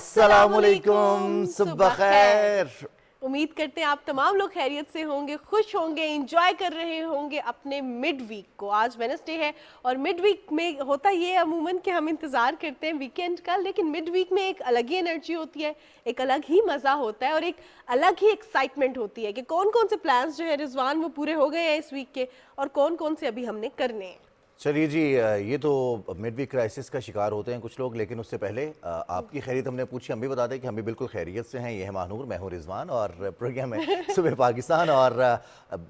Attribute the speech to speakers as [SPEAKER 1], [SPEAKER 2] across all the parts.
[SPEAKER 1] अस्सलामुअलैकुम, सुबह खैर।
[SPEAKER 2] उम्मीद करते हैं आप तमाम लोग खैरियत से होंगे, खुश होंगे, एंजॉय कर रहे होंगे अपने मिड वीक को। आज वेडनेसडे है और मिड वीक में होता ये अमूमन कि हम इंतज़ार करते हैं वीकेंड का, लेकिन मिड वीक में एक अलग ही एनर्जी होती है, एक अलग ही मज़ा होता है और एक अलग ही एक्साइटमेंट होती है कि कौन कौन से प्लान्स जो है रिजवान वो पूरे हो गए हैं इस वीक के और कौन कौन से अभी हमने करने हैं।
[SPEAKER 1] चलिए जी, ये तो मिड वीक क्राइसिस का शिकार होते हैं कुछ लोग, लेकिन उससे पहले आपकी खैरियत हमने पूछी। हम भी बता दें कि हम भी बिल्कुल खैरियत से हैं। ये है महानूर, मैं हूँ रिजवान और प्रोग्राम है सुबह पाकिस्तान। और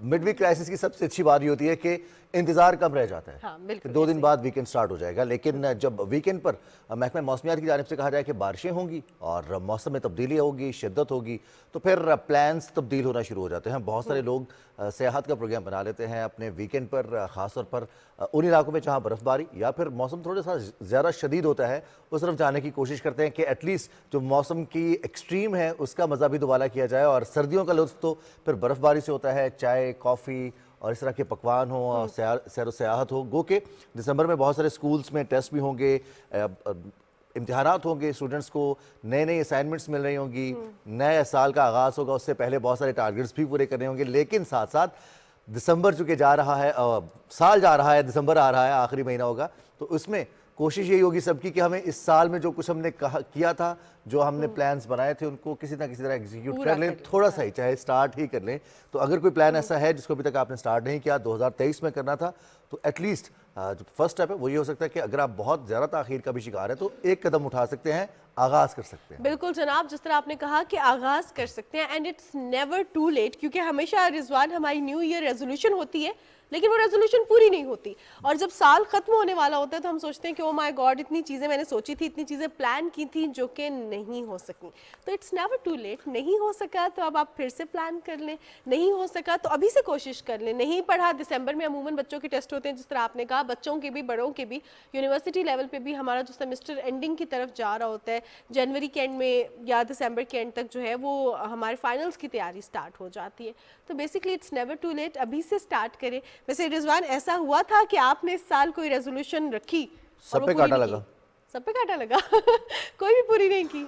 [SPEAKER 1] मिड वीक क्राइसिस की सबसे अच्छी बात ये होती है कि इंतज़ार कम रह जाता है।
[SPEAKER 2] हाँ, बिल्कुल,
[SPEAKER 1] 2 दिन बाद वीकेंड स्टार्ट हो जाएगा, लेकिन जब वीकेंड पर महकमा मौसमियात की जानिब से कहा जाए कि बारिशें होंगी और मौसम में तब्दीली होगी, शिद्दत होगी, तो फिर प्लान्स तब्दील होना शुरू हो जाते हैं। बहुत सारे लोग सियाहत का प्रोग्राम बना लेते हैं अपने वीकेंड पर, ख़ास तौर पर उन इलाकों में जहाँ बर्फ़बारी या फिर मौसम थोड़ा सा ज़्यादा शदीद होता है, उस तरफ जाने की कोशिश करते हैं कि एटलीस्ट जो मौसम की एक्सट्रीम है उसका मज़ा भी दोबारा किया जाए। और सर्दियों का लुत्फ़ तो फिर बर्फ़बारी से होता है, चाय, कॉफ़ी और इस तरह के पकवान हो और सैर सयाहत हो। गो के दिसंबर में बहुत सारे स्कूल्स में टेस्ट भी होंगे, इम्तिहानात होंगे, स्टूडेंट्स को नए नए असाइनमेंट्स मिल रही होंगी, नए साल का आगाज़ होगा, उससे पहले बहुत सारे टारगेट्स भी पूरे करने होंगे। लेकिन साथ साथ दिसंबर चूँकि जा रहा है, साल जा रहा है, दिसंबर आ रहा है, आखिरी महीना होगा, तो उसमें कोशिश यही होगी सबकी कि हमें इस साल में जो कुछ हमने किया था, जो हमने प्लान्स बनाए थे, उनको किसी ना किसी तरह एग्जीक्यूट कर लें, थोड़ा सा ही चाहे स्टार्ट ही कर लें। तो अगर कोई प्लान ऐसा है जिसको अभी तक आपने स्टार्ट नहीं किया, 2023 में करना था, तो एटलीस्ट जो फर्स्ट स्टेप है वो ये हो सकता है कि अगर आप बहुत ज़्यादा ताख़ीर का भी शिकार है तो एक कदम उठा सकते हैं, आगाज़ कर सकते हैं।
[SPEAKER 2] बिल्कुल जनाब, जिस तरह आपने कहा कि आगाज़ कर सकते हैं and it's never too late, क्योंकि हमेशा रिजवान हमारी न्यू ईयर रेजोल्यूशन होती है लेकिन वो रेजोल्यूशन पूरी नहीं होती और जब साल खत्म होने वाला होता है तो हम सोचते हैं कि ओ माय गॉड, इतनी चीज़ें मैंने सोची थी, इतनी चीज़ें प्लान की थी जो कि नहीं हो सकी। तो इट्स नेवर टू लेट। नहीं हो सका तो अब आप फिर से प्लान कर लें, नहीं हो सका तो अभी से कोशिश कर लें। नहीं पढ़ा, दिसंबर में अमूमन बच्चों के टेस्ट होते हैं, जिस तरह आपने कहा, बच्चों के भी बड़ों के भी। यूनिवर्सिटी लेवल पे भी हमारा जो सेमेस्टर एंडिंग की तरफ जा रहा होता है, जनवरी के एंड में या दिसंबर के एंड तक जो है वो हमारे फाइनल्स की तैयारी स्टार्ट हो जाती है। तो basically it's never too late, अभी से स्टार्ट करें। वैसे रिजवान, ऐसा हुआ था कि आपने इस साल कोई रेजोल्यूशन रखी
[SPEAKER 1] सब पे कांटा लगा?
[SPEAKER 2] सब पे कांटा लगा कोई भी पूरी नहीं की?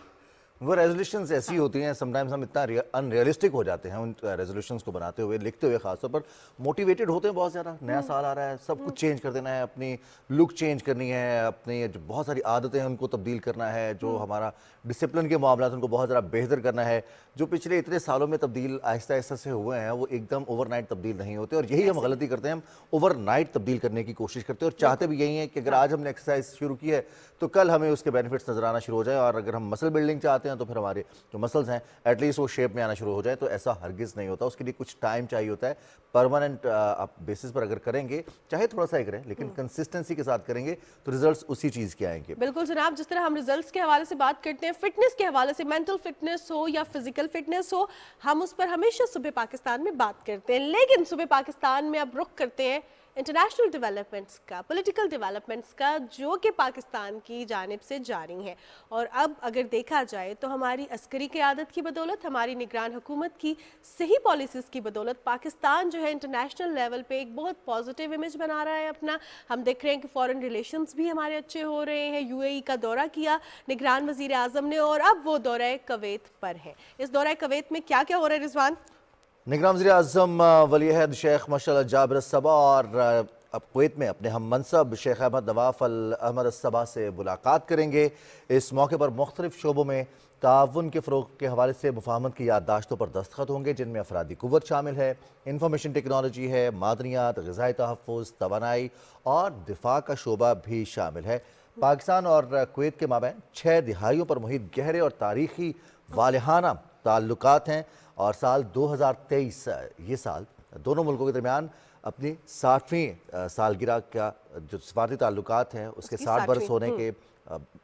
[SPEAKER 1] वो रेजोल्यूशंस ऐसी होती हैं, समटाइम्स हम इतना अनरियलिस्टिक हो जाते हैं उन रेजोल्यूशंस को बनाते हुए, लिखते हुए, खासतौर पर मोटिवेटेड होते हैं बहुत ज़्यादा। नया साल आ रहा है, सब कुछ चेंज कर देना है, अपनी लुक चेंज करनी है, अपनी जो बहुत सारी आदतें हैं उनको तब्दील करना है, जो हमारा डिसिप्लिन के मामला उनको बहुत ज़्यादा बेहतर करना है। जो पिछले इतने सालों में तब्दील आहिस्ता आहिस्ता से हुए हैं वो एकदम ओवरनाइट तब्दील नहीं होते, और यही हम गलती करते हैं। हम ओवरनाइट तब्दील करने की कोशिश करते हैं और चाहते भी यही है कि अगर आज हमने एक्सरसाइज शुरू की है तो कल हमें उसके बेनिफिट्स नजर आना शुरू हो जाए, और अगर हम मसल बिल्डिंग चाहते हैं तो फिर हमारे जो मसल्स हैं एटलीस्ट वो शेप में आना शुरू हो जाए। तो ऐसा हरगिज़ नहीं होता, उसके लिए कुछ टाइम चाहिए होता है। परमानेंट आप बेसिस पर अगर करेंगे, चाहे थोड़ा सा ही करें लेकिन कंसिस्टेंसी के साथ करेंगे, तो रिजल्ट्स उसी चीज़ के आएंगे।
[SPEAKER 2] बिल्कुल जनाब, जिस तरह हम रिजल्ट्स के हवाले से बात करते हैं, फिटनेस के हवाले से, मेंटल फिटनेस हो या फिजिकल फिटनेस हो, हम उस पर हमेशा सुबह पाकिस्तान में बात करते हैं। लेकिन सुबह पाकिस्तान में अब रुख करते हैं इंटरनेशनल डेवलपमेंट्स का, पॉलिटिकल डेवलपमेंट्स का, जो कि पाकिस्तान की जानिब से जारी हैं। और अब अगर देखा जाए तो हमारी अस्करी क़यादत की बदौलत, हमारी निगरान हुकूमत की सही पॉलिसीज़ की बदौलत पाकिस्तान जो है इंटरनेशनल लेवल पे एक बहुत पॉजिटिव इमेज बना रहा है अपना। हम देख रहे हैं कि फ़ॉरेन रिलेशंस भी हमारे अच्छे हो रहे हैं। यूएई का दौरा किया निगरान वज़ीर आज़म ने और अब वो दौरा कवैत पर है। इस दौरा कवैत में क्या क्या हो रहा है रिजवान?
[SPEAKER 1] निगरान वज़ीर आज़म वली-ए-अहद शेख मशअल जाबिर अस-सबा और अब कुवैत में अपने हम मनसब शेख अहमद नवाफ अल अहमद अस-सबा से मुलाकात करेंगे। इस मौके पर मुख्तलिफ शोबों में ताउन के फ़रोग़ के हवाले से मुफ़ाहमत की याददाश्तों पर दस्तखत होंगे, जिनमें अफरादी क़ुव्वत शामिल है, इंफॉर्मेशन टेक्नोलॉजी है, मादनियात, ग़िज़ाई तहफ़्फ़ुज़, तवानाई और दिफ़ा का शोबा भी शामिल है। पाकिस्तान और कुवैत के माबैन 6 दिहाइयों पर मुहित गहरे और तारीख़ी वालिहाना ताल्लुकात हैं, और साल 2023 ये साल दोनों मुल्कों के दरमियान अपनी 60वीं सालगिरह का जो सफारती ताल्लुकात हैं उसके 60 बरस होने के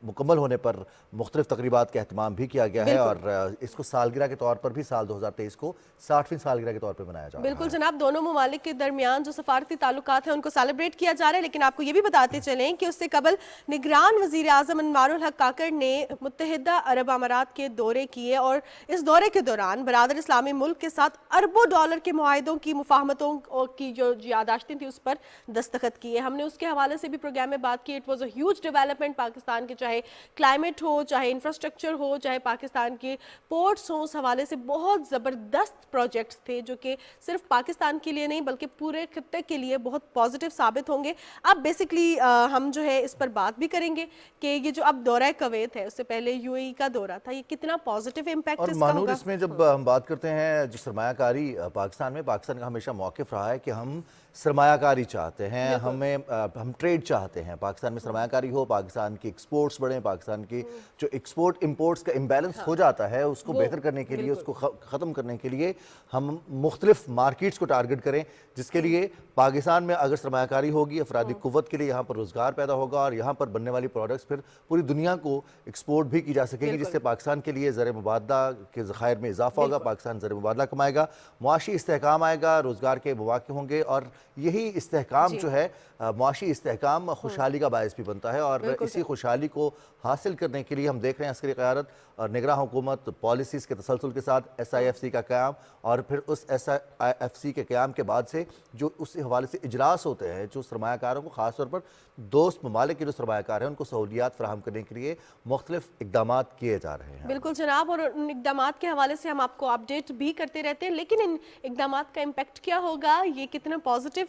[SPEAKER 1] मुकम्मल होने पर मुख्तलिफ तकरीबात का अहतमाम भी किया गया है, और इसको सालगिरह के तौर पर भी साल 2023 को 60वीं सालगिरह के तौर पर मनाया जा रहा है।
[SPEAKER 2] बिल्कुल जनाब, दोनों ममालिक के दरमियान जो सफारती ताल्लुकात हैं उनको सेलिब्रेट किया जा रहा है। लेकिन आपको ये भी बताते चलें कि उससे कबल निगरान वज़ीर आज़म अनवारुल हक काकड़ ने मुत्तहिदा अरब अमारात के दौरे किए और इस दौरे के दौरान बरादर इस्लामी मुल्क के साथ अरबों डॉलर के मुआहिदों की मुफाहमतों की जो यादाश्तें थी उस पर दस्तखत किए। हमने उसके हवाले से भी प्रोग्राम में बात की। It was a huge development Pakistan Pakistan के चाहे क्लाइमेट हो, चाहे इंफ्रास्ट्रक्चर हो, चाहे पाकिस्तान के पोर्ट्स हों, उस हवाले से बहुत ज़बरदस्त प्रोजेक्ट्स थे जो कि सिर्फ पाकिस्तान के लिए नहीं बल्कि पूरे खित्ते के लिए बहुत पॉजिटिव साबित होंगे। अब बेसिकली हम जो है इस पर बात भी करेंगे कि ये जो अब दौरा कवैत है, उससे पहले यूएई का दौरा था, ये कितना पॉजिटिव इम्पैक्ट
[SPEAKER 1] और
[SPEAKER 2] इसका
[SPEAKER 1] मानूर,
[SPEAKER 2] होगा।
[SPEAKER 1] इसमें जब हम बात करते हैं जो सरमायाकारी पाकिस्तान में, पाकिस्तान का हमेशा मौक़िफ़ रहा है कि हम सरमायाकारी चाहते हैं, हम ट्रेड चाहते हैं, पाकिस्तान में सरमायाकारी हो, पाकिस्तान की एक्सपोर्ट्स बढ़ें, पाकिस्तान की जो एक्सपोर्ट इंपोर्ट्स का इम्बैलेंस हो जाता है उसको बेहतर करने के लिए, उसको ख़त्म करने के लिए हम मुख्तलिफ मार्केट्स को टारगेट करें, जिसके लिए पाकिस्तान में अगर सरमायाकारी होगी, अफरादी कुव्वत के लिए यहाँ पर रोज़गार पैदा होगा और यहाँ पर बनने वाली प्रोडक्ट्स फिर पूरी दुनिया को एक्सपोर्ट भी की जा सकेंगी, जिससे पाकिस्तान के लिए ज़र मुबादला के ज़खायर में इजाफा होगा, पाकिस्तान ज़र मुबादला कमाएगा, मुआशी इस्तेहकाम आएगा, रोज़गार के मौक़े होंगे और यही इस्तेहकाम जो है मुआशी इस्तेहकाम खुशहाली का बायस भी बनता है। और इसी खुशहाली को हासिल करने के लिए हम देख रहे हैं अस्करी क़यादत और निगरां हुकूमत पॉलिसीज़ के तसलसल के साथ SIFC का क़याम और फिर उस SIFC के क़याम के बाद से जो उस हवाले से इजलास होते हैं जो सरमायाकारों को, ख़ास तौर पर दोस्त ममालिक के जो सरमायाकार हैं उनको सहूलियात फ़राहम करने के लिए मुख्तलिफ इक़दामात किए जा रहे हैं।
[SPEAKER 2] बिल्कुल जनाब, और उन इक़दामात के हवाले से हम आपको अपडेट भी करते रहते हैं, लेकिन इन इक़दामात का इम्पैक्ट क्या होगा, ये कितना पॉजिटिव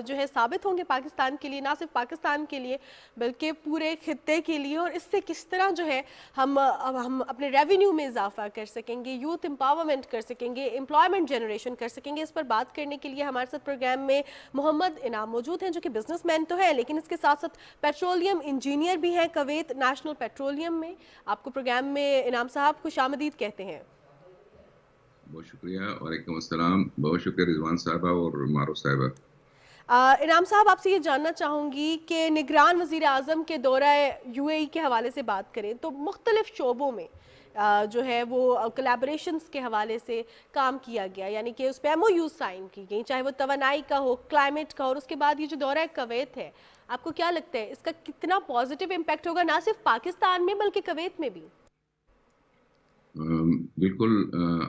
[SPEAKER 2] जो है साबित होंगे पाकिस्तान के लिए, ना सिर्फ पाकिस्तान के लिए बल्कि पूरे खित्ते के लिए, और इससे किस तरह जो है हम अपने रेवेन्यू में इजाफा कर सकेंगे, यूथ एम्पावरमेंट कर सकेंगे, एम्प्लॉयमेंट जनरेशन कर सकेंगे। इस पर बात करने के लिए हमारे साथ प्रोग्राम में मोहम्मद इनाम मौजूद हैं जो कि बिजनेसमैन तो है लेकिन इसके साथ साथ पेट्रोलियम इंजीनियर भी हैं कुवैत नेशनल पेट्रोलियम में। आपको प्रोग्राम में इनाम साहब खुशामदीद कहते हैं।
[SPEAKER 3] बहुत शुक्रिया, वालेकुम अस्सलाम, बहुत शुक्रिया रिजवान साहबा और मारूफ साहबा।
[SPEAKER 2] इनाम साहब, आपसे ये जानना चाहूँगी कि निगरान वज़ीर आज़म के दौरा यूएई के हवाले से बात करें तो मुख्तलिफ शोबों में जो है वो कोलैबोरेशंस के हवाले से काम किया गया, यानी कि उस पर MOU साइन की गई, चाहे वो तवानाई का हो, क्लाइमेट का हो, और उसके बाद ये जो दौरा कुवैत है, आपको क्या लगता है इसका कितना पॉजिटिव इम्पैक्ट होगा, ना सिर्फ पाकिस्तान में बल्कि कुवैत में भी?
[SPEAKER 3] बिल्कुल,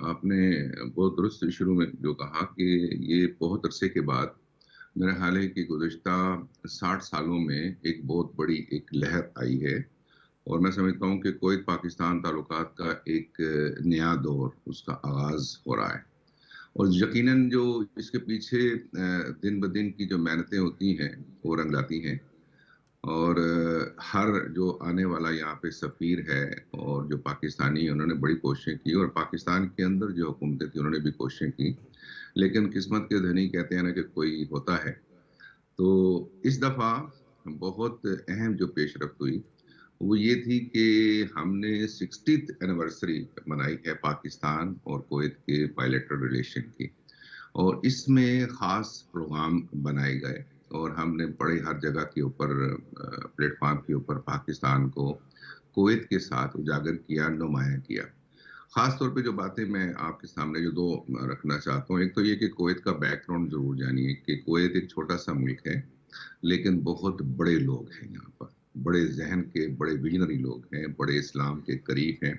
[SPEAKER 3] आपने बहुत दुरुस्त शुरू में जो कहा कि ये बहुत अरसे के बाद मेरा ख्याल है कि गुज़िश्ता 60 सालों में एक बहुत बड़ी एक लहर आई है और मैं समझता हूँ कि कुवैत पाकिस्तान ताल्लुकात का एक नया दौर उसका आगाज़ हो रहा है। और यकीनन जो इसके पीछे दिन ब दिन की जो मेहनतें होती हैं वो रंग लाती हैं और हर जो आने वाला यहाँ पे सफ़ीर है और जो पाकिस्तानी, उन्होंने बड़ी कोशिशें की और पाकिस्तान के अंदर जो हुकूमतें थी उन्होंने भी कोशिशें की, लेकिन किस्मत के धनी कहते हैं ना कि कोई होता है। तो इस दफ़ा बहुत अहम जो पेशरफ्त हुई वो ये थी कि हमने 60th एनिवर्सरी मनाई है पाकिस्तान और कुवैत के बायलैटरल रिलेशन की, और इसमें ख़ास प्रोग्राम बनाए गए और हमने बड़े हर जगह के ऊपर प्लेटफार्म के ऊपर पाकिस्तान को कुवैत के साथ उजागर किया, नुमायां किया। ख़ास तौर पे जो बातें मैं आपके सामने जो दो रखना चाहता हूँ, एक तो ये कि कुवैत का बैकग्राउंड ज़रूर जानिए कि कुवैत एक छोटा सा मुल्क है लेकिन बहुत बड़े लोग हैं यहाँ पर, बड़े जहन के, बड़े विजनरी लोग हैं, बड़े इस्लाम के करीब हैं,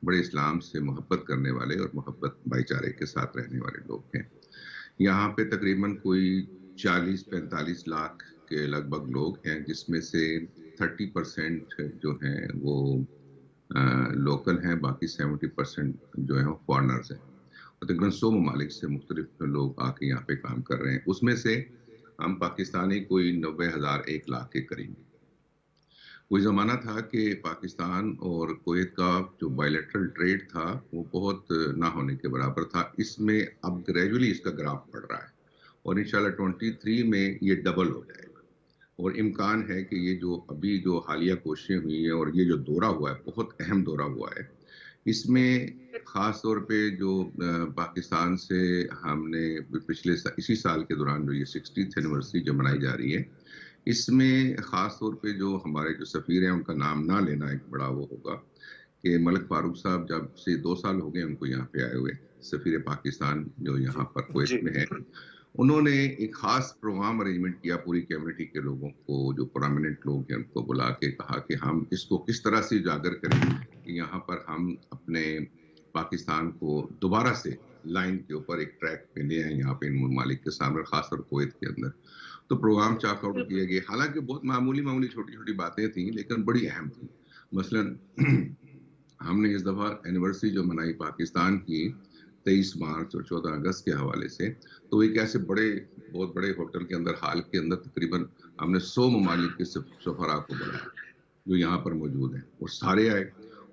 [SPEAKER 3] बड़े इस्लाम से मोहब्बत करने वाले और मोहब्बत भाईचारे के साथ रहने वाले लोग हैं। यहाँ पे तकरीबन कोई 40-45 लाख के लगभग लोग हैं, जिसमें से 30% जो हैं वो लोकल हैं, बाकी 70% जो है वो फॉरनर्स हैं। तकरीबन 100 ममालिक से मुख्तलिफ लोग आके यहाँ पे काम कर रहे हैं। उसमें से हम पाकिस्तानी कोई 90,000 1 लाख के करीब। कोई ज़माना था कि पाकिस्तान और कुवैत का जो बायलैटरल ट्रेड था वो बहुत ना होने के बराबर था। इसमें अब ग्रेजुअली इसका ग्राफ बढ़ रहा है और इंशाल्लाह 23 में ये डबल हो जाएगा और इम्कान है कि ये जो अभी जो हालिया कोशिशें हुई हैं और ये जो दौरा हुआ है, बहुत अहम दौरा हुआ है, इसमें ख़ास तौर पे जो पाकिस्तान से हमने पिछले इसी साल के दौरान जो ये 60th एनिवर्सरी जो मनाई जा रही है, इसमें ख़ास तौर पे जो हमारे जो सफ़ीर हैं उनका नाम ना लेना एक बड़ा वो होगा कि मलिक फारूक साहब जब से 2 साल हो गए उनको यहाँ पे आए हुए, सफ़ीर पाकिस्तान जो यहाँ पर कुवैत में है, उन्होंने एक ख़ास प्रोग्राम अरेंजमेंट किया, पूरी कम्युनिटी के लोगों को, जो प्रोमिनेंट लोग हैं उनको बुला के कहा कि हम इसको किस तरह से उजागर करें कि यहाँ पर हम अपने پاکستان کو دوبارہ سے لائن کے اوپر ایک ٹریک پہ لے آئیں یہاں پہ ان ممالک کے سامنے، خاص طور کویت کے اندر. تو پروگرام چاک آؤٹ کیے گئے، حالانکہ بہت معمولی چھوٹی چھوٹی باتیں تھیں لیکن بڑی اہم تھیں. مثلاً ہم نے اس دفعہ اینیورسری جو منائی پاکستان کی 23 مارچ اور 14 اگست کے حوالے سے، تو ایک ایسے بہت بڑے ہوٹل کے اندر، ہال کے اندر تقریباً ہم نے 100 ممالک کے سفراء کو بلایا جو یہاں پر موجود ہیں، اور سارے آئے.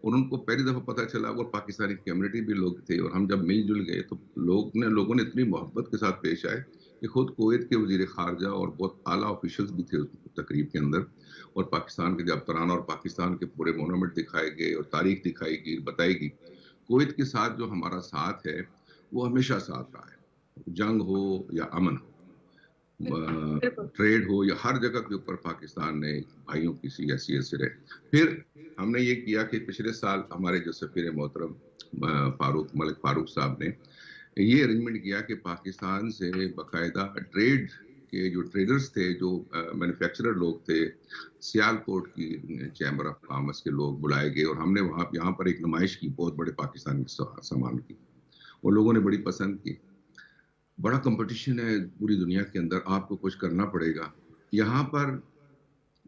[SPEAKER 3] اور ان کو پہلی دفعہ پتہ چلا، اور پاکستانی کمیونٹی بھی لوگ تھے، اور ہم جب مل جل گئے تو لوگوں نے اتنی محبت کے ساتھ پیش آئے کہ خود کویت کے وزیر خارجہ اور بہت اعلیٰ آفیشلز بھی تھے اس تقریب کے اندر، اور پاکستان کے جب ترانہ اور پاکستان کے پورے مونومنٹ دکھائے گئے اور تاریخ دکھائی گئی، بتائی گئی. کویت کے ساتھ جو ہمارا ساتھ ہے وہ ہمیشہ ساتھ رہا ہے، جنگ ہو یا امن ہو، ٹریڈ ہو یا ہر جگہ کے اوپر پاکستان نے بھائیوں کی سی حیثیت سے رہے. پھر ہم نے یہ کیا کہ پچھلے سال ہمارے جو سفیر محترم ملک فاروق صاحب نے یہ ارینجمنٹ کیا کہ پاکستان سے باقاعدہ ٹریڈ کے جو ٹریڈرز تھے، جو مینوفیکچرر لوگ تھے، سیال کوٹ کی چیمبر آف کامرس کے لوگ بلائے گئے، اور ہم نے یہاں پر ایک نمائش کی بہت بڑے پاکستانی سامان کی، اور لوگوں نے بڑی پسند کی. بڑا کمپٹیشن ہے پوری دنیا کے اندر، آپ کو کچھ کرنا پڑے گا یہاں پر.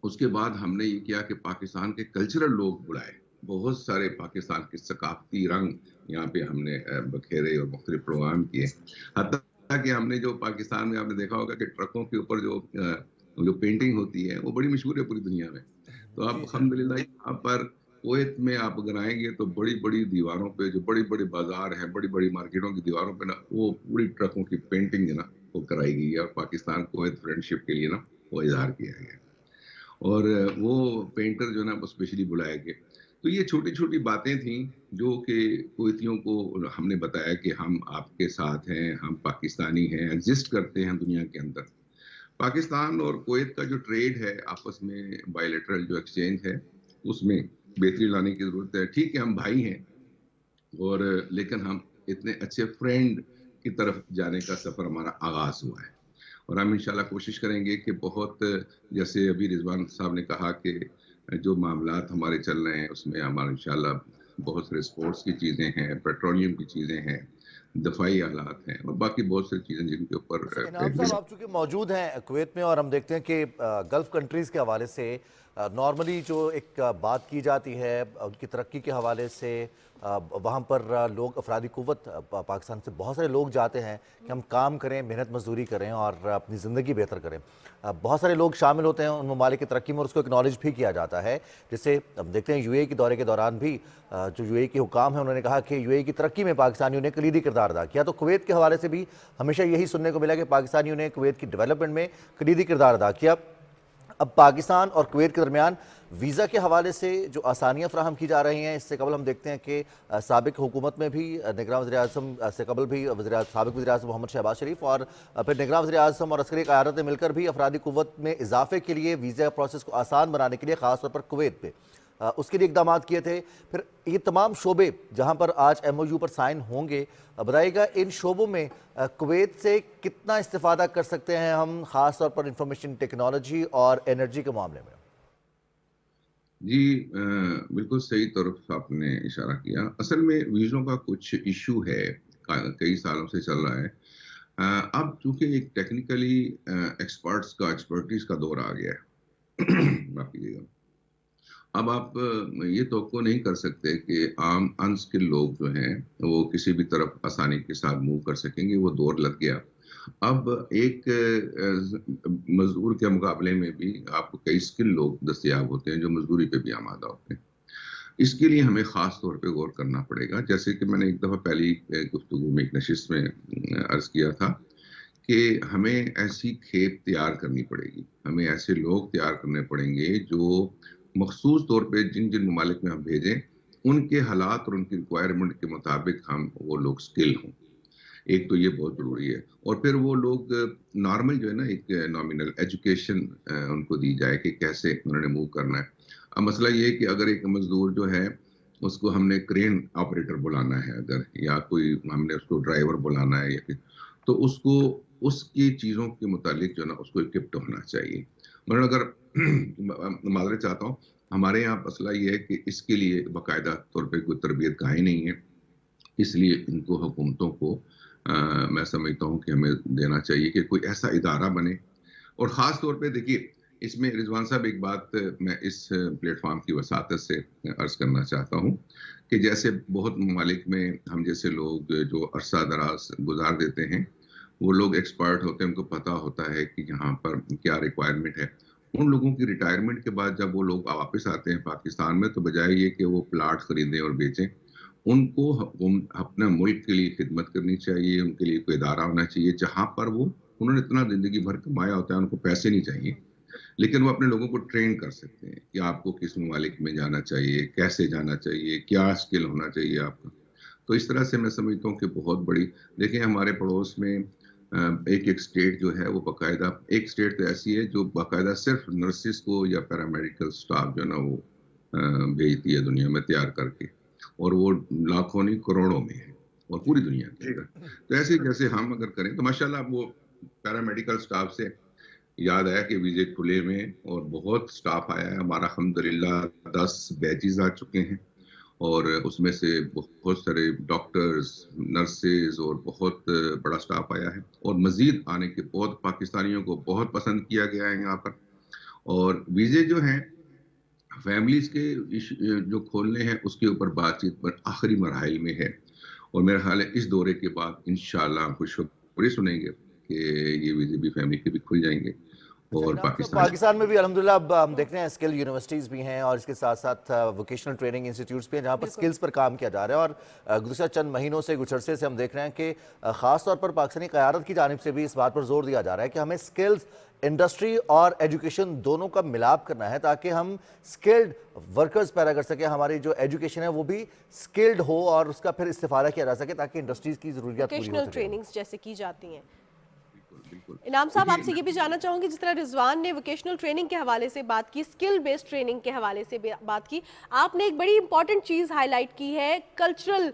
[SPEAKER 3] اس کے بعد ہم نے یہ کیا کہ پاکستان کے کلچرل لوگ بلائے، بہت سارے پاکستان کے ثقافتی رنگ یہاں پہ ہم نے بکھیرے اور مختلف پروگرام کیے. حتیٰ کہ ہم نے جو پاکستان میں آپ نے دیکھا ہوگا کہ ٹرکوں کے اوپر جو پینٹنگ ہوتی ہے وہ بڑی مشہور ہے پوری دنیا میں. تو آپ الحمدللہ یہاں پر کویت میں آپ اگر آئیں گے تو بڑی بڑی دیواروں پہ، جو بڑی بڑی بازار ہیں، بڑی بڑی مارکیٹوں کی دیواروں پہ نا، وہ پوری ٹرکوں کی پینٹنگ ہے نا وہ کرائی گئی ہے، اور پاکستان کویت فرینڈشپ کے لیے نا وہ اظہار کیا گیا، اور وہ پینٹر جو نا وہ اسپیشلی بلائے گئے. تو یہ چھوٹی چھوٹی باتیں تھیں جو کہ کویتیوں کو ہم نے بتایا کہ ہم آپ کے ساتھ ہیں، ہم پاکستانی ہیں، ایگزسٹ کرتے ہیں دنیا کے اندر. پاکستان اور کویت کا جو ٹریڈ ہے آپس میں، بائیلیٹرل جو ایکسچینج ہے، اس میں بہتری لانے کی ضرورت ہے. ٹھیک ہے ہم بھائی ہیں، اور لیکن ہم اتنے اچھے فرینڈ کی طرف جانے کا سفر ہمارا آغاز ہوا ہے، اور ہم انشاءاللہ کوشش کریں گے کہ بہت، جیسے ابھی رضوان صاحب نے کہا کہ جو معاملات ہمارے چل رہے ہیں اس میں ہمارا انشاءاللہ بہت سارے اسپورٹس کی چیزیں ہیں، پیٹرولیم کی چیزیں ہیں، دفاعی آلات ہیں، اور باقی بہت سی چیزیں جن کے اوپر
[SPEAKER 1] انعام صاحب آپ چونکہ موجود ہیں کویت میں، اور ہم دیکھتے ہیں کہ گلف کنٹریز کے حوالے سے نارملی جو ایک بات کی جاتی ہے ان کی ترقی کے حوالے سے، وہاں پر لوگ، افرادی قوت پاکستان سے بہت سارے لوگ جاتے ہیں کہ ہم کام کریں، محنت مزدوری کریں اور اپنی زندگی بہتر کریں. بہت سارے لوگ شامل ہوتے ہیں ان ممالک کی ترقی میں، اور اس کو اکنالج بھی کیا جاتا ہے. جسے ہم دیکھتے ہیں یو اے ای کے دورے کے دوران بھی جو یو اے ای کے حکام ہیں انہوں نے کہا کہ یو اے ای کی ترقی میں پاکستانیوں نے کلیدی کردار ادا کیا. تو کویت کے حوالے سے بھی ہمیشہ یہی سننے کو ملا کہ پاکستانیوں نے کویت کی ڈیولپمنٹ میں کلیدی کردار ادا کیا. اب پاکستان اور کویت کے درمیان ویزا کے حوالے سے جو آسانیاں فراہم کی جا رہی ہیں، اس سے قبل ہم دیکھتے ہیں کہ سابق حکومت میں بھی نگراں وزیر اعظم سے قبل بھی سابق وزیر اعظم محمد شہباز شریف اور پھر نگراں وزیر اعظم اور عسکری قیادت نے مل کر بھی افرادی قوت میں اضافے کے لیے، ویزا پروسیس کو آسان بنانے کے لیے خاص طور پر کویت پہ اس کے لیے اقدامات کیے تھے. پھر یہ تمام شعبے جہاں پر آج ایم او یو پر سائن ہوں گے، بتائیے گا ان شعبوں میں کویت سے کتنا استفادہ کر سکتے ہیں ہم، خاص طور پر انفارمیشن ٹیکنالوجی اور انرجی کے معاملے میں؟
[SPEAKER 3] جی بالکل صحیح طرف آپ نے اشارہ کیا. اصل میں ویزوں کا کچھ ایشو ہے، کئی سالوں سے چل رہا ہے. اب چونکہ ایک ٹیکنیکلی ایکسپرٹیز کا دور آ گیا ہے، معاف کیجیے گا. اب آپ یہ توقع نہیں کر سکتے کہ عام انسکل لوگ جو ہیں وہ کسی بھی طرف آسانی کے ساتھ موو کر سکیں گے، وہ دور لگ گیا. اب ایک مزدور کے مقابلے میں بھی آپ کو کئی اسکل لوگ دستیاب ہوتے ہیں جو مزدوری پہ بھی آمادہ ہوتے ہیں. اس کے لیے ہمیں خاص طور پہ غور کرنا پڑے گا. جیسے کہ میں نے ایک دفعہ پہلی گفتگو میں ایک نشست میں عرض کیا تھا کہ ہمیں ایسی کھیپ تیار کرنی پڑے گی، ہمیں ایسے لوگ تیار کرنے پڑیں گے جو مخصوص طور پہ جن ممالک میں ہم بھیجیں ان کے حالات اور ان کی ریکوائرمنٹ کے مطابق ہم وہ لوگ اسکل ہوں. ایک تو یہ بہت ضروری ہے. اور پھر وہ لوگ نارمل جو ہے نا ایک نامینل ایجوکیشن ان کو دی جائے کہ کیسے انہوں نے موو کرنا ہے. اب مسئلہ یہ ہے کہ اگر ایک مزدور جو ہے اس کو ہم نے کرین آپریٹر بلانا ہے، اگر یا کوئی ہم نے اس کو ڈرائیور بلانا ہے، یا تو اس کو اس کی چیزوں کے متعلق جو ہے نا اس کو اکوپڈ ہونا چاہیے. مگر اگر معذرت چاہتا ہوں، ہمارے یہاں مسئلہ یہ ہے کہ اس کے لیے باقاعدہ طور پہ کوئی تربیت گاہیں نہیں ہے. اس لیے ان کو حکومتوں کو میں سمجھتا ہوں کہ ہمیں دینا چاہیے کہ کوئی ایسا ادارہ بنے. اور خاص طور پہ دیکھیے اس میں رضوان صاحب ایک بات میں اس پلیٹ فارم کی وساطت سے عرض کرنا چاہتا ہوں کہ جیسے بہت ممالک میں ہم جیسے لوگ جو عرصہ دراز گزار دیتے ہیں وہ لوگ ایکسپرٹ ہوتے ہیں, ان کو پتہ ہوتا ہے کہ یہاں پر کیا ریکوائرمنٹ ہے. ان لوگوں کی ریٹائرمنٹ کے بعد جب وہ لوگ واپس آتے ہیں پاکستان میں تو بجائے یہ کہ وہ پلاٹ خریدیں اور بیچیں, ان کو اپنے ملک کے لیے خدمت کرنی چاہیے. ان کے لیے کوئی ادارہ ہونا چاہیے جہاں پر وہ انہوں نے اتنا زندگی بھر کمایا ہوتا ہے, ان کو پیسے نہیں چاہیے, لیکن وہ اپنے لوگوں کو ٹرین کر سکتے ہیں کہ آپ کو کس ممالک میں جانا چاہیے, کیسے جانا چاہیے, کیا اسکل ہونا چاہیے آپ کا. تو اس طرح سے میں سمجھتا ہوں کہ بہت بڑی, دیکھیں ہمارے پڑوس میں ایک اسٹیٹ جو ہے وہ باقاعدہ, ایک اسٹیٹ تو ایسی ہے جو باقاعدہ صرف نرسز کو یا پیرامیڈیکل اسٹاف جو ہے نا وہ بھیجتی ہے دنیا میں تیار کر کے, اور وہ لاکھوں نہیں کروڑوں میں ہے اور پوری دنیا کے اندر. تو ایسے جیسے ہم اگر کریں تو ماشاءاللہ وہ پیرامیڈیکل اسٹاف سے یاد آیا کہ ویزے کھلے میں اور بہت اسٹاف آیا ہے ہمارا, الحمدللہ 10 بیچز آ چکے ہیں اور اس میں سے بہت سارے ڈاکٹرز, نرسز اور بہت بڑا اسٹاف آیا ہے, اور مزید آنے کے بہت پاکستانیوں کو بہت پسند کیا گیا ہے یہاں پر. اور ویزے جو ہیں فیملیز کے جو کھولنے ہیں اس کے اوپر بات چیت پر آخری مراحل میں ہے, اور میرا خیال ہے اس دورے کے بعد انشاءاللہ ہم خوشخبری سنیں گے کہ یہ ویزے بھی فیملی کے بھی کھل جائیں گے. اور
[SPEAKER 1] پاکستان میں بھی الحمدللہ اب ہم دیکھتے ہیں اسکل یونیورسٹیز بھی ہیں اور اس کے ساتھ ساتھ ووکیشنل ٹریننگ انسٹیٹیوٹس بھی ہیں جہاں پر اسکلز پر کام کیا جا رہا ہے. اور گزشتہ چند مہینوں سے کچھ عرصے سے ہم دیکھ رہے ہیں کہ خاص طور پر پاکستانی قیادت کی جانب سے بھی اس بات پر زور دیا جا رہا ہے کہ ہمیں اسکلز, انڈسٹری اور ایجوکیشن دونوں کا ملاپ کرنا ہے تاکہ ہم اسکلڈ ورکرز پیدا کر سکیں, ہماری جو ایجوکیشن ہے وہ بھی اسکلڈ ہو اور اس کا پھر استفادہ کیا جا سکے تاکہ انڈسٹریز کی ضروریات پوری ہو سکیں.
[SPEAKER 2] ووکیشنل ٹریننگز جیسے کی جاتی ہیں. انعام صاحب آپ سے یہ بھی جاننا چاہوں گی, جس طرح رضوان نے ووکیشنل ٹریننگ کے حوالے سے بات کی, اسکل بیسڈ ٹریننگ کے حوالے سے بات کی, آپ نے ایک بڑی امپورٹنٹ چیز ہائی لائٹ کی ہے, کلچرل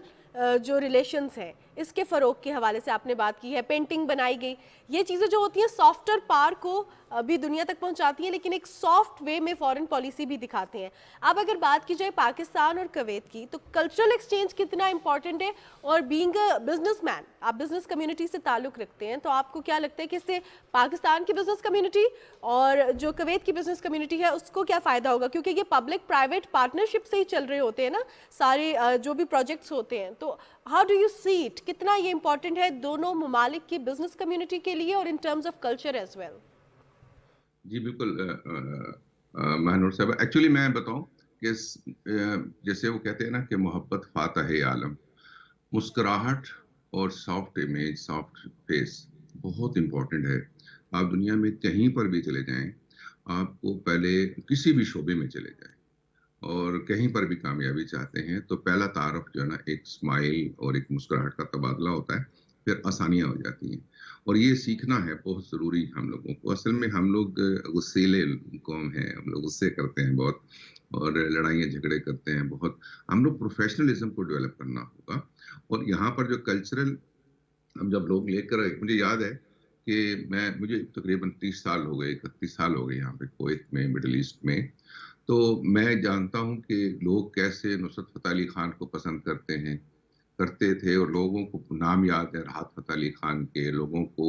[SPEAKER 2] جو ریلیشنز ہیں اس کے فروغ کے حوالے سے آپ نے بات کی ہے. پینٹنگ بنائی گئی, یہ چیزیں جو ہوتی ہیں سافٹر پار کو بھی دنیا تک پہنچاتی ہیں لیکن ایک سافٹ وے میں فورن پالیسی بھی دکھاتے ہیں. اب اگر بات کی جائے پاکستان اور کویت کی تو کلچرل ایکسچینج کتنا امپورٹنٹ ہے, اور بینگ اے بزنس مین آپ بزنس کمیونٹی سے تعلق رکھتے ہیں, تو آپ کو کیا لگتا ہے کہ اس سے پاکستان کی بزنس کمیونٹی اور جو کویت کی بزنس کمیونٹی ہے اس کو کیا فائدہ ہوگا, کیونکہ یہ پبلک پرائیویٹ پارٹنرشپ سے ہی چل رہے ہوتے ہیں نا سارے جو بھی پروجیکٹس ہوتے ہیں. تو how do you see it, کتنا یہ امپورٹنٹ ہے دونوں ممالک کی بزنس کمیونٹی کے لیے اور in terms of culture as well?
[SPEAKER 3] جی بالکل مہنور صاحب, ایکچولی میں بتاؤں کہ جیسے وہ کہتے ہیں نا کہ محبت فاتح عالم, مسکراہٹ اور سافٹ امیج, سافٹ فیس بہت امپورٹنٹ ہے. آپ دنیا میں کہیں پر بھی چلے جائیں, آپ کو پہلے کسی بھی شعبے میں چلے جائیں اور کہیں پر بھی کامیابی چاہتے ہیں تو پہلا تعارف جو ہے نا ایک اسمائل اور ایک مسکراہٹ کا تبادلہ ہوتا ہے, پھر آسانیاں ہو جاتی ہیں. اور یہ سیکھنا ہے بہت ضروری ہم لوگوں کو. اصل میں ہم لوگ غصیلے قوم ہیں, ہم لوگ غصے کرتے ہیں بہت اور لڑائیاں جھگڑے کرتے ہیں بہت. ہم لوگ پروفیشنلزم کو ڈیولپ کرنا ہوگا. اور یہاں پر جو کلچرل ہم جب لوگ لے کر, مجھے یاد ہے کہ مجھے تقریباً 30 سال ہو گئے, 31 سال ہو گئے یہاں پہ کویت میں, مڈل ایسٹ میں. تو میں جانتا ہوں کہ لوگ کیسے نصرت فتح علی خان کو پسند کرتے تھے, اور لوگوں کو نام یاد ہے راحت فتح علی خان کے, لوگوں کو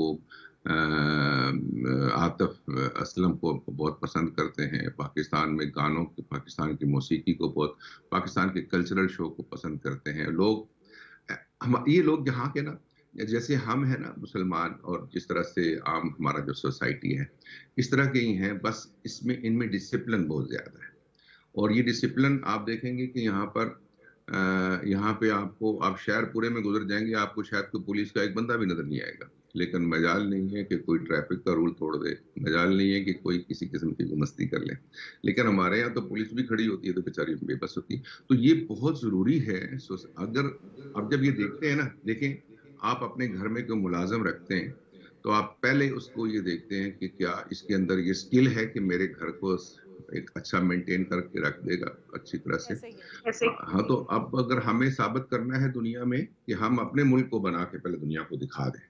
[SPEAKER 3] عاطف اسلم کو بہت پسند کرتے ہیں, پاکستان میں گانوں کو, پاکستان کی موسیقی کو بہت, پاکستان کے کلچرل شو کو پسند کرتے ہیں لوگ. یہ لوگ جہاں کے نا جیسے ہم ہیں نا مسلمان, اور جس طرح سے عام ہمارا جو سوسائٹی ہے اس طرح کے ہی ہیں, بس اس میں ان میں ڈسپلن بہت زیادہ ہے. اور یہ ڈسپلن آپ دیکھیں گے کہ یہاں پہ آپ شہر پورے میں گزر جائیں گے, آپ کو شاید کوئی پولیس کا ایک بندہ بھی نظر نہیں آئے گا, لیکن مجال نہیں ہے کہ کوئی ٹریفک کا رول توڑ دے, مجال نہیں ہے کہ کوئی کسی قسم کی مستی کر لے. لیکن ہمارے یہاں تو پولیس بھی کھڑی ہوتی ہے تو بیچاری بے بس ہوتی ہے. تو یہ بہت ضروری ہے. اگر اب جب یہ دیکھتے ہیں نا, دیکھیں آپ اپنے گھر میں کوئی ملازم رکھتے ہیں تو آپ پہلے اس کو یہ دیکھتے ہیں کہ کیا اس کے اندر یہ اسکل ہے کہ میرے گھر کو ایک اچھا مینٹین کر کے رکھ دے گا اچھی طرح سے. ہاں, تو اب اگر ہمیں ثابت کرنا ہے دنیا میں کہ ہم اپنے ملک کو بنا کے پہلے دنیا کو دکھا دیں,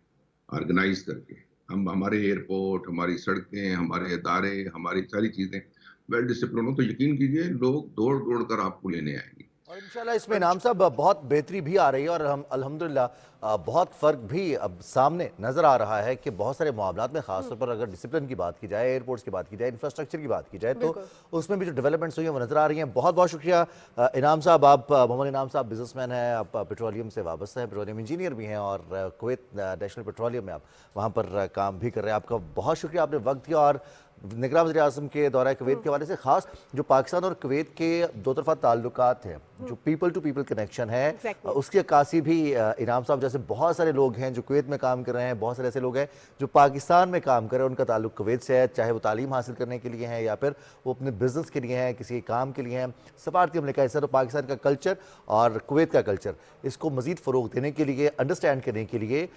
[SPEAKER 3] آرگنائز کر کے, ہمارے ایئرپورٹ, ہماری سڑکیں, ہمارے ادارے, ہماری ساری چیزیں ویل ڈسپلن ہو, تو یقین کیجئے لوگ دوڑ کر آپ کو لینے آئیں گے.
[SPEAKER 1] और इंशाल्लाह इसमें इनाम साहब बहुत बेहतरी भी आ रही है और हम अल्हम्दुलिल्लाह बहुत फ़र्क भी अब सामने नज़र आ रहा है कि बहुत सारे मामलात में ख़ास तौर पर अगर डिसिप्लिन की बात की जाए, एयरपोर्ट्स की बात की जाए, इंफ्रास्ट्रक्चर की बात की जाए तो उसमें भी जो डेवलपमेंट्स हुई हैं वो नज़र आ रही हैं। बहुत बहुत शुक्रिया इनाम साहब। आप मोहम्मद इनाम साहब बिजनेसमैन हैं, आप पेट्रोलियम से वाबस्ता हैं, पेट्रोलियम इंजीनियर भी हैं और कुवैत नेशनल पेट्रोलियम में आप वहाँ पर काम भी कर रहे हैं। आपका बहुत शुक्रिया, आपने वक्त दिया और निगरान वज़ीर आज़म के दौरा कुवैत के हवाले से खास जो पाकिस्तान और कुवैत के दो तरफा ताल्लुकात हैं, जो पीपल टू पीपल कनेक्शन है, उसकी अक्कासी भी इनाम साहब जैसे बहुत सारे लोग हैं जो कुवैत में काम कर रहे हैं, बहुत सारे ऐसे लोग हैं जो पाकिस्तान में काम कर रहे हैं, उनका ताल्लुक कुवैत से है, चाहे वो तालीम हासिल करने के लिए हैं या फिर वो अपने बिजनेस के लिए हैं, किसी काम के लिए हैं। सफारती अमले का हिस्सा तो पाकिस्तान का कल्चर और कुवैत का कल्चर, इसको मज़ीद फ़रोग़ देने के लिए, अंडरस्टैंड करने के लिए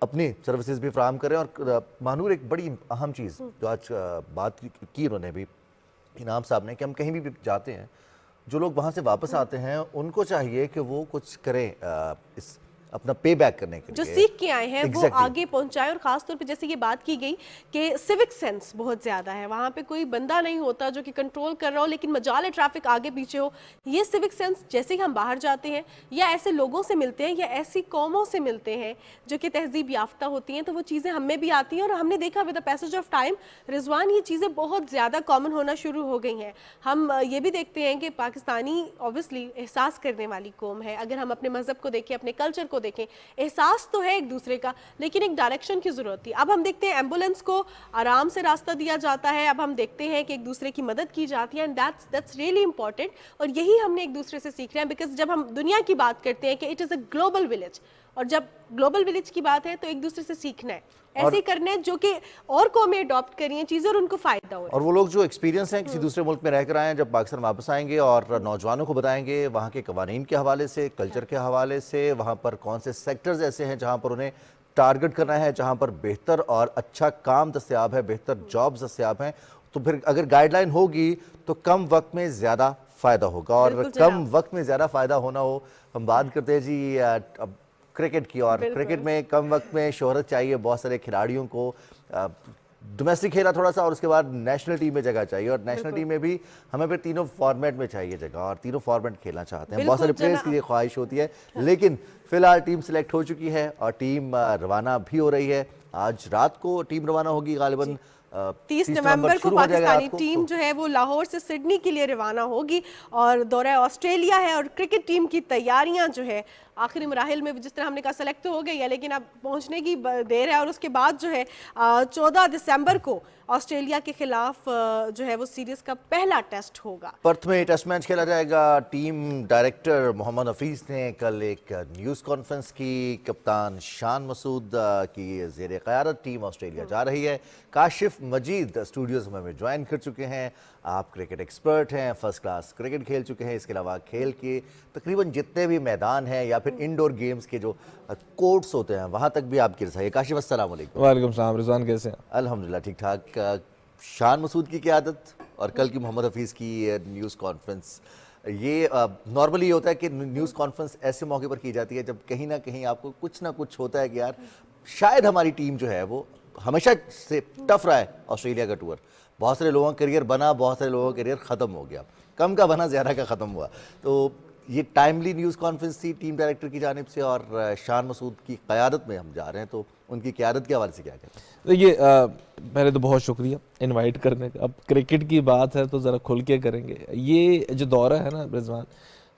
[SPEAKER 1] अपनी सर्विसेज भी फराहम करें। और महानूर एक बड़ी अहम चीज़ जो आज बात की उन्होंने भी इनाम साहब ने कि हम कहीं भी जाते हैं, जो लोग वहाँ से वापस आते हैं उनको चाहिए कि वो कुछ करें इस अपना पे बैक करने के
[SPEAKER 2] जो
[SPEAKER 1] लिए,
[SPEAKER 2] सीख के आए हैं वो
[SPEAKER 1] Exactly.
[SPEAKER 2] आगे पहुंचाएं। और खास तौर पे जैसे ये बात की गई कि सिविक सेंस बहुत ज़्यादा है, वहाँ पे कोई बंदा नहीं होता जो कि कंट्रोल कर रहा हो लेकिन मजाल ट्रैफिक आगे पीछे हो। ये सिविक सेंस जैसे ही हम बाहर जाते हैं या ऐसे लोगों से मिलते हैं या ऐसी कौमों से मिलते हैं जो कि तहजीब याफ्ता होती हैं, तो वो चीज़ें हमें भी आती हैं। और हमने देखा with the passage of time Rizwan ये चीज़ें बहुत ज़्यादा कॉमन होना शुरू हो गई हैं। हम ये भी देखते हैं कि पाकिस्तानी ऑब्वियसली एहसास करने वाली कौम है। अगर हम अपने मज़हब को देखें, अपने कल्चर को देखें, एहसास तो है एक दूसरे का, लेकिन एक डायरेक्शन की जरूरत थी। अब हम देखते हैं एम्बुलेंस को आराम से रास्ता दिया जाता है, अब हम देखते हैं कि एक दूसरे की मदद की जाती है एंड दैट्स रियली इंपॉर्टेंट। और यही हमने एक दूसरे से सीख रहे हैं, बिकॉज जब हम दुनिया की बात करते हैं कि it is a global village, और जब ग्लोबल विलेज की बात है तो एक दूसरे से सीखना है, ऐसे करना है जो कि और कौमें अडॉप्ट करी हैं चीज़ें और उनको फ़ायदा हो।
[SPEAKER 1] और वो लोग जो एक्सपीरियंस हैं किसी दूसरे मुल्क में रहकर आए हैं, जब पाकिस्तान वापस आएंगे और नौजवानों को बताएंगे वहाँ के कवानीन के हवाले से, कल्चर के हवाले से, वहाँ पर कौन से सेक्टर्स ऐसे हैं जहाँ पर उन्हें टारगेट करना है, जहाँ पर बेहतर और अच्छा काम दस्तयाब है, बेहतर जॉब्स दस्तयाब हैं, तो फिर अगर गाइडलाइन होगी तो कम वक्त में ज़्यादा फ़ायदा होगा। और कम वक्त में ज़्यादा फ़ायदा होना हो, हम बात करते हैं जी अब क्रिकेट की, और क्रिकेट में कम वक्त में शोहरत चाहिए बहुत सारे खिलाड़ियों को, डोमेस्टिक खेला थोड़ा सा और उसके बाद नेशनल टीम में जगह चाहिए, और नेशनल टीम में भी हमें फिर तीनों फॉर्मेट में चाहिए जगह, और तीनों फॉर्मेट खेलना चाहते हैं। बहुत सारे प्लेयर्स की ये ख्वाहिश होती है, लेकिन फिलहाल टीम सिलेक्ट हो चुकी है और टीम रवाना भी हो रही है। आज रात को टीम रवाना होगी, गालिबन
[SPEAKER 2] 30 नवंबर को पाकिस्तानी टीम जो है वो लाहौर से सिडनी के लिए रवाना होगी और दौरा ऑस्ट्रेलिया है। और क्रिकेट टीम की तैयारियां जो है आखिरी मराहिल में जिस तरह हमने कहा सेलेक्ट तो हो गई है, लेकिन अब पहुंचने की देर है। और उसके बाद जो है 14 दिसंबर को ऑस्ट्रेलिया के खिलाफ जो है वो सीरीज का पहला टेस्ट होगा।
[SPEAKER 1] पर्थ में टेस्ट मैच खेला जाएगा। टीम डायरेक्टर मोहम्मद हफीज ने कल एक न्यूज़ कॉन्फ्रेंस की, कप्तान शान मसूद की ज़ेर क़यादत टीम ऑस्ट्रेलिया जा रही है। काशिफ मजीद स्टूडियोज़ में ज्वाइन कर चुके हैं। आप क्रिकेट एक्सपर्ट हैं, फर्स्ट क्लास क्रिकेट खेल चुके हैं, इसके अलावा खेल के तकरीबन जितने भी मैदान हैं या फिर इंडोर गेम्स के जो कोर्ट्स होते हैं वहाँ तक भी आपकी रसाई है। काशिफ अस्सलाम वालेकुम।
[SPEAKER 4] वालेकुम सलाम, रिजवान कैसे हैं?
[SPEAKER 1] अल्हम्दुलिल्लाह ठीक ठाक। शान मसूद की क़यादत और कल की मोहम्मद हफीज़ की न्यूज़ कॉन्फ्रेंस, ये नॉर्मली होता है कि न्यूज़ कॉन्फ्रेंस ऐसे मौके पर की जाती है जब कहीं ना कहीं आपको कुछ ना कुछ होता है कि यार शायद हमारी टीम जो है वो हमेशा से टफ रहा है ऑस्ट्रेलिया का टूर, बहुत सारे लोगों का करियर बना, बहुत सारे लोगों का करियर ख़त्म हो गया, कम का बना ज़्यादा का ख़त्म हुआ। तो ये टाइमली न्यूज़ कॉन्फ्रेंस थी टीम डायरेक्टर की जानिब से और शान मसूद की क़यादत में हम जा रहे हैं, तो उनकी क़यादत के हवाले से क्या कहते हैं?
[SPEAKER 4] देखिए पहले तो बहुत शुक्रिया इनवाइट करने का। अब क्रिकेट की बात है तो ज़रा खुल के करेंगे। ये जो दौरा है ना रिजवान,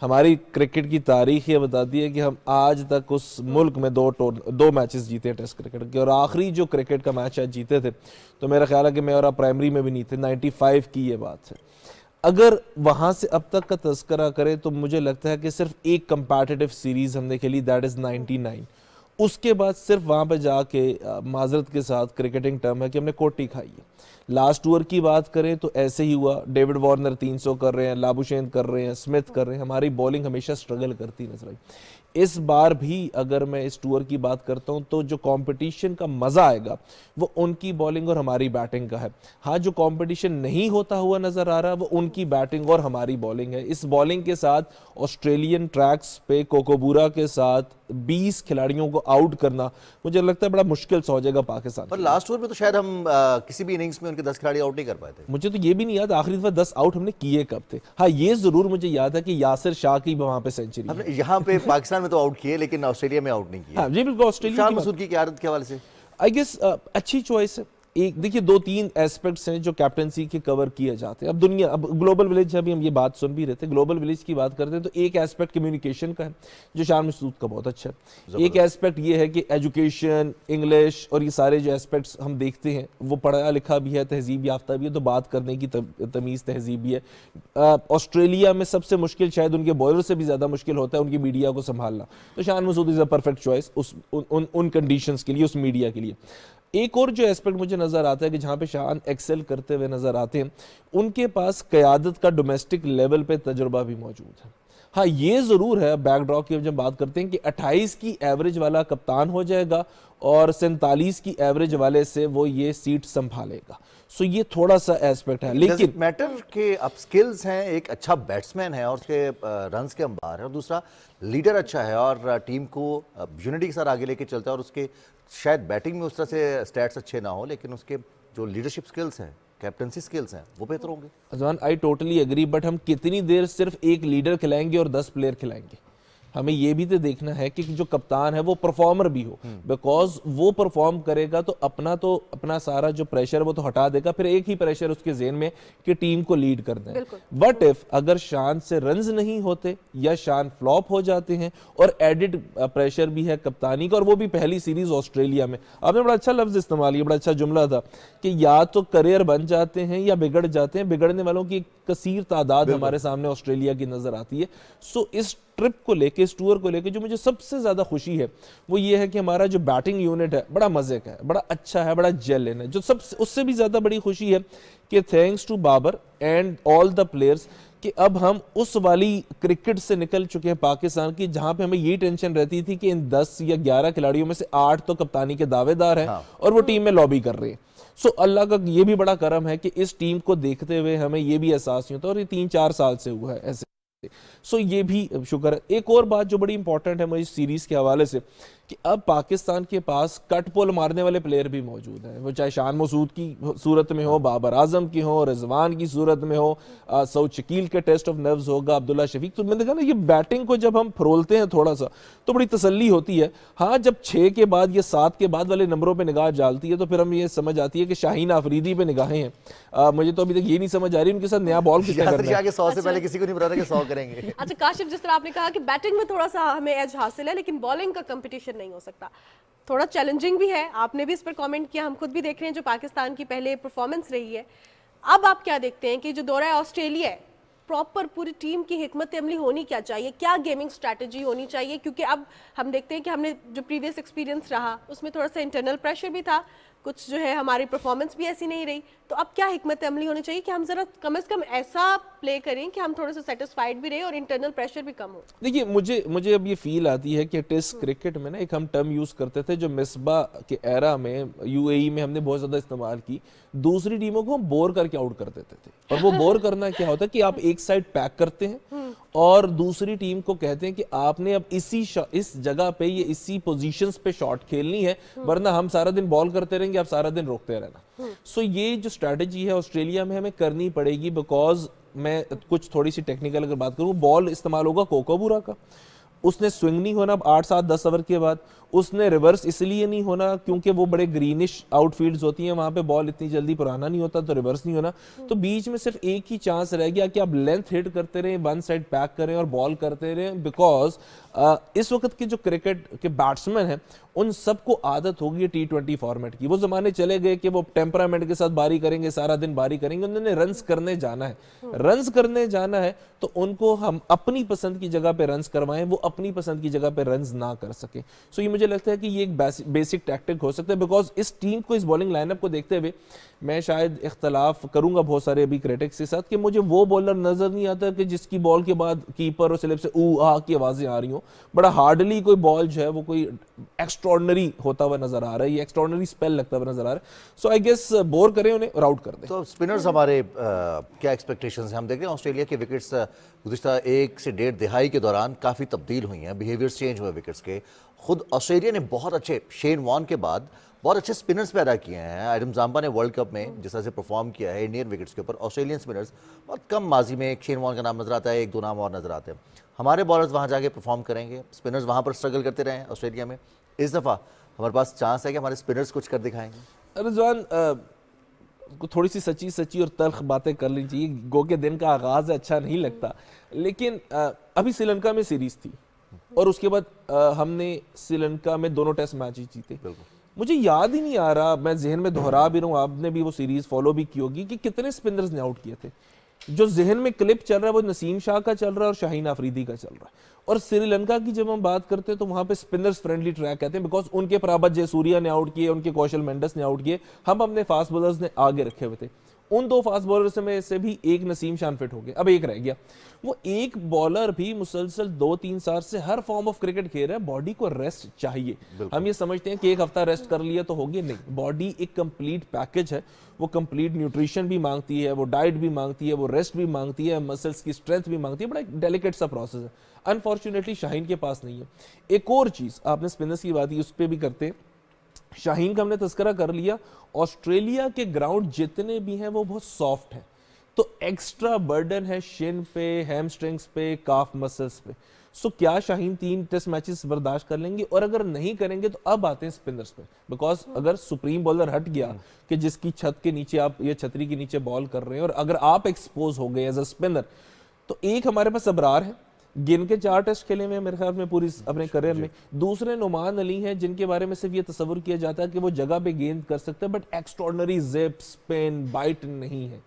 [SPEAKER 4] हमारी क्रिकेट की तारीख ये बताती है कि हम आज तक उस मुल्क में दो मैचेस जीते हैं टेस्ट क्रिकेट के, और आखिरी जो क्रिकेट का मैच आज जीते थे तो मेरा ख्याल है कि मैं और आप प्राइमरी में भी नहीं थे, 95 की ये बात है। अगर वहाँ से अब तक का तज़किरा करें तो मुझे लगता है कि सिर्फ एक कंपैटिटिव सीरीज़ हमने खेली, दैट इज़ 99। उसके बाद सिर्फ वहाँ पे जाके माजरत के साथ क्रिकेटिंग टर्म है कि हमने कोटी खाई है। लास्ट ओवर की बात करें तो ऐसे ही हुआ, डेविड वार्नर 300 कर रहे हैं, लाबुशेन कर रहे हैं, स्मिथ कर रहे हैं, हमारी बॉलिंग हमेशा स्ट्रगल करती नजर आई। इस बार भी अगर मैं इस टूर की बात करता हूं तो जो कंपटीशन का मज़ा आएगा वो उनकी बॉलिंग और हमारी बैटिंग का है। हाँ, जो कंपटीशन नहीं होता हुआ नज़र आ रहा है वो उनकी बैटिंग और हमारी बॉलिंग है। इस बॉलिंग के साथ ऑस्ट्रेलियन ट्रैक्स पे कोकोबूरा के साथ 20 खिलाड़ियों को आउट करना मुझे लगता है बड़ा मुश्किल सा हो जाएगा पाकिस्तान
[SPEAKER 1] पर
[SPEAKER 4] के लिए।
[SPEAKER 1] लास्ट ओवर में तो शायद हम किसी भी इनिंग्स में उनके 10 खिलाड़ी आउट नहीं कर पाए थे।
[SPEAKER 4] मुझे तो ये भी नहीं याद आखिरी दफा 10 आउट हमने किए कब थे। हाँ ये जरूर मुझे याद है कि यासिर शाह की वहां पे सेंचुरी,
[SPEAKER 1] हमने यहाँ पे पाकिस्तान में तो आउट किए लेकिन ऑस्ट्रेलिया में आउट नहीं किए।
[SPEAKER 4] हाँ जी बिल्कुल, ऑस्ट्रेलिया
[SPEAKER 1] शान
[SPEAKER 4] की बात-
[SPEAKER 1] मसूद की क़यादत के हवाले से
[SPEAKER 4] आई गेस अच्छी चॉइस है। एक देखिए 2-3 एस्पेक्ट्स हैं जो कैप्टनसी के कवर किए जाते हैं। अब ग्लोबल विलेज, अभी हम ये बात सुन भी रहे थे, ग्लोबल विलेज की बात करते हैं तो एक एस्पेक्ट कम्युनिकेशन का है जो शान मसूद का बहुत अच्छा है। एक एस्पेक्ट ये है कि एजुकेशन, इंग्लिश और ये सारे जो एस्पेक्ट्स हम देखते हैं, वो पढ़ा लिखा भी है, तहजीब याफ्ता भी है, तो बात करने की तमीज़ तहजीब भी है। ऑस्ट्रेलिया में सबसे मुश्किल शायद उनके बॉलर से भी ज़्यादा मुश्किल होता है उनकी मीडिया को संभालना, तो Shan Masood is a perfect choice उन कंडीशंस के लिए, उस मीडिया के लिए। एक और जो एस्पेक्ट मुझे नज़र आता है कि जहाँ पे शान एक्सेल करते हुए नज़र आते हैं, उनके पास क़यादत का डोमेस्टिक लेवल पे तजुर्बा भी मौजूद है। हाँ ये ज़रूर है, बैकड्रॉप की जब बात करते हैं कि 28 की एवरेज वाला कप्तान हो जाएगा और 47 की एवरेज वाले से वो ये सीट संभालेगा, सो ये थोड़ा सा एस्पेक्ट है। लेकिन
[SPEAKER 1] मैटर के अब स्किल्स हैं, एक अच्छा बैट्समैन है और उसके रन्स के अंबार है, और दूसरा लीडर अच्छा है और टीम को यूनिटी के साथ आगे लेके चलता है, और उसके शायद बैटिंग में उस तरह से स्टैट्स अच्छे ना हो लेकिन उसके जो लीडरशिप स्किल्स हैं, कैप्टनसी स्किल्स हैं, वो बेहतर होंगे।
[SPEAKER 4] अजमान आई टोटली एग्री, बट हम कितनी देर सिर्फ एक लीडर खिलाएंगे और 10 प्लेयर खिलाएंगे? हमें ये भी तो देखना है कि जो कप्तान है वो परफॉर्मर भी हो, बिकॉज वो परफॉर्म करेगा तो अपना सारा जो प्रेशर वो तो हटा देगा, फिर एक ही प्रेशर उसके ज़हन में कि टीम को लीड करना है। व्हाट इफ अगर शान से रन्स नहीं होते या शान फ्लॉप हो जाते हैं और एडिड प्रेशर भी है कप्तानी का, और वो भी पहली सीरीज ऑस्ट्रेलिया में। आपने बड़ा अच्छा लफ्ज इस्तेमाल किया, बड़ा अच्छा जुमला था कि या तो करियर बन जाते हैं या बिगड़ जाते हैं। बिगड़ने वालों की कसीर तादाद हमारे सामने ऑस्ट्रेलिया की नजर आती है। सो इस ट्रिप को लेके, इस टूर को लेके जो मुझे सबसे ज्यादा खुशी है वो ये है कि हमारा जो बैटिंग यूनिट है बड़ा मजे का है, बड़ा अच्छा है, बड़ा जेल है। जो सबसे उससे भी ज्यादा बड़ी खुशी है कि thanks to Babar and all the players कि अब हम उस वाली क्रिकेट से निकल चुके हैं पाकिस्तान की, जहां पे हमें ये टेंशन रहती थी कि इन 10 या 11 खिलाड़ियों में से 8 तो कप्तानी के दावेदार हैं और वो टीम में लॉबी कर रहे हैं। सो अल्लाह का ये भी बड़ा करम है कि इस टीम को देखते हुए हमें ये भी एहसास नहीं होता, और ये 3-4 साल से हुआ है ऐसे। सो ये भी शुक्र है। एक और बात जो बड़ी इंपॉर्टेंट है मुझे सीरीज के हवाले से कि अब पाकिस्तान के पास कट पोल मारने वाले प्लेयर भी मौजूद हैं, वो चाहे शान मसूद की सूरत में हो, बाबर आजम की हो, रिजवान की सूरत में हो, सऊद शकील के टेस्ट ऑफ नर्व्स होगा, अब्दुल्ला शफीक। तो मैंने देखा ना, ये बैटिंग को जब हम फरोलते हैं थोड़ा सा तो बड़ी तसल्ली होती है। हाँ जब 6 के बाद या 7 के बाद वाले नंबरों पर निगाह डालती है तो फिर हम ये समझ आती है कि शाहीन आफरीदी पे निगाहें हैं। मुझे तो अभी तक ये नहीं समझ आ रही उनके साथ नया बॉल किसने करना है।
[SPEAKER 1] 100 से पहले किसी को नहीं पता था कि 100 करेंगे।
[SPEAKER 2] अच्छा काशिफ, जिस तरह आपने कहा कि बैटिंग में थोड़ा सा हमें एज हासिल है लेकिन बॉलिंग का कंपटीशन नहीं हो सकता, थोड़ा चैलेंजिंग भी है। आपने भी इस पर कमेंट किया, हम खुद भी देख रहे हैं जो पाकिस्तान की पहले परफॉर्मेंस रही है। अब आप क्या देखते हैं कि जो दौरा है ऑस्ट्रेलिया है, प्रॉपर पूरी टीम की हिकमत अमली होनी क्या चाहिए, क्या गेमिंग स्ट्रैटेजी होनी चाहिए? क्योंकि अब हम देखते हैं कि हमने जो प्रीवियस एक्सपीरियंस रहा उसमें थोड़ा सा इंटरनल प्रेशर भी था, कुछ जो है हमारी परफॉर्मेंस भी ऐसी नहीं रही। तो अब क्या हिकमत अमली होनी चाहिए कि हम जरा कम से कम ऐसा प्ले करें कि हम थोड़े से सेटिस्फाइड भी रहे और इंटरनल प्रेशर भी कम हो?
[SPEAKER 4] देखिए मुझे अब ये फील आती है कि टेस्ट क्रिकेट में ना एक हम टर्म यूज करते थे जो मिसबा के एरा में यूएई में हमने बहुत ज्यादा इस्तेमाल की, दूसरी टीमों को हम बोर करके आउट कर देते थे। और वो बोर करना क्या होता है कि आप एक साइड पैक करते हैं और दूसरी टीम को कहते हैं कि आपने अब इस जगह पे ये इसी पोजीशंस पे शॉट खेलनी है, वरना हम सारा दिन बॉल करते रहेंगे, आप सारा दिन रोकते रहना। सो ये जो स्ट्रेटजी है ऑस्ट्रेलिया में हमें करनी पड़ेगी, बिकॉज मैं कुछ थोड़ी सी टेक्निकल अगर बात करूं, बॉल इस्तेमाल होगा कोकोबुरा का, उसने स्विंग नहीं होना 8, 7, 10 ओवर के बाद, उसने रिवर्स इसलिए नहीं होना क्योंकि वो बड़े ग्रीनिश आउटफील्ड्स होती हैं, वहां पे बॉल इतनी जल्दी पुराना नहीं होता तो रिवर्स नहीं होना। तो बीच में सिर्फ एक ही चांस रह गया कि आप लेंथ हिट करते रहें, वन साइड पैक करें और बॉल करते रहें, बिकॉज इस वक्त के जो क्रिकेट के बैट्समैन हैं उन सबको आदत होगी T20 फॉर्मेट की। वो जमाने चले गए कि वो टेम्परामेंट के साथ बारी करेंगे, सारा दिन बारी करेंगे, उन्होंने रन्स करने जाना है। रन्स करने जाना है तो उनको हम अपनी पसंद की जगह पे रन्स करवाएं, वो अपनी पसंद की जगह पे रन्स ना कर सके। सो ये मुझे مجھے لگتا ہے کہ یہ ایک بیسک ٹیکٹک ہو سکتا ہے, بیکاز اس ٹیم کو, اس بالنگ لائن اپ کو دیکھتے ہوئے میں شاید اختلاف کروں گا بہت سارے ابھی کریٹکس کے ساتھ کہ مجھے وہ بالر نظر نہیں آتا کہ جس کی بال کے بعد کیپر اور سلپ سے او آ کی آوازیں آ رہی ہوں. بڑا ہارڈلی کوئی بال جو ہے وہ کوئی ایکسٹراڈنری ہوتا ہوا نظر آ رہا ہے, یہ ایکسٹراڈنری اسپیل لگتا ہوا نظر آ رہا ہے. سو آئی گیس بور کریں انہیں اور آؤٹ کر دیں.
[SPEAKER 1] تو اسپنرز ہمارے کیا ایکسپیکٹیشنز ہیں؟ ہم دیکھ رہے ہیں آسٹریلیا کے وکٹس گزشتہ 1 سے 1.5 دہائی کے دوران کافی تبدیل ہوئی ہیں, بیہیویئرز چینج ہوئے وکٹس کے. خود آسٹریلیا نے بہت اچھے, شین وان کے بعد بہت اچھے اسپنرز پیدا کیے ہیں. ایڈم زامبا نے ورلڈ کپ میں جس طرح سے پرفارم کیا ہے انڈین وکٹس کے اوپر, آسٹریلین اسپنرز بہت کم ماضی میں, ایک شین وان کا نام نظر آتا ہے, 1-2 نام اور نظر آتے ہیں. ہمارے بالرز وہاں جا کے پرفارم کریں گے, اسپنرز وہاں پر اسٹرگل کرتے رہے ہیں آسٹریلیا میں. اس دفعہ ہمارے پاس چانس ہے کہ ہمارے اسپنرز کچھ کر دکھائیں گے.
[SPEAKER 4] رضوان تھوڑی سی سچی اور تلخ باتیں کر لی چاہیے, گو کے دن کا آغاز ہے, اچھا نہیں لگتا, لیکن ابھی سری لنکا میں سیریز تھی اور اس کے بعد ہم نے سری لنکا میں دونوں ٹیسٹ میچ جیتے. مجھے یاد ہی نہیں آ رہا, میں ذہن میں دہرا بھی رہا ہوں, آپ نے بھی وہ سیریز فالو بھی کی ہوگی, کہ کتنے اسپنرز نے آؤٹ کیے تھے. جو ذہن میں کلپ چل رہا ہے وہ نسیم شاہ کا چل رہا ہے اور شاہین آفریدی کا چل رہا ہے. اور سری لنکا کی جب ہم بات کرتے ہیں تو وہاں پہ اسپنرز فرینڈلی ٹریک کہتے ہیں, بیکاز ان کے پرابت جے سوریا نے آؤٹ کیے, ان کے کوشل مینڈس نے آؤٹ کیے, ہم اپنے فاسٹ بولرز نے آگے رکھے ہوئے تھے. ان 2 فاسٹ بولرز میں سے بھی ایک نسیم شاہ فٹ ہو گئے, اب ایک رہ گیا. وہ ایک بالر بھی مسلسل 2-3 سال سے ہر فارم آف کرکٹ کھیل رہا ہے, باڈی کو ریسٹ چاہیے. ہم یہ سمجھتے ہیں کہ 1 ہفتہ ریسٹ کر لیا تو ہوگی, نہیں, باڈی ایک کمپلیٹ پیکج ہے, وہ کمپلیٹ نیوٹریشن بھی مانگتی ہے, وہ ڈائٹ بھی مانگتی ہے, وہ ریسٹ بھی مانگتی ہے, مسلس کی اسٹرینتھ بھی مانگتی ہے. بڑا ایک ڈیلیکیٹ سا پروسیس ہے, انفارچونیٹلی شاہین کے پاس نہیں ہے. ایک اور چیز آپ نے اسپنرز کی بات کی, اس پہ بھی کرتے ہیں. شاہین کا ہم نے تذکرہ کر لیا, آسٹریلیا کے گراؤنڈ جتنے بھی ہیں وہ بہت سافٹ ہیں, تو ایکسٹرا برڈن ہے شن پہ, ہیمسٹرنگز پہ, کاف مسلز پہ. سو کیا شاہین 3 ٹیسٹ میچز برداشت کر لیں گے؟ اور اگر نہیں کریں گے تو اب آتے ہیں اسپنرز پہ, بیکاز اگر سپریم بالر ہٹ گیا کہ جس کی چھت کے نیچے آپ, یہ چھتری کے نیچے بال کر رہے ہیں, اور اگر آپ ایکسپوز ہو گئے ایز اے اسپنر, تو ایک ہمارے پاس ابرار ہے, گن کے 4 ٹیسٹ کھیلے ہوئے ہیں میرے خیال میں پوری اپنے کریئر میں. دوسرے نعمان علی ہیں جن کے بارے میں صرف یہ تصور کیا جاتا ہے کہ وہ جگہ پہ گیند کر سکتے ہیں, بٹ ایکسٹراڈنری زپ, سپن, بائٹ نہیں ہے.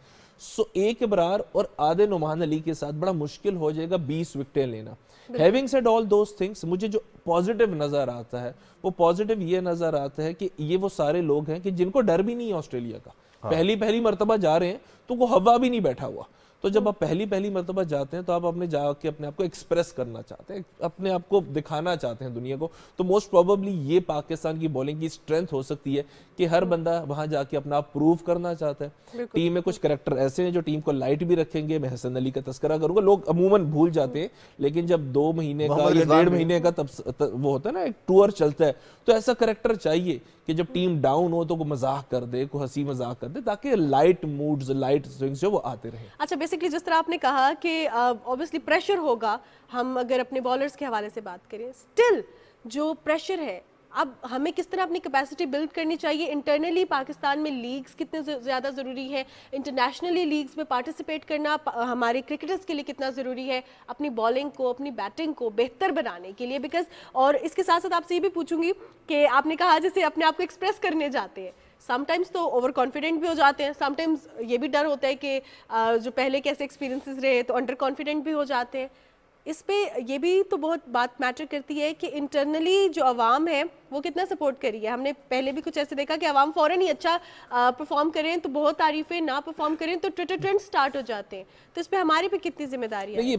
[SPEAKER 4] سو ایک ابرار اور آدھے نعمان علی کے ساتھ بڑا مشکل ہو جائے گا 20 وکٹیں لینا. Having said all those things, مجھے جو پازیٹیو نظر آتا ہے وہ پازیٹیو یہ نظر آتا ہے کہ یہ وہ سارے لوگ ہیں کہ جن کو ڈر بھی نہیں ہے آسٹریلیا کا. پہلی مرتبہ جا رہے ہیں تو وہ ہوا بھی نہیں بیٹھا ہوا. تو جب آپ پہلی مرتبہ جاتے ہیں تو آپ اپنے جا کے اپنے آپ کو ایکسپریس کرنا چاہتے ہیں, اپنے آپ کو دکھانا چاہتے ہیں دنیا کو. تو موسٹ پروبیبلی یہ پاکستان کی بولنگ کی اسٹرینتھ ہو سکتی ہے کہ ہر بندہ وہاں جا کے اپنا آپ پروو کرنا چاہتا ہے. ٹیم میں کچھ کریکٹر ایسے ہیں جو ٹیم کو لائٹ بھی رکھیں گے. میں حسن علی کا تذکرہ کروں گا, لوگ عموماً بھول جاتے ہیں, لیکن جب 2 مہینے کا یا 1.5 مہینے کا وہ ہوتا ہے نا, ایک ٹور چلتا ہے, تو ایسا کریکٹر چاہیے کہ جب ٹیم ڈاؤن ہو تو کوئی مزاح کر دے, کوئی ہنسی مذاق کر دے, تاکہ لائٹ موڈز, لائٹ سوئنگز جو وہ آتے رہیں.
[SPEAKER 2] اچھا, بیسکلی جس طرح آپ نے کہا کہ obviously پریشر ہوگا, ہم اگر اپنے بالرز کے حوالے سے بات کریں, اسٹل جو پریشر ہے, اب ہمیں کس طرح اپنی کیپیسٹی بلڈ کرنی چاہیے. انٹرنلی پاکستان میں لیگز کتنے زیادہ ضروری ہے, انٹرنیشنلی لیگز میں پارٹیسپیٹ کرنا ہمارے کرکٹرز کے لیے کتنا ضروری ہے اپنی بالنگ کو, اپنی بیٹنگ کو بہتر بنانے کے لیے. بیکاز, اور اس کے ساتھ ساتھ آپ سے یہ بھی پوچھوں گی کہ آپ نے کہا جیسے اپنے آپ کو ایکسپریس کرنے جاتے ہیں, سم ٹائمز تو اوور کانفیڈنٹ بھی ہو جاتے ہیں, سم ٹائمز یہ بھی ڈر ہوتا ہے کہ جو پہلے کیسے ایکسپیرینسز رہے تو انڈر کانفیڈنٹ بھی ہو جاتے ہیں. اس پہ یہ بھی تو بہت بات میٹر کرتی ہے کہ انٹرنلی جو عوام ہے وہ کتنا سپورٹ کری ہے. ہم نے پہلے بھی کچھ ایسے دیکھا کہ عوام فوراً ہی اچھا پرفارم کریں تو بہت تعریفیں, نہ پرفارم کریں تو ٹویٹر ٹرینڈ سٹارٹ ہو جاتے ہیں. تو اس پہ ہماری پہ کتنی ذمہ داری ہے؟
[SPEAKER 4] یہ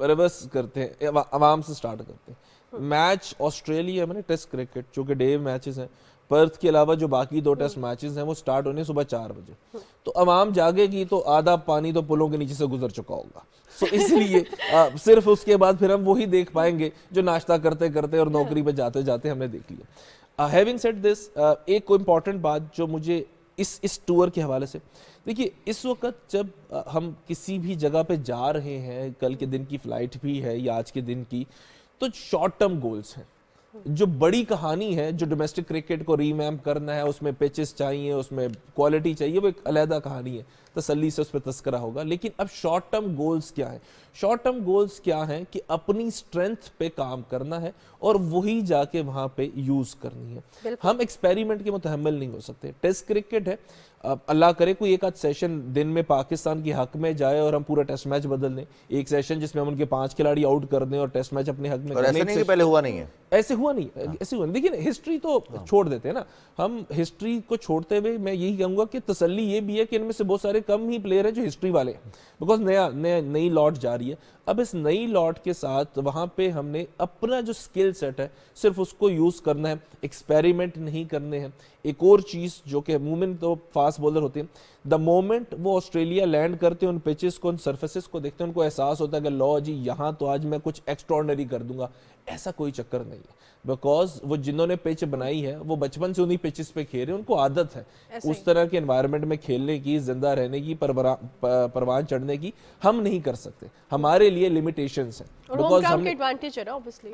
[SPEAKER 4] ریورس کرتے ہیں, عوام سے سٹارٹ کرتے ہیں. میچ آسٹریلیا میں ٹیسٹ کرکٹ جو کہ ڈے میچز ہیں, پرتھ کے علاوہ جو باقی 2 ٹیسٹ میچز ہیں وہ سٹارٹ ہونے صبح 4 بجے. تو عوام جاگے گی تو آدھا پانی تو پلوں کے نیچے سے گزر چکا ہوگا. سو اس لیے صرف اس کے بعد پھر ہم وہی دیکھ پائیں گے جو ناشتہ کرتے کرتے اور نوکری پہ جاتے جاتے ہم نے دیکھ لیا. ہیونگ سیڈ دس, ایک امپورٹنٹ بات جو مجھے اس ٹور کے حوالے سے, دیکھیے اس وقت جب ہم کسی بھی جگہ پہ جا رہے ہیں, کل کے دن کی فلائٹ بھی ہے یا آج کے دن کی, تو شارٹ ٹرم گولز ہیں. جو بڑی کہانی ہے, جو ڈومیسٹک کرکٹ کو ریمیمپ کرنا ہے, اس میں پیچز چاہیے, اس میں کوالٹی چاہیے, وہ ایک علیحدہ کہانی ہے, تسلی سے اس پہ تذکرہ ہوگا. لیکن اب شارٹ ٹرم گولز کیا ہیں؟ شارٹ ٹرم گولز کیا ہیں کہ اپنی اسٹرینتھ پہ کام کرنا ہے اور وہی جا کے وہاں پہ یوز کرنی ہے. ہم ایکسپیریمنٹ کے متحمل نہیں ہو سکتے. ٹیسٹ کرکٹ ہے, اللہ کرے کوئی ایک آدھ سیشن دن میں پاکستان کی حق میں جائے اور ہم پورا ٹیسٹ میچ بدل دیں, ایک سیشن جس میں ہم ان کے 5 کھلاڑی آؤٹ کر دیں اور ٹیسٹ میچ اپنے حق میں.
[SPEAKER 1] ایسے نہیں کہ پہلے ہوا نہیں ہے,
[SPEAKER 4] ایسے ہوا نہیں, ایسے ہوا نہیں. دیکھیے ہسٹری تو چھوڑ دیتے ہیں نا ہم, ہسٹری کو چھوڑتے ہوئے میں یہی کہوں گا کہ تسلی یہ بھی ہے کہ ان میں سے بہت سارے کم ہی پلیئر ہیں جو ہسٹری والے ہیں, بیکاز نئی لاٹ جاری ہے. اب اس نئی لاٹ کے ساتھ وہاں پہ ہم نے اپنا جو سکل سیٹ ہے صرف اس کو یوز کرنا ہے, ایکسپیریمنٹ نہیں کرنے ہیں. ایک اور چیز جو کہ عموماً تو فاسٹ بولر ہوتے ہیں, دا مومنٹ وہ آسٹریلیا لینڈ کرتے ہیں ان پچز کو, ان سرفیسز کو دیکھتے ہیں, ان کو احساس ہوتا ہے کہ لو جی یہاں تو آج میں کچھ ایکسٹراڈنری کر دوں گا. ایسا کوئی چکر نہیں ہے, بیکاز وہ جنہوں نے پچ بنائی ہے وہ بچپن سے انہی پچز پہ کھیل رہے ہیں, ان کو عادت ہے اس طرح کے انوائرمنٹ میں کھیلنے کی, زندہ رہنے کی, پروان چڑھنے کی. ہم نہیں کر سکتے, ہمارے لیے لمیٹیشنز ہیں, بیکاز ہم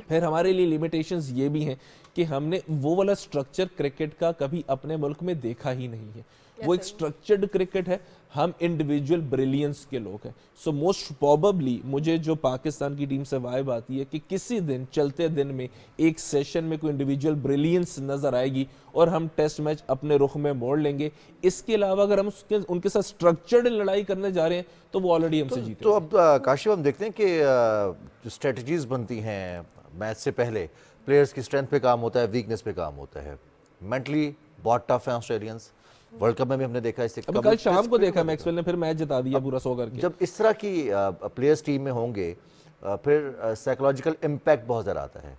[SPEAKER 4] پھر ہمارے لیے لمیٹیشنز یہ بھی ہیں کہ ہم نے وہ والا سٹرکچر کرکٹ کا کبھی اپنے ملک میں دیکھا ہی نہیں ہے. وہ ایک سٹرکچرڈ کرکٹ ہے, ہم انڈیویجول بریلینس کے لوگ ہیں. سو موسٹ پروبیبلی مجھے جو پاکستان کی ٹیم سے وائب آتی ہے کہ کسی دن چلتے دن میں ایک سیشن میں کوئی انڈیویجول بریلینس نظر آئے گی اور ہم ٹیسٹ میچ اپنے رخ میں موڑ لیں گے. اس کے علاوہ اگر ہم ان کے ساتھ سٹرکچرڈ لڑائی کرنے جا رہے ہیں تو وہ آلریڈی ہم سے جیتے.
[SPEAKER 1] تو اب کاشف ہم دیکھتے ہیں کہ جو اسٹریٹجیز بنتی ہیں میچ سے پہلے, پلیئرز کی اسٹرینتھ پہ کام ہوتا ہے, ویکنیس پہ کام ہوتا ہے. مینٹلی بہت ٹف ہیں آسٹریلینز, ورلڈ کپ میں بھی ہم نے دیکھا اس سے.
[SPEAKER 4] کل شام کو دیکھا میکسویل نے, پھر میچ جتا دیا پورا 100 کر کے.
[SPEAKER 1] جب اس طرح کی پلیئرز ٹیم میں ہوں گے پھر سائیکولوجیکل امپیکٹ بہت زیادہ آتا ہے.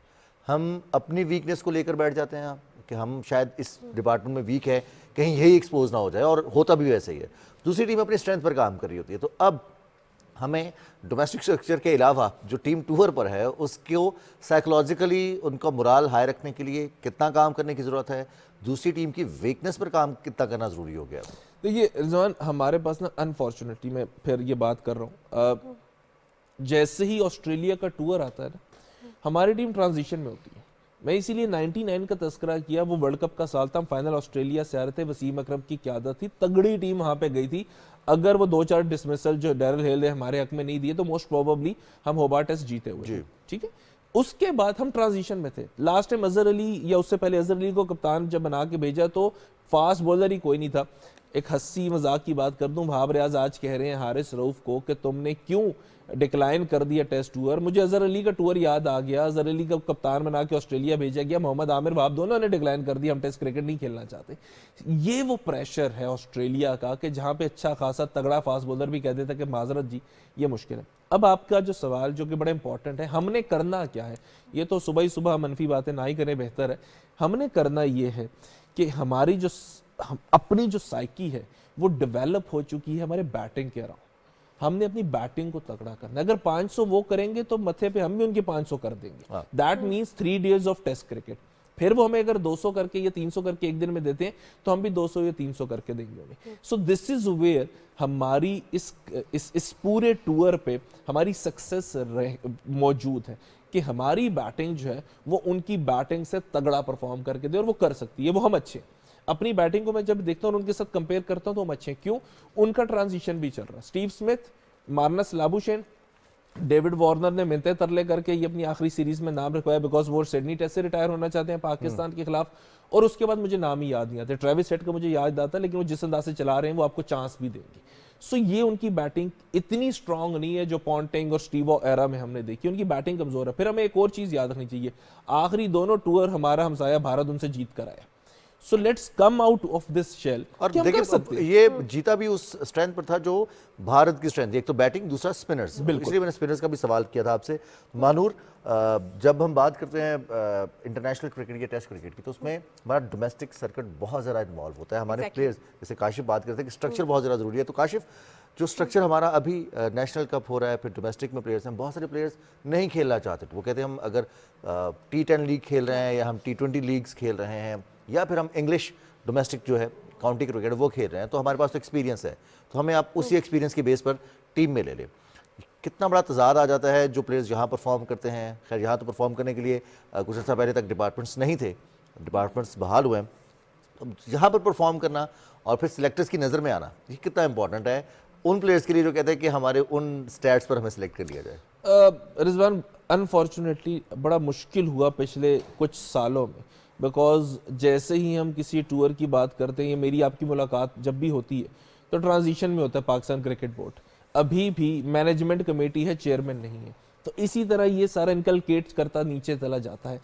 [SPEAKER 1] ہم اپنی ویکنیس کو لے کر بیٹھ جاتے ہیں کہ ہم شاید اس ڈپارٹمنٹ میں ویک ہے, کہیں یہی ایکسپوز نہ ہو جائے, اور ہوتا بھی ویسے ہی ہے. دوسری ٹیم اپنی اسٹرینتھ پر کام کر رہی ہوتی ہے. تو اب ہمیں ڈومیسٹک اسٹرکچر کے علاوہ جو ٹیم ٹور پر ہے اس کو سائیکولوجیکلی ان کا morale ہائی رکھنے کے لیے کتنا کام کرنے کی ضرورت ہے, دوسری ٹیم کی ویکنیس پر کام کتنا کرنا ضروری ہو گیا؟
[SPEAKER 4] دیکھیے رضوان, ہمارے پاس نا انفارچونیٹلی میں پھر یہ بات کر رہا ہوں, جیسے ہی آسٹریلیا کا ٹور آتا ہے نا ہماری ٹیم ٹرانزیشن میں ہوتی ہے. میں اسی لیے 99 کا تذکرہ کیا, وہ ورلڈ کپ کا سال تھا, ہم فائنل آسٹریلیا سے آ رہے تھے, وسیم اکرم کی قیادت تھی, تگڑی ٹیم وہاں پہ گئی تھی. اگر وہ 2-4 ڈسمسل جو ڈیرل ہیل نے ہمارے حق میں نہیں دیے تو موسٹ پروبیبلی ہم ہوبارٹ ٹیسٹ جیتے ہوئے. ٹھیک ہے, اس کے بعد ہم ٹرانزیشن میں تھے. لاسٹ ٹائم اظہر علی یا اس سے پہلے اظہر علی کو کپتان جب بنا کے بھیجا تو فاسٹ بولر ہی کوئی نہیں تھا. ایک ہنسی مذاق کی بات کر دوں, وہاب ریاض آج کہہ رہے ہیں حارث رؤف کو کہ تم نے کیوں ڈکلائن کر دیا ٹیسٹ ٹور. مجھے اظہر علی کا ٹور یاد آ گیا, اظہر علی کا کپتان بنا کے آسٹریلیا بھیجا گیا, محمد عامر وہاب دونوں نے ڈکلائن کر دیا, ہم ٹیسٹ کرکٹ نہیں کھیلنا چاہتے. یہ وہ پریشر ہے آسٹریلیا کا کہ جہاں پہ اچھا خاصا تگڑا فاسٹ بولر بھی کہہ دیتا کہ معذرت جی یہ مشکل ہے. اب آپ کا جو سوال جو کہ بڑا امپورٹنٹ ہے, ہم نے کرنا کیا ہے, یہ تو صبح ہی صبح منفی باتیں نہ ہی کریں بہتر ہے. ہم نے کرنا یہ ہے کہ ہماری جو اپنی جو سائیکی ہے وہ ڈیولپ ہو چکی ہے ہمارے بیٹنگ کے اراؤنڈ. ہم نے اپنی بیٹنگ کو تگڑا کرنا ہے. اگر 500 وہ کریں گے تو متھے پہ ہم بھی ان کے 500 کر دیں گے. That means 3 days of test cricket. پھر وہ ہمیں اگر 200 کر کے یا 300 کر کے ایک دن میں دیتے ہیں تو ہم بھی 200 یا 300 کر کے دیں گے. سو دس از ویئر ہماری اس پورے ٹور پہ ہماری سکسیس موجود ہے کہ ہماری بیٹنگ جو ہے وہ ان کی بیٹنگ سے تگڑا پرفارم کر کے دے, اور وہ کر سکتی ہے. وہ ہم اچھے اپنی بیٹنگ کو میں جب دیکھتا ہوں اور ان کے ساتھ کمپیئر کرتا ہوں تو ہم اچھے ہیں. کیوں؟ ان کا ٹرانزیشن بھی چل رہا ہے. Steve Smith, Marnus Labuschagne, David Warner نے منتیں ترلے کر کے یہ اپنی آخری سیریز میں نام رکھوایا بیکاز وہ سڈنی ٹیسٹ سے ریٹائر ہونا چاہتے ہیں پاکستان کے خلاف. اور اس کے بعد مجھے نام ہی یاد نہیں آتے. ٹریوس ہیڈ کا مجھے یاد آتا ہے, لیکن وہ جس انداز سے چلا رہے ہیں وہ آپ کو چانس بھی دیں گے. سو یہ ان کی بیٹنگ اتنی اسٹرانگ نہیں ہے جو پونٹنگ اور اسٹیو ایرا میں ہم نے دیکھی. ان کی بیٹنگ کمزور ہے. پھر ہمیں ایک اور چیز یاد رکھنی چاہیے, آخری دونوں ٹور ہمارا ہمسایہ بھارت ان سے جیت کر آیا. So let's come out of this shell.
[SPEAKER 1] اور دیکھیں یہ جیتا بھی اس اسٹرینتھ پر تھا جو بھارت کی اسٹرینتھ, ایک تو بیٹنگ, دوسرا سپنرز. اس لیے میں نے سپنرز کا بھی سوال کیا تھا آپ سے. مانور, جب ہم بات کرتے ہیں انٹرنیشنل کرکٹ یا ٹیسٹ کرکٹ کی تو اس میں ہمارا ڈومیسٹک سرکٹ بہت زیادہ انوالو ہوتا ہے. ہمارے پلیئرز جیسے کاشف بات کرتے ہیں کہ اسٹرکچر بہت زیادہ ضروری ہے. تو کاشف, جو اسٹرکچر ہمارا ابھی نیشنل کپ ہو رہا ہے, پھر ڈومیسٹک میں پلیئرز ہیں, بہت سارے پلیئرز نہیں کھیلنا چاہتے. وہ کہتے ہیں ہم اگر T10 لیگ کھیل رہے ہیں یا ہم T20 لیگز کھیل رہے ہیں یا پھر ہم انگلش ڈومیسٹک جو ہے کاؤنٹی کرکٹ وہ کھیل رہے ہیں تو ہمارے پاس تو ایکسپیرینس ہے, تو ہمیں آپ اسی ایکسپیرینس کی بیس پر ٹیم میں لے لیں. کتنا بڑا تضاد آ جاتا ہے جو پلیئرز یہاں پرفارم کرتے ہیں. خیر یہاں تو پرفارم کرنے کے لیے کچھ عرصہ پہلے تک ڈپارٹمنٹس نہیں تھے, ڈپارٹمنٹس بحال ہوئے ہیں, تو یہاں پر پرفارم کرنا اور پھر سلیکٹرز کی نظر میں آنا یہ کتنا امپورٹنٹ ہے ان پلیئرز کے لیے جو کہتے ہیں کہ ہمارے ان سٹیٹس پر ہمیں سلیکٹ کر لیا جائے.
[SPEAKER 4] رضوان, انفارچونیٹلی بڑا مشکل ہوا پچھلے کچھ سالوں میں, بیکاز جیسے ہی ہم کسی ٹور کی بات کرتے ہیں, میری آپ کی ملاقات جب بھی ہوتی ہے تو ٹرانزیشن میں ہوتا ہے پاکستان کرکٹ بورڈ. ابھی بھی مینجمنٹ کمیٹی ہے, چیئرمین نہیں ہے. تو اسی طرح یہ سارا انکلکیٹ کرتا نیچے چلا جاتا ہے.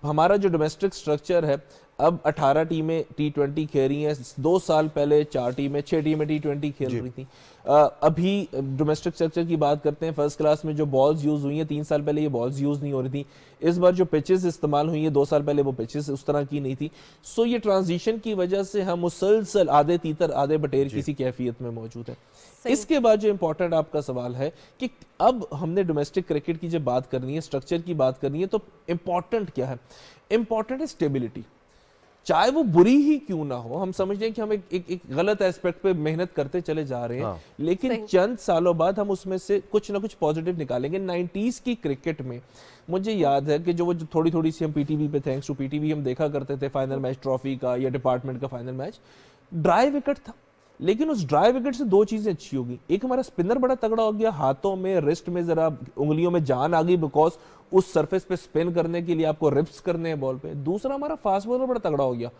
[SPEAKER 4] हमारा जो डोमेस्टिक स्ट्रक्चर है, अब 18 टीमें T20 खेल रही हैं, 2 साल पहले 4 टीमें 6 टीमें T20 खेल रही थी। अभी डोमेस्टिक स्ट्रक्चर की बात करते हैं, फर्स्ट क्लास में जो बॉल्स यूज़ हुई हैं, 3 साल पहले ये बॉल्स यूज़ नहीं हो रही थी। इस बार जो पिचेस इस्तेमाल हुई हैं, 2 साल पहले वो पिचेस उस तरह की नहीं थी। सो ये ट्रांजिशन की वजह से हम मुसलसल आधे तीतर आधे बटेर किसी कैफियत में मौजूद है। इसके बाद जो इम्पोर्टेंट आपका सवाल है कि अब हमने डोमेस्टिक क्रिकेट की जब बात करनी है, स्ट्रक्चर की बात करनी है, तो इम्पोर्टेंट क्या है? इम्पोर्टेंट है स्टेबिलिटी, चाहे वो बुरी ही क्यों ना हो। हम समझते हैं कि हम एक गलत एस्पेक्ट पे मेहनत करते चले जा रहे हैं, लेकिन चंद सालों बाद हम उसमें से कुछ ना कुछ पॉजिटिव निकालेंगे। 90s की क्रिकेट में मुझे याद है कि जो थोड़ी थोड़ी सी हम पीटीवी पे, थैंक्स टू पीटीवी, हम देखा करते थे फाइनल मैच ट्रॉफी का या डिपार्टमेंट का फाइनल मैच, ड्राई विकेट था, लेकिन उस ड्राई विकेट से 2 चीजें अच्छी होगी। एक, हमारा स्पिनर बड़ा तगड़ा हो गया, हाथों में, रिस्ट में, जरा उंगलियों में जान आ गई, बिकॉज उस सरफेस पे स्पिन करने के लिए आपको रिप्स करने हैं बॉल पे। दूसरा, हमारा फास्ट बॉलर बड़ा तगड़ा हो गया,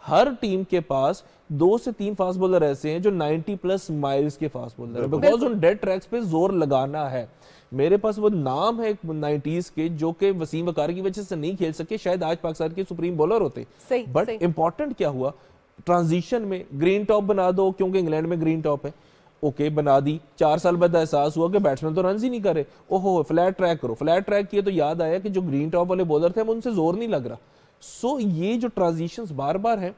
[SPEAKER 4] हर टीम के पास 2 से 3 फास्ट बॉलर ऐसे हैं जो 90+ माइल्स के फास्ट बॉलर हैं, बिकॉज उन डेड ट्रैक्स पे जोर लगाना है। मेरे पास वो नाम है 90s के जो कि वसीम वकार की वजह से नहीं खेल सके, शायद आज पाकिस्तान के सुप्रीम बॉलर होते। बट इंपॉर्टेंट क्या हुआ, ट्रांजिशन में ग्रीन टॉप बना दो, क्योंकि इंग्लैंड में ग्रीन टॉप है, ओके बना दी। 4 साल बाद एहसास हुआ कि बैट्समैन तो रन ही नहीं करे, ओहो फ्लैट ट्रैक करो, फ्लैट ट्रैक किए तो याद आया कि जो ग्रीन टॉप वाले बॉलर थे उनसे जोर नहीं लग रहा। सो ये जो ट्रांजिशंस बार बार है,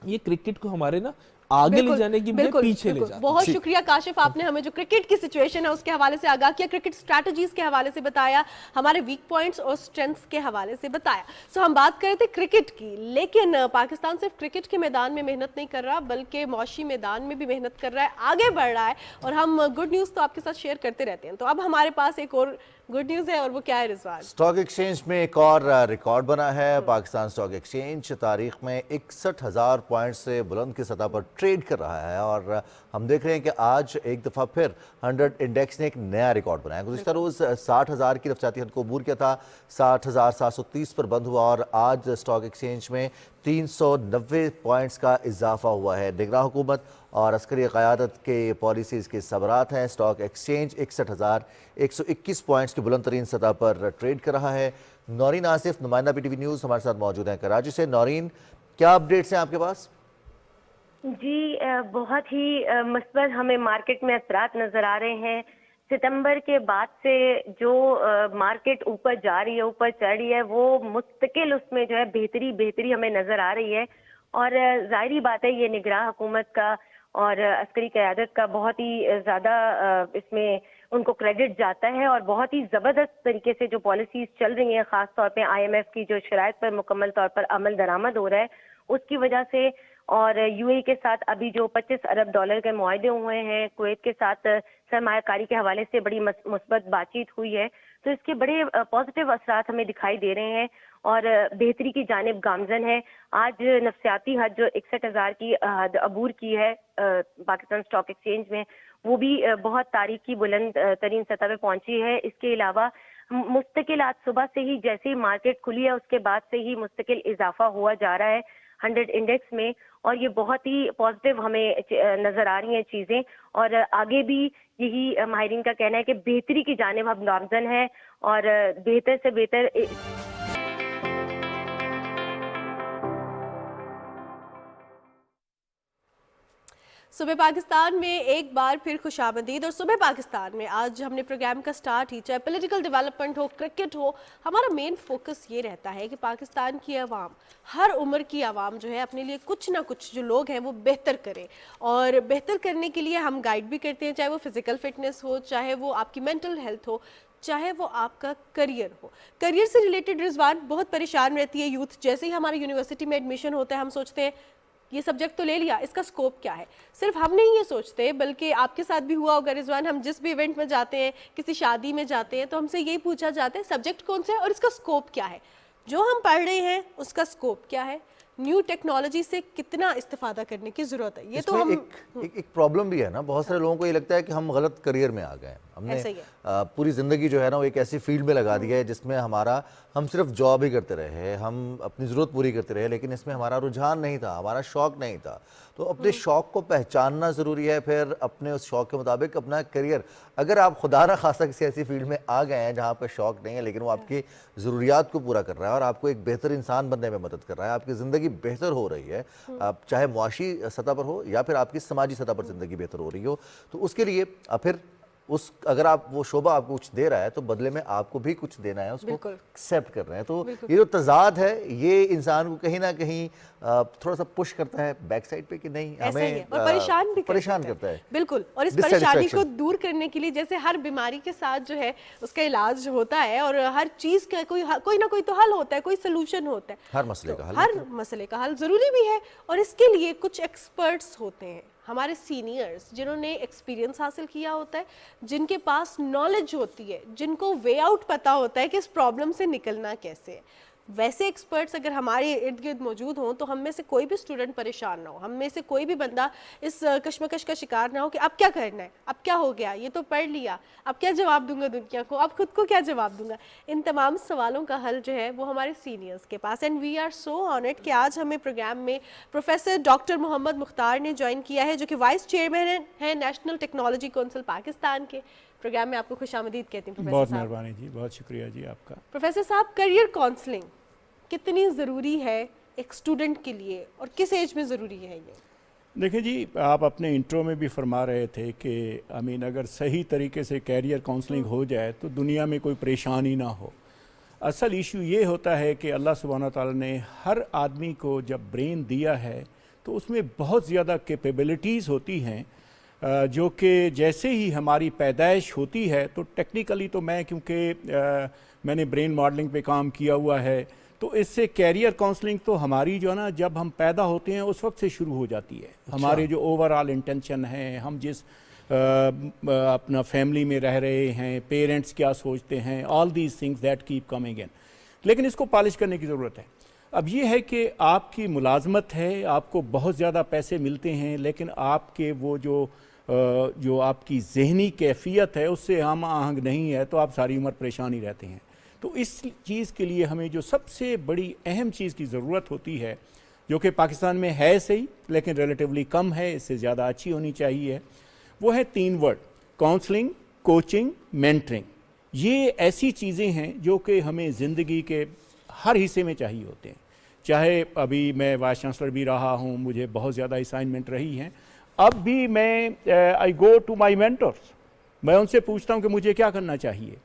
[SPEAKER 4] ये क्रिकेट को हमारे ना आगे ले जाने की बजाय पीछे ले जाता है।
[SPEAKER 2] बहुत शुक्रिया काशिफ, आपने हमें जो क्रिकेट की सिचुएशन है उसके हवाले से आगाह किया, क्रिकेट स्ट्रैटेजीज के हवाले से बताया, हमारे वीक पॉइंट्स और स्ट्रेंथ्स के हवाले से बताया। सो हम बात कर रहे थे क्रिकेट की, लेकिन पाकिस्तान सिर्फ क्रिकेट के मैदान में मेहनत नहीं कर रहा, बल्कि मौशी मैदान में भी मेहनत कर रहा है, आगे बढ़ रहा है, और हम गुड न्यूज़ तो आपके साथ शेयर करते रहते हैं। तो अब हमारे पास एक और गुड न्यूज़ है, और वो क्या है रिजवान?
[SPEAKER 1] स्टॉक एक्सचेंज में एक और रिकॉर्ड बना है। पाकिस्तान स्टॉक एक्सचेंज तारीख में 61,000 पॉइंट से बुलंद की सतह पर ट्रेड कर रहा है, और हम देख रहे हैं कि आज एक दफ़ा फिर 100 इंडेक्स ने एक नया रिकॉर्ड बनाया। गुज़िश्ता रोज़ 60,000 की रफ्ताती हद को अबूर किया था, 60,730 पर बंद हुआ, और आज स्टॉक एक्सचेंज में 390 पॉइंट्स का इजाफा हुआ है। निगरान हुकूमत और अस्करी क़यादत के पॉलिसीज़ के सबरात हैं। स्टॉक एक्सचेंज 61,121 पॉइंट्स की बुलंद तरीन सतह पर ट्रेड कर रहा है। नौरीन आसिफ, नुमाइंदा PTV न्यूज़, हमारे साथ मौजूद हैं कराची से। नौरीन, क्या अपडेट्स हैं आपके पास?
[SPEAKER 5] जी, बहुत ही मुस्बत हमें मार्केट में असरात नज़र आ रहे हैं। सितंबर के बाद से जो मार्केट ऊपर जा रही है, ऊपर चढ़ रही है, वो मुस्तकिल उसमें जो है बेहतरी हमें नज़र आ रही है। और ज़ाहिरी बात है, ये निगरान हुकूमत का और अस्करी क़यादत का बहुत ही ज़्यादा इसमें उनको क्रेडिट जाता है, और बहुत ही ज़बरदस्त तरीके से जो पॉलिसीज़ चल रही हैं, ख़ास तौर पे IMF की जो शराइत पर मुकम्मल तौर पर अमल दरामद हो रहा है उसकी वजह से, और UAE के साथ अभी जो $25 अरब के मुआहदे हुए हैं, कुवैत के साथ सरमायाकारी के हवाले से बड़ी मुस्बत बातचीत हुई है, तो इसके बड़े पॉजिटिव असरात हमें दिखाई दे रहे हैं और बेहतरी की जानिब गामजन है। आज नफसियाती हद जो 61,000 की हद अबूर की है पाकिस्तान स्टॉक एक्सचेंज में, वो भी बहुत तारीख की बुलंद तरीन सतह पे पहुंची है। इसके अलावा मुस्तकिल आज सुबह से ही जैसे ही मार्केट खुली है उसके बाद से ही मुस्तकिल इजाफा हुआ जा रहा है 100 इंडेक्स में, और ये बहुत ही पॉजिटिव हमें नज़र आ रही हैं चीज़ें, और आगे भी यही माहिरीन का कहना है कि बेहतरी की जानिब हम गामजन है, और बेहतर से बेहतर
[SPEAKER 2] सुबह पाकिस्तान में एक बार फिर खुशामदीद। और सुबह पाकिस्तान में आज हमने प्रोग्राम का स्टार्ट ही, चाहे पॉलिटिकल डेवलपमेंट हो, क्रिकेट हो, हमारा मेन फोकस ये रहता है कि पाकिस्तान की आवाम, हर उम्र की आवाम जो है, अपने लिए कुछ ना कुछ जो लोग हैं वो बेहतर करें, और बेहतर करने के लिए हम गाइड भी करते हैं, चाहे वो फिजिकल फिटनेस हो, चाहे वो आपकी मेंटल हेल्थ हो, चाहे वो आपका करियर हो। करियर से रिलेटेड रिजवान बहुत परेशान रहती है यूथ। जैसे ही हमारे यूनिवर्सिटी में एडमिशन होता है हम सोचते हैं ये सब्जेक्ट तो ले लिया, इसका स्कोप क्या है। सिर्फ हम नहीं ये सोचते, बल्कि आपके साथ भी हुआ होगा रिजवान, हम जिस भी इवेंट में जाते हैं, किसी शादी में जाते हैं, तो हमसे यही पूछा जाता है सब्जेक्ट कौन सा है और इसका स्कोप क्या है, जो हम पढ़ रहे हैं उसका स्कोप क्या है, न्यू टेक्नोलॉजी से कितना इस्तेफादा करने की ज़रूरत है। ये तो हम
[SPEAKER 1] एक प्रॉब्लम भी है ना, बहुत सारे लोगों को ये लगता है कि हम गलत करियर में आ गए, हमने
[SPEAKER 2] ऐसा ही है।
[SPEAKER 1] पूरी ज़िंदगी जो है ना वो एक ऐसी फील्ड में लगा दिया है जिसमें हम सिर्फ जॉब ही करते रहे, हम अपनी ज़रूरत पूरी करते रहे, लेकिन इसमें हमारा रुझान नहीं था, हमारा शौक़ नहीं था। तो अपने शौक़ को पहचानना ज़रूरी है, फिर अपने उस शौक़ के मुताबिक अपना करियर, अगर आप खुदा ना खास्ता किसी ऐसी फील्ड में आ गए हैं जहाँ पे शौक़ नहीं है लेकिन वो आपकी ज़रूरियात को पूरा कर रहा है और आपको एक बेहतर इंसान बनने में मदद कर रहा है, आपकी ज़िंदगी बेहतर हो रही है, आप चाहे मुआशी सतह पर हो या फिर आपकी समाजी सतह पर ज़िंदगी बेहतर हो रही हो, तो उसके लिए फिर अगर आप वो शोबा आपको कुछ दे रहा है तो बदले में आपको भी कुछ देना है, उसको एक्सेप्ट कर रहे हैं। तो ये जो तज़ाद है ये इंसान को कहीं ना कहीं थोड़ा सा पुश करता है बैक साइड पे कि नहीं हमें
[SPEAKER 2] और परेशान
[SPEAKER 1] करता है।
[SPEAKER 2] बिल्कुल, और इस परेशानी को दूर करने के लिए जैसे हर बीमारी के साथ जो है उसका इलाज होता है और हर चीज का कोई ना कोई तो हल होता है, कोई सोल्यूशन होता है,
[SPEAKER 1] हर मसले का
[SPEAKER 2] हल जरूरी भी है। और इसके लिए कुछ एक्सपर्ट्स होते हैं, हमारे सीनियर्स जिन्होंने एक्सपीरियंस हासिल किया होता है, जिनके पास नॉलेज होती है, जिनको वे आउट पता होता है कि इस प्रॉब्लम से निकलना कैसे है। वैसे एक्सपर्ट्स अगर हमारे इर्द गिर्द मौजूद हों तो हम में से कोई भी स्टूडेंट परेशान ना हो, हम में से कोई भी बंदा इस कश्मकश का शिकार ना हो कि अब क्या करना है, अब क्या हो गया, ये तो पढ़ लिया, अब क्या जवाब दूंगा दुनिया को, अब खुद को क्या जवाब दूंगा। इन तमाम सवालों का हल जो है वो हमारे सीनियर्स के पास। And we are so honoured कि आज हमें प्रोग्राम में प्रोफेसर डॉक्टर मोहम्मद मुख्तार ने ज्वाइन किया है, जो कि वाइस चेयरमैन है नेशनल टेक्नोलॉजी काउंसिल पाकिस्तान के। प्रोग्राम में आपको खुशामदीद कहती हूँ प्रोफेसर
[SPEAKER 6] बहुत
[SPEAKER 2] साहब।
[SPEAKER 6] मेहरबानी जी, बहुत शुक्रिया जी आपका।
[SPEAKER 2] प्रोफेसर साहब, करियर काउंसलिंग कितनी ज़रूरी है एक स्टूडेंट के लिए और किस एज में ज़रूरी है ये?
[SPEAKER 6] देखिए जी, आप अपने इंट्रो में भी फरमा रहे थे कि अगर सही तरीके से कैरियर काउंसलिंग हो जाए तो दुनिया में कोई परेशानी ना हो। असल इशू ये होता है कि अल्लाह सुब्हानहू ताला ने हर आदमी को जब ब्रेन दिया है तो उसमें बहुत ज़्यादा कैपेबिलिटीज़ होती हैं जो कि जैसे ही हमारी पैदाइश होती है तो टेक्निकली तो मैं क्योंकि मैंने ब्रेन मॉडलिंग पे काम किया हुआ है तो इससे कैरियर काउंसलिंग तो हमारी जो है ना जब हम पैदा होते हैं उस वक्त से शुरू हो जाती है। हमारे जो ओवरऑल इंटेंशन है, हम जिस अपना फैमिली में रह रहे हैं, पेरेंट्स क्या सोचते हैं, all these things that keep coming in. लेकिन इसको पॉलिश करने की ज़रूरत है। अब ये है कि आपकी मुलाजमत है, आपको बहुत ज़्यादा पैसे मिलते हैं, लेकिन आपके वो जो आपकी ज़हनी कैफियत है उससे हम आहंग नहीं है तो आप सारी उम्र परेशान ही रहते हैं। तो इस चीज़ के लिए हमें जो सबसे बड़ी अहम चीज़ की ज़रूरत होती है, जो कि पाकिस्तान में है सही लेकिन रिलेटिवली कम है, इससे ज़्यादा अच्छी होनी चाहिए, वो है 3 वर्ड: काउंसलिंग, कोचिंग, मेंटरिंग। ये ऐसी चीज़ें हैं जो कि हमें ज़िंदगी के हर हिस्से में चाहिए होते हैं। चाहे अभी मैं वाइस चांसलर भी रहा हूँ, मुझे बहुत ज़्यादा असाइनमेंट रही हैं, अब भी मैं आई गो टू माई मेंटर्स, मैं उनसे पूछता हूँ कि मुझे क्या करना चाहिए।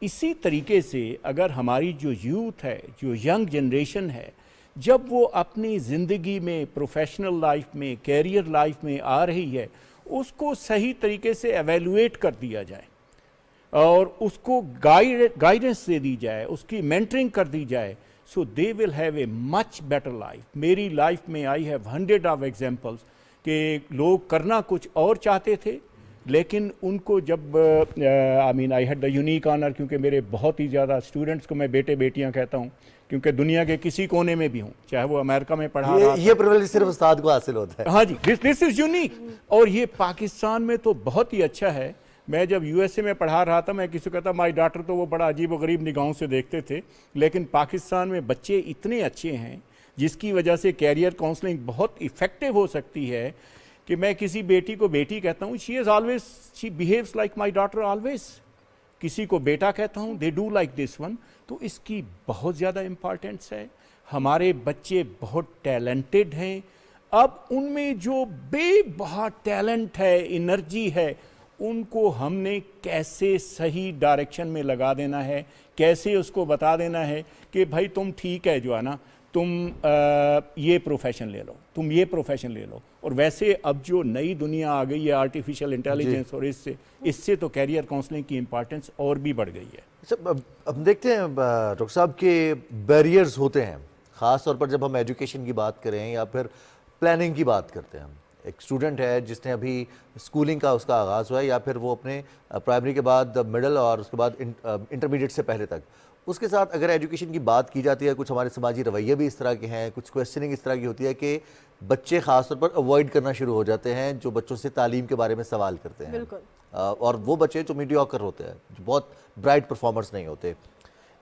[SPEAKER 6] इसी तरीके से अगर हमारी जो यूथ है, जो यंग जनरेशन है, जब वो अपनी ज़िंदगी में, प्रोफेशनल लाइफ में, कैरियर लाइफ में आ रही है, उसको सही तरीके से एवेलुएट कर दिया जाए और उसको गाइडेंस दे दी जाए, उसकी मेंटरिंग कर दी जाए, so they will have a much better life. मेरी लाइफ में आई हैव 100 ऑफ एग्जांपल्स कि लोग करना कुछ और चाहते थे लेकिन उनको जब I had the unique honour, क्योंकि मेरे बहुत ही ज़्यादा स्टूडेंट्स को मैं बेटे बेटियां कहता हूं, क्योंकि दुनिया के किसी कोने में भी हूं, चाहे वो अमेरिका में पढ़ा रहा
[SPEAKER 1] ये प्रिविलेज सिर्फ उस्ताद को हासिल होता है।
[SPEAKER 6] हाँ जी, दिस इज़ यूनिक। और ये पाकिस्तान में तो बहुत ही अच्छा है। मैं जब यूएसए में पढ़ा रहा था, मैं किसी को कहता माई डॉटर, तो वो बड़ा अजीब व गरीब निगाहों से देखते थे, लेकिन पाकिस्तान में बच्चे इतने अच्छे हैं जिसकी वजह से कैरियर काउंसलिंग बहुत इफ़ेक्टिव हो सकती है कि मैं किसी बेटी को बेटी कहता हूँ, she behaves like my daughter always. किसी को बेटा कहता हूँ, they do like this one. तो इसकी बहुत ज़्यादा इम्पॉर्टेंस है। हमारे बच्चे बहुत टैलेंटेड हैं, अब उनमें जो बेबहा टैलेंट है, एनर्जी है, उनको हमने कैसे सही डायरेक्शन में लगा देना है, कैसे उसको बता देना है कि भाई तुम ठीक है, जो है ना, तुम ये प्रोफेशन ले लो, तुम ये प्रोफेशन ले लो। और वैसे अब जो नई दुनिया आ गई है आर्टिफिशियल इंटेलिजेंस, और इससे तो कैरियर काउंसलिंग की इम्पॉर्टेंस और भी बढ़ गई है।
[SPEAKER 1] अब देखते हैं डॉक्टर साहब के बैरियर्स होते हैं, ख़ास तौर पर जब हम एजुकेशन की बात करें या फिर प्लानिंग की बात करते हैं। एक स्टूडेंट है जिसने अभी स्कूलिंग का उसका आगाज़ हुआ है, या फिर वो अपने प्राइमरी के बाद मिडिल और उसके बाद इंटरमीडिएट से पहले तक, उसके साथ अगर एजुकेशन की बात की जाती है, कुछ हमारे समाजी रवैये भी इस तरह के हैं, कुछ क्वेश्चनिंग इस तरह की होती है कि बच्चे ख़ास तौर पर अवॉइड करना शुरू हो जाते हैं जो बच्चों से तालीम के बारे में सवाल करते हैं। اور وہ بچے جو میڈیوکر ہوتے ہیں, جو بہت برائٹ پرفارمرز نہیں ہوتے.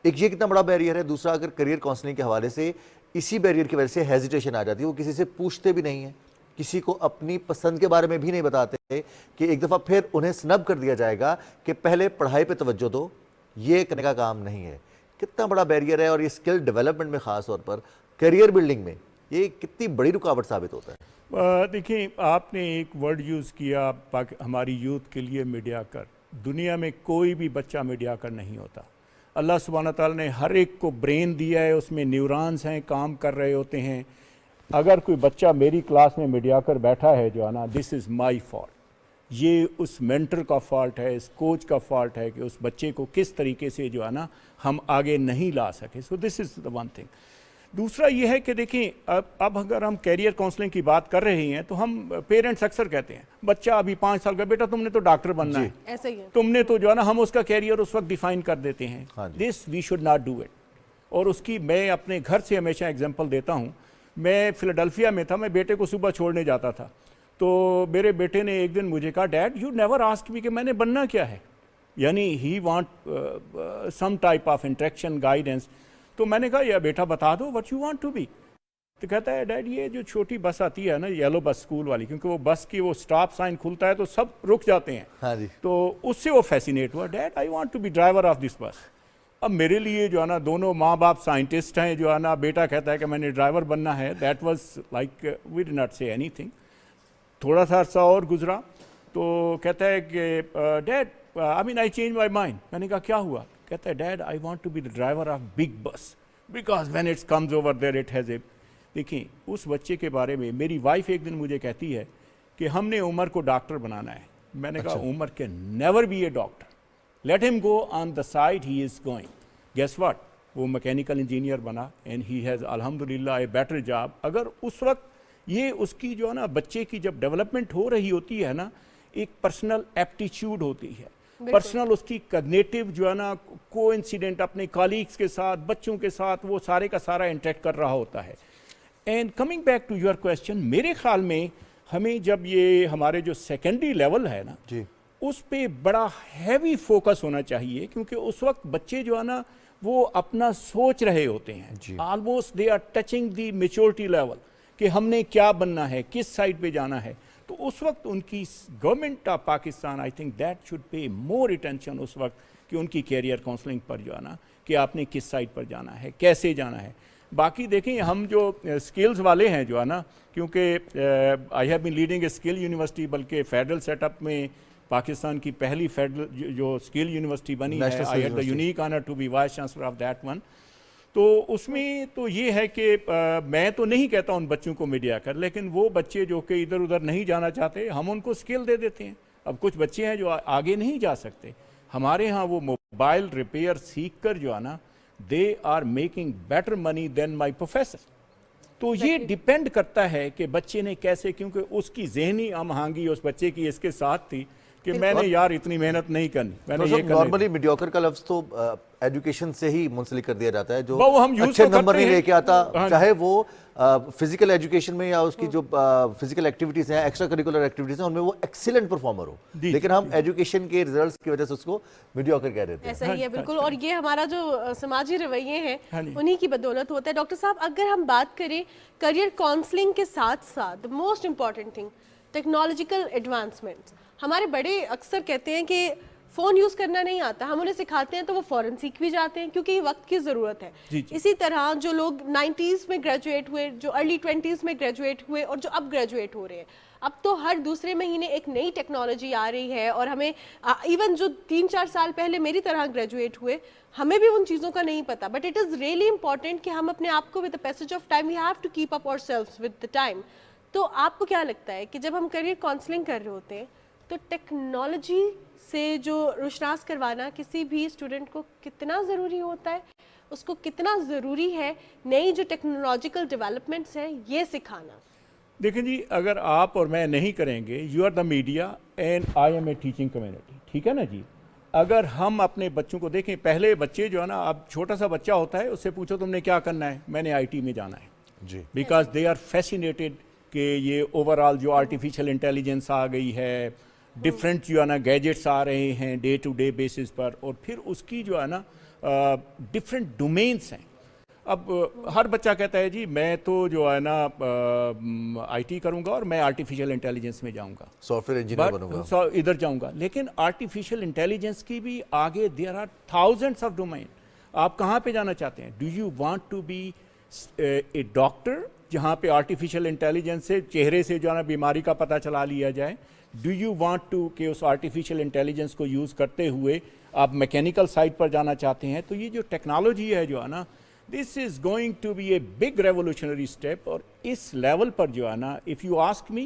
[SPEAKER 1] ایک یہ کتنا بڑا بیریئر ہے. دوسرا, اگر کریئر کاؤنسلنگ کے حوالے سے اسی بیریئر کی وجہ سے ہیزیٹیشن آ جاتی ہے, وہ کسی سے پوچھتے بھی نہیں ہیں, کسی کو اپنی پسند کے بارے میں بھی نہیں بتاتے کہ ایک دفعہ پھر انہیں سنب کر دیا جائے گا کہ پہلے پڑھائی پہ توجہ دو, یہ کرنے کا کام نہیں ہے. کتنا بڑا بیریئر ہے, اور یہ اسکل ڈیولپمنٹ میں خاص طور پر کیریئر بلڈنگ میں یہ کتنی بڑی رکاوٹ ثابت ہوتا ہے.
[SPEAKER 6] دیکھیں, آپ نے ایک ورڈ یوز کیا ہماری یوتھ کے لیے, میڈیا کر. دنیا میں کوئی بھی بچہ میڈیا کر نہیں ہوتا. اللہ سبحانہ تعالیٰ نے ہر ایک کو برین دیا ہے, اس میں نیورانس ہیں, کام کر رہے ہوتے ہیں. اگر کوئی بچہ میری کلاس میں میڈیا کر بیٹھا ہے جو ہے نا, دس از مائی فالٹ. یہ اس مینٹر کا فالٹ ہے, اس کوچ کا فالٹ ہے کہ اس بچے کو کس طریقے سے جو ہے نا ہم آگے نہیں لا سکے. سو دس از دا ون تھنگ. دوسرا یہ ہے کہ دیکھیں, اب اگر ہم کیریئر کاؤنسلنگ کی بات کر رہے ہیں تو ہم پیرنٹس اکثر کہتے ہیں بچہ ابھی 5 سال کا, بیٹا تم نے تو ڈاکٹر بننا ہے,
[SPEAKER 2] ایسا ہی ہے,
[SPEAKER 6] تم نے تو جو ہے نا, ہم اس کا کیریئر اس وقت ڈیفائن کر دیتے ہیں. This we should not do it. اور اس کی میں اپنے گھر سے ہمیشہ ایگزامپل دیتا ہوں. میں فلاڈلفیا میں تھا, میں بیٹے کو صبح چھوڑنے جاتا تھا, تو میرے بیٹے نے ایک دن مجھے کہا, dad you never ask me کہ میں نے بننا کیا ہے. یعنی he want some type of interaction, guidance. تو میں نے کہا, یا بیٹا بتا دو what you want to be. تو کہتا ہے, ڈیڈ یہ جو چھوٹی بس آتی ہے نا, یلو بس اسکول والی, کیونکہ وہ بس کی وہ سٹاپ سائن کھلتا ہے تو سب رک جاتے ہیں, تو اس سے وہ فیسینیٹ ہوا. Dad I want to be driver of this bus. اب میرے لیے جو ہے نا, دونوں ماں باپ سائنٹسٹ ہیں, جو ہے نا بیٹا کہتا ہے کہ میں نے ڈرائیور بننا ہے. That was like we did not say اینی تھنگ. تھوڑا سا عرصہ اور گزرا تو کہتا ہے کہ dad I mean I change my mind. میں نے کہا کیا ہوا؟ کہتا ہے, dad I want to be the driver of big bus because when it's comes over there it has a. دیکھیں, اس بچے کے بارے میں میری وائف ایک دن مجھے کہتی ہے کہ ہم نے عمر کو ڈاکٹر بنانا ہے. میں نے کہا, Umar can never be a doctor. Let ہم go on the side he is going. Guess what, وہ میکینیکل انجینئر بنا اینڈ ہی ہیز الحمدللہ اے بیٹر جاب. اگر اس وقت یہ اس کی جو ہے نا, بچے کی جب ڈیولپمنٹ ہو رہی ہوتی ہے نا, ایک پرسنل ایپٹیچیوڈ ہوتی ہے, پرسنل اس کی کگنیٹو جو ہے نا, کو انسیڈنٹ اپنے کالیگس کے ساتھ, بچوں کے ساتھ, وہ سارے کا سارا انٹریکٹ کر رہا ہوتا ہے. And coming back to your question, میرے خیال میں ہمیں جب یہ ہمارے جو سیکنڈری لیول ہے نا, اس پہ بڑا ہیوی فوکس ہونا چاہیے, کیونکہ اس وقت بچے جو ہے نا وہ اپنا سوچ رہے ہوتے ہیں. Almost they are touching the maturity level کہ ہم نے کیا بننا ہے, کس سائڈ پہ جانا ہے. تو اس وقت ان کی government of Pakistan, I think that should pay more attention اس وقت کہ ان کی کیریئر کاؤنسلنگ پر جو ہے نا, کہ آپ نے کس سائڈ پر جانا ہے, کیسے جانا ہے. باقی دیکھیں, ہم جو اسکلز والے ہیں جو ہے نا, کیونکہ I have been leading a skill university, بلکہ فیڈرل سیٹ اپ میں پاکستان کی پہلی فیڈرل جو اسکل یونیورسٹی بنی ہے, I had the unique honour to be vice chancellor of that one. تو اس میں تو یہ ہے کہ میں تو نہیں کہتا ان بچوں کو میڈیا کر, لیکن وہ بچے جو کہ ادھر ادھر نہیں جانا چاہتے, ہم ان کو اسکل دے دیتے ہیں. اب کچھ بچے ہیں جو آگے نہیں جا سکتے, ہمارے ہاں وہ موبائل ریپیئر سیکھ کر جو ہے نا, they are making better money than my professor. تو یہ ڈیپینڈ کرتا ہے کہ بچے نے کیسے, کیونکہ اس کی ذہنی ہم آہنگی اس بچے کی اس کے ساتھ تھی کہ میں نے یار اتنی محنت نہیں کرنی, میں نے یہ کرنا.
[SPEAKER 1] نارملی میڈیوکر کا لفظ تو ایجوکیشن سے ہی منسلک کر دیا جاتا ہے, جو
[SPEAKER 6] ہم
[SPEAKER 1] اچھے نمبر نہیں لے کے آتا, چاہے وہ فزیکل ایجوکیشن میں یا اس کی جو فزیکل ایکٹیویٹیز ہیں, ایکسٹرا کریکولر ایکٹیویٹیز ہیں, ان میں وہ ایکسیلنٹ پرفارمر ہو, لیکن ہم ایجوکیشن کے ریزلٹس کی وجہ سے اس کو میڈیوکر کہہ دیتے ہیں.
[SPEAKER 2] ایسا ہی ہے بالکل. اور یہ ہمارا جو سماجی رویے ہیں انہی کی بدولت ہوتا ہے. ڈاکٹر صاحب, اگر ہم بات کریں کریئر کاؤنسلنگ کے ساتھ ساتھ, most important thing technological advancements. ہمارے بڑے اکثر کہتے ہیں کہ فون یوز کرنا نہیں آتا, ہم انہیں سکھاتے ہیں تو وہ فوراً سیکھ بھی جاتے ہیں کیونکہ یہ وقت کی ضرورت ہے. اسی طرح جو لوگ 90s میں گریجویٹ ہوئے, جو ارلی 20s میں گریجویٹ ہوئے, اور جو اب گریجویٹ ہو رہے ہیں, اب تو ہر دوسرے مہینے ایک نئی ٹیکنالوجی آ رہی ہے. اور ہمیں ایون جو 3-4 سال پہلے میری طرح گریجویٹ ہوئے, ہمیں بھی ان چیزوں کا نہیں پتا. But it is really important کہ ہم اپنے آپ کو with the passage of time we have to keep up ourselves with the time. تو آپ کو کیا لگتا ہے کہ جب ہم کریئر کاؤنسلنگ کر رہے ہوتے ہیں تو ٹیکنالوجی سے جو روشناس کروانا کسی بھی اسٹوڈنٹ کو کتنا ضروری ہوتا ہے, اس کو کتنا ضروری ہے نئی جو ٹیکنالوجیکل ڈیولپمنٹس ہیں یہ سکھانا؟
[SPEAKER 6] دیکھیں جی, اگر آپ اور میں نہیں کریں گے, you are the media and I am a teaching community, ٹھیک ہے نا جی. اگر ہم اپنے بچوں کو دیکھیں, پہلے بچے جو ہے نا, اب چھوٹا سا بچہ ہوتا ہے, اس سے پوچھو تم نے کیا کرنا ہے, میں نے آئی ٹی میں جانا ہے, جی, بیکاز دے آر فیسینیٹڈ کہ یہ اوور آل جو آرٹیفیشیل انٹیلیجنس آ گئی ہے, डिफरेंट जो है ना गैजेट्स आ रहे हैं डे टू डे बेसिस पर, और फिर उसकी जो है ना डिफरेंट डोमेन्स हैं। अब हर बच्चा कहता है जी मैं तो जो है ना आईटी करूंगा और मैं आर्टिफिशियल इंटेलिजेंस में जाऊंगा,
[SPEAKER 1] सॉफ्टवेयर इंजीनियर बनूंगा,
[SPEAKER 6] इधर जाऊंगा। लेकिन आर्टिफिशियल इंटेलिजेंस की भी आगे there are thousands of domain. आप कहाँ पे जाना चाहते हैं? Do you want to be a doctor जहाँ पे आर्टिफिशियल इंटेलिजेंस से चेहरे से जो है ना बीमारी का पता चला लिया जाए? डू यू वांट टू कि उस आर्टिफिशियल इंटेलिजेंस को यूज़ करते हुए आप मैकेनिकल साइड पर जाना चाहते हैं? तो ये जो टेक्नोलॉजी है जो है ना, this is going to be a big revolutionary step. और इस लेवल पर जो है ना, इफ़ यू आस्क मी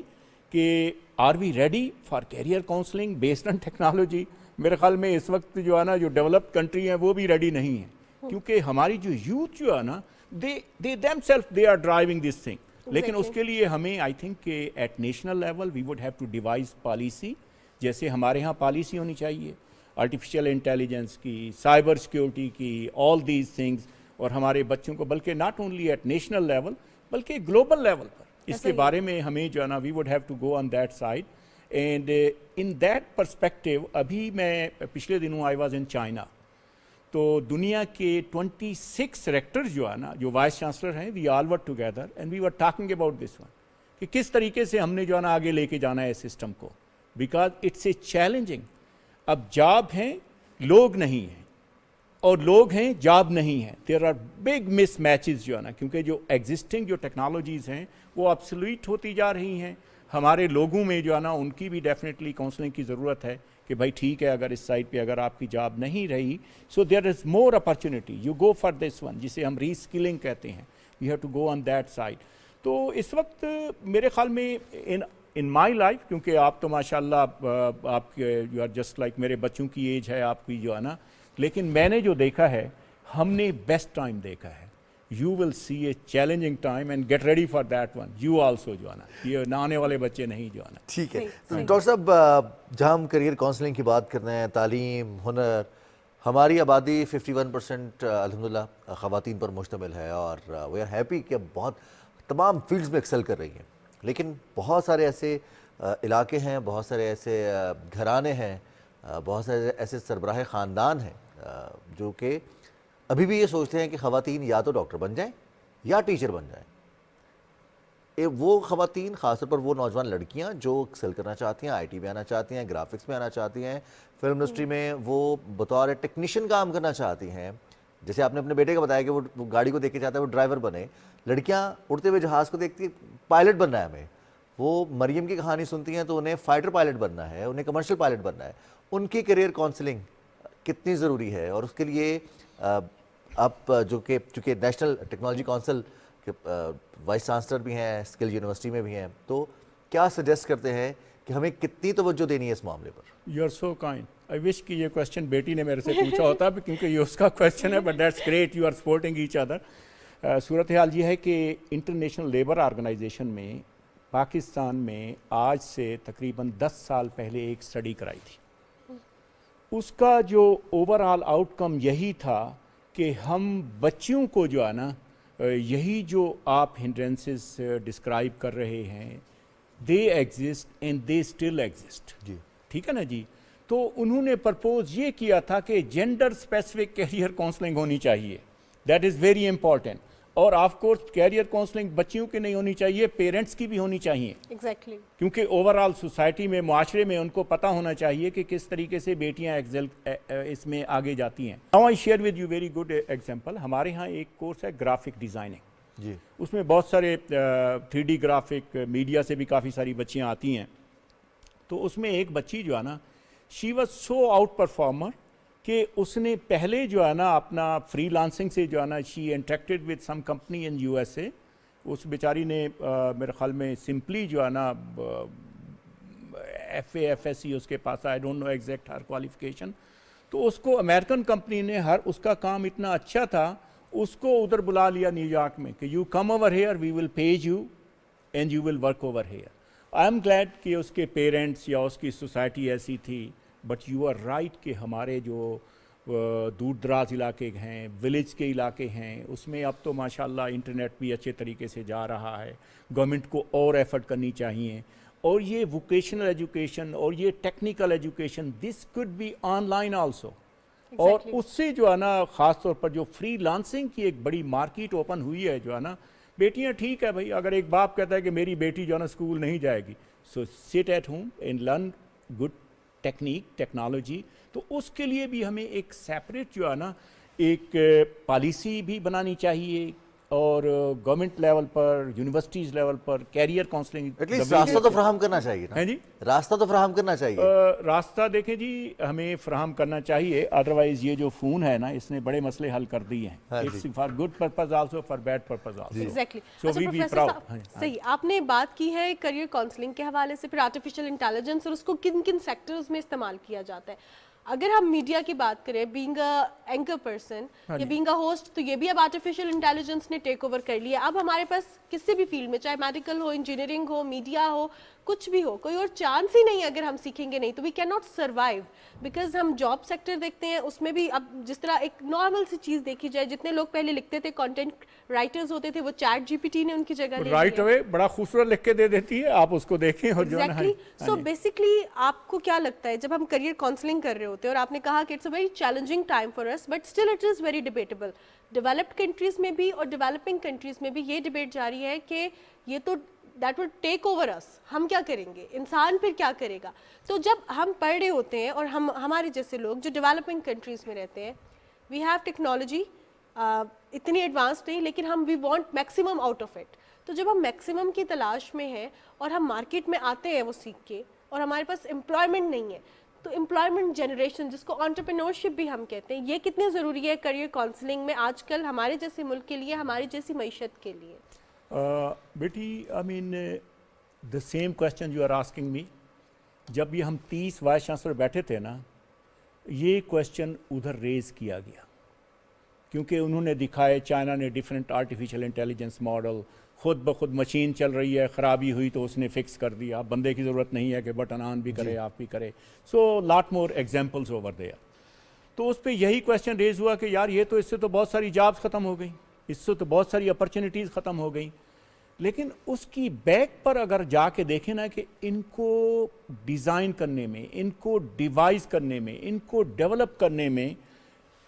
[SPEAKER 6] कि are we ready for career counselling based on technology, मेरे ख्याल में इस वक्त जो है ना जो डेवलप्ड कंट्री हैं वो भी रेडी नहीं है, क्योंकि हमारी जो यूथ जो है ना दे themselves they are driving this thing। लेकिन उसके लिए हमें आई थिंक कि at national level we would have to devise policy, जैसे हमारे यहाँ पॉलिसी होनी चाहिए आर्टिफिशियल इंटेलिजेंस की, साइबर सिक्योरिटी की, ऑल दीज थिंग्स। और हमारे बच्चों को बल्कि not only at national level बल्कि ग्लोबल लेवल पर इसके बारे में हमें जो है ना we would have to go on that side. And in that perspective अभी मैं पिछले दिनों आई वाज इन चाइना, तो दुनिया के 26 रेक्टर्स जो है ना, जो वाइस चांसलर हैं, we all were together and we were talking about this one कि किस तरीके से हमने जो है ना आगे लेके जाना है सिस्टम को, बिकॉज इट्स ए चैलेंजिंग। अब जॉब हैं, लोग नहीं हैं, और लोग हैं, जॉब नहीं है। There are big mismatches जो है ना, क्योंकि जो एग्जिस्टिंग जो टेक्नोलॉजीज़ हैं वो ऑब्सोलीट होती जा रही हैं। हमारे लोगों में जो है ना उनकी भी डेफिनेटली काउंसलिंग की ज़रूरत है कि भाई ठीक है, अगर इस साइड पे अगर आपकी जॉब नहीं रही, so there is more opportunity, you go for this one, जिसे हम रीस्किलिंग कहते हैं, we have to go on that side. तो इस वक्त मेरे ख्याल में इन माई लाइफ, क्योंकि आप तो माशाल्लाह आप यू आर जस्ट लाइक मेरे बच्चों की एज है आपकी जो है ना, लेकिन मैंने जो देखा है हमने बेस्ट टाइम देखा है। You will see A challenging time and get ready for that one, you also जो है ना, ये ना आने वाले बच्चे नहीं जो है ना।
[SPEAKER 1] ठीक है। तो डॉक्टर साहब, जहाँ हम करियर काउंसलिंग की बात कर रहे हैं, तालीम, हुनर, हमारी आबादी 51% अल्हम्दुलिल्लाह ख़वातीन पर मुश्तमिल है, और वी आर हैप्पी कि अब बहुत तमाम फील्ड्स में एक्सेल कर रही हैं। लेकिन बहुत सारे ऐसे इलाके हैं, बहुत सारे ऐसे घराने हैं, बहुत सारे ऐसे सरबराह ख़ानदान हैं जो कि अभी भी ये सोचते हैं कि ख़वातीन या तो डॉक्टर बन जाएं या टीचर बन जाएं। वो ख़वातीन, ख़ासतौर पर वो नौजवान लड़कियां जो एक्सेल करना चाहती हैं, आईटी में आना चाहती हैं, ग्राफिक्स में आना चाहती हैं, फिल्म इंडस्ट्री में वो बतौर टेक्नीशियन काम करना चाहती हैं। जैसे आपने अपने बेटे का बताया कि वो गाड़ी को देख के चाहता है वो ड्राइवर बने। लड़कियाँ उड़ते हुए जहाज़ को देखती पायलट बनना है हमें। वो मरियम की कहानी सुनती हैं तो उन्हें फाइटर पायलट बनना है, उन्हें कमर्शियल पायलट बनना है। उनकी करियर काउंसलिंग कितनी ज़रूरी है? और उसके लिए आप चूँकि नेशनल टेक्नोलॉजी काउंसिल के वाइस चांसलर भी हैं, स्किल यूनिवर्सिटी में भी हैं, तो क्या सजेस्ट करते हैं कि हमें कितनी तवज्जो देनी है इस मामले पर?
[SPEAKER 6] You are so kind. I wish कि ये क्वेश्चन बेटी ने मेरे से पूछा होता, क्योंकि ये उसका क्वेश्चन है, but that's great, you are supporting each other. सूरत हाल ये है कि इंटरनेशनल लेबर ऑर्गेनाइजेशन में पाकिस्तान में आज से तकरीबन 10 साल पहले एक स्टडी कराई थी। उसका जो ओवरऑल आउटकम यही था कि हम बच्चियों को जो है ना, यही जो आप हिंड्रेंसेस डिस्क्राइब कर रहे हैं, they exist and they still exist.
[SPEAKER 1] जी,
[SPEAKER 6] ठीक है ना जी। तो उन्होंने प्रपोज ये किया था कि जेंडर स्पेसिफिक कैरियर काउंसलिंग होनी चाहिए, दैट इज़ वेरी इंपॉर्टेंट। और ऑफ कोर्स कैरियर काउंसलिंग बच्चियों की नहीं होनी चाहिए, पेरेंट्स की भी होनी चाहिए।
[SPEAKER 2] एग्जैक्टली।
[SPEAKER 6] क्योंकि ओवरऑल सोसाइटी में, मुआशरे में उनको पता होना चाहिए कि किस तरीके से बेटियां एक्सेल इसमें आगे जाती हैं। Now I share with you very good example. हमारे यहाँ एक कोर्स है ग्राफिक डिज़ाइनिंग
[SPEAKER 1] जी,
[SPEAKER 6] उसमें बहुत सारे 3D ग्राफिक, मीडिया से भी काफ़ी सारी बच्चियाँ आती हैं। तो उसमें एक बच्ची जो है ना, she was so out performer कि उसने पहले जो है ना अपना फ्रीलांसिंग से जो है ना, she interacted with some company in USA। उस बेचारी ने मेरे ख्याल में सिंपली जो है ना FA FSC उसके पास, I don't know exact her qualification. तो उसको अमेरिकन कंपनी ने, उसका काम इतना अच्छा था, उसको उधर बुला लिया न्यूयॉर्क में कि you come over here, we will pay you and you will work over here. I am glad कि उसके पेरेंट्स या उसकी सोसाइटी ऐसी थी। बट यू आर राइट कि हमारे जो दूर दराज इलाके हैं, विलेज के इलाके हैं, उसमें अब तो माशाल्लाह इंटरनेट भी अच्छे तरीके से जा रहा है। गवर्नमेंट को और एफर्ट करनी चाहिए। اور یہ ووکیشنل ایجوکیشن اور یہ technical education this could be online also. اور اس سے جو ہے نا خاص طور پر جو فری لانسنگ کی ایک بڑی مارکیٹ اوپن ہوئی ہے جو ہے نا, بیٹیاں ٹھیک ہے بھائی, اگر ایک باپ کہتا ہے کہ میری بیٹی جو ہے نا اسکول نہیں جائے گی, so sit at home and learn good technology, تو اس کے لیے بھی ہمیں ایک سیپریٹ جو ہے نا ایک پالیسی بھی بنانی چاہیے, اور گورنمنٹ لیول پر, یونیورسٹیز لیول پر کیریئر کاؤنسلنگ
[SPEAKER 1] ایٹ لیسٹ راستہ تو فراہم کرنا چاہیے نا.
[SPEAKER 6] جی
[SPEAKER 1] راستہ تو فراہم کرنا چاہیے.
[SPEAKER 6] راستہ دیکھیں جی ہمیں فراہم کرنا چاہیے, ادروائز یہ جو فون ہے نا اس نے بڑے مسئلے حل کر دیے ہیں. It's for good purpose also, for bad purpose also.
[SPEAKER 2] Exactly.
[SPEAKER 6] So we be proud.
[SPEAKER 2] صحیح, آپ نے بات کی ہے کریئر کاؤنسلنگ کے حوالے سے, پھر آرٹیفیشیل انٹیلیجنس اور اس کو کن کن سیکٹرز میں استعمال کیا جاتا ہے. اگر ہم میڈیا کی بات کریں, بینگ اے اینکر پرسن یا بینگ اے ہوسٹ, تو یہ بھی اب آرٹیفیشیل انٹیلیجنس نے ٹیک اوور کر لیا. اب ہمارے پاس کسی بھی فیلڈ میں, چاہے میڈیکل ہو, انجینئرنگ ہو, میڈیا ہو, کچھ بھی ہو, کوئی اور چانس ہی نہیں. اگر ہم سیکھیں گے نہیں تو we can not survive, because ہم جاب سیکٹر دیکھتے ہیں, اس میں بھی اب جس طرح ایک نارمل سی چیز دیکھی جائے, جتنے لوگ پہلے لکھتے تھے, کانٹینٹ رائٹرز ہوتے تھے, وہ چیٹ جی پی ٹی نے ان کی جگہ لے لی.
[SPEAKER 6] رائٹ اوے بڑا خوبصورت لکھ کے دے دیتی ہے, آپ اس کو دیکھیں. اور جو
[SPEAKER 2] ایگزیکٹلی. سو بیسکلی آپ کو کیا لگتا ہے جب ہم کریئر کاؤنسلنگ کر رہے ہوتے ہیں, اور آپ نے کہا کہ it's a very challenging time for us, but still it is very debatable. Developed countries میں بھی اور ڈیولپنگ کنٹریز میں بھی یہ ڈیبیٹ جاری ہے کہ یہ تو دیٹ ول ٹیک اوور اس, ہم کیا کریں گے, انسان پھر کیا کرے گا. تو جب ہم پڑھ رہے ہوتے ہیں, اور ہمارے جیسے لوگ جو ڈیولپنگ کنٹریز میں رہتے ہیں, وی ہیو ٹیکنالوجی اتنی ایڈوانس نہیں, لیکن ہم we want maximum out of it. تو جب ہم میکسیمم کی تلاش میں ہیں اور ہم مارکیٹ میں آتے ہیں وہ سیکھ کے, اور ہمارے پاس امپلائمنٹ نہیں ہے, تو امپلائمنٹ جنریشن جس کو انٹرپرینورشپ بھی ہم کہتے ہیں, یہ کتنی ضروری ہے کریئر کاؤنسلنگ میں آج کل ہمارے جیسے ملک کے لیے, ہماری جیسی معیشت کے لیے.
[SPEAKER 6] بیٹی I mean the same question you are asking me. جب یہ ہم 30 وائس چانسلر بیٹھے تھے نا, یہ کویسچن ادھر ریز کیا گیا, کیونکہ انہوں نے دکھائے چائنا نے ڈفرینٹ آرٹیفیشیل انٹیلیجنس ماڈل, خود بخود مشین چل رہی ہے, خرابی ہوئی تو اس نے فکس کر دیا, بندے کی ضرورت نہیں ہے کہ بٹن آن بھی کرے, آپ بھی کرے. سو لاٹ مور ایگزامپلز اوور دیئر. تو اس پہ یہی کویسچن ریز ہوا کہ یار یہ تو اس سے تو بہت ساری جابس ختم ہو گئیں, اس سے تو بہت ساری اپرچونیٹیز ختم ہو گئیں. لیکن اس کی بیک پر اگر جا کے دیکھیں نا کہ ان کو ڈیزائن کرنے میں, ان کو ڈیوائز کرنے میں, ان کو ڈیولپ کرنے میں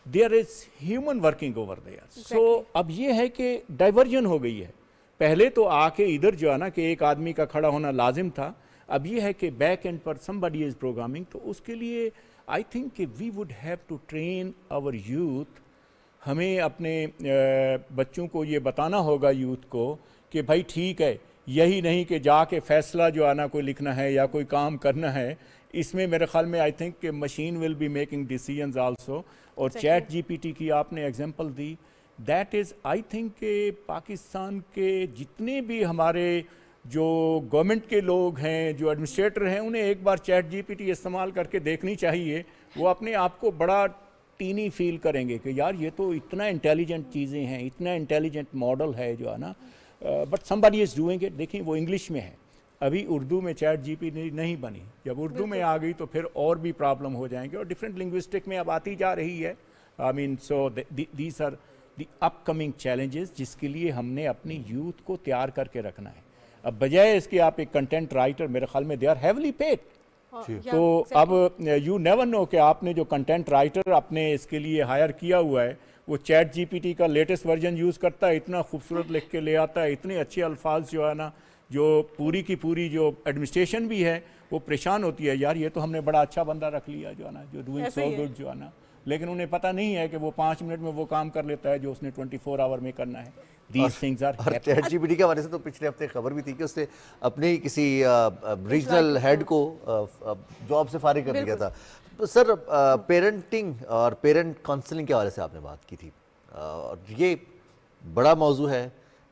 [SPEAKER 6] there is human working over there. So اب یہ ہے کہ ڈائیورژن ہو گئی ہے. پہلے تو آ کے ادھر جو ہے نا کہ ایک آدمی کا کھڑا ہونا لازم تھا, اب یہ ہے کہ back and per somebody is programming. تو اس کے لیے آئی تھنک کہ we would have to train our youth. ہمیں اپنے بچوں کو یہ بتانا ہوگا یوتھ کو کہ بھائی ٹھیک ہے, یہی نہیں کہ جا کے فیصلہ جو آنا کوئی لکھنا ہے یا کوئی کام کرنا ہے. اس میں میرے خیال میں آئی تھنک کہ machine will be making decisions also. اور چیٹ جی پی ٹی کی آپ نے ایگزامپل دی, دیٹ از آئی تھنک کہ پاکستان کے جتنے بھی ہمارے جو گورنمنٹ کے لوگ ہیں, جو ایڈمنسٹریٹر ہیں, انہیں ایک بار چیٹ جی پی ٹی استعمال کر کے دیکھنی چاہیے. وہ اپنے آپ کو بڑا ٹینی فیل کریں گے کہ یار یہ تو اتنا انٹیلیجنٹ چیزیں ہیں, اتنا انٹیلیجنٹ ماڈل ہے جو ہے نا, but somebody is doing it. دیکھیں وہ انگلش میں ہے, ابھی اردو میں چیٹ جی پی نہیں بنی. جب اردو میں آ گئی تو پھر اور بھی پرابلم ہو جائیں گے, اور ڈفرینٹ لنگوسٹک میں اب آتی جا رہی ہے. I mean so these are the upcoming challenges جس کے لیے ہم نے اپنی یوتھ کو تیار کر کے رکھنا ہے. اب بجائے اس کے آپ ایک کنٹینٹ رائٹر, میرے خیال میں دے آر ہیولی پیڈ. تو اب یو نیور نو کہ آپ نے جو کنٹینٹ رائٹر اپنے اس کے لیے ہائر کیا ہوا ہے, وہ چیٹ جی پی ٹی کا لیٹسٹ ورژن یوز کرتا ہے, اتنا خوبصورت لکھ کے لے آتا ہے, اتنے اچھے الفاظ جو ہے نا, جو پوری کی پوری جو ایڈمنسٹریشن بھی ہے وہ پریشان ہوتی ہے, یار یہ تو ہم نے بڑا اچھا بندہ رکھ لیا جو ہے نا, جو ڈوئنگ سو گڈ جو ہے نا, لیکن انہیں پتہ نہیں ہے کہ وہ 5 منٹ میں وہ کام کر لیتا ہے جو اس نے 24 آور میں کرنا ہے. These things are
[SPEAKER 1] اور چیٹ جی پی ٹی کے حوالے سے تو پچھلے ہفتے خبر بھی تھی کہ اس نے اپنے کسی ریجنل ہیڈ کو جاب سے فارغ کر دیا تھا. سر پیرنٹنگ اور پیرنٹ کاؤنسلنگ کے حوالے سے آپ نے بات کی تھی, اور یہ بڑا موضوع ہے,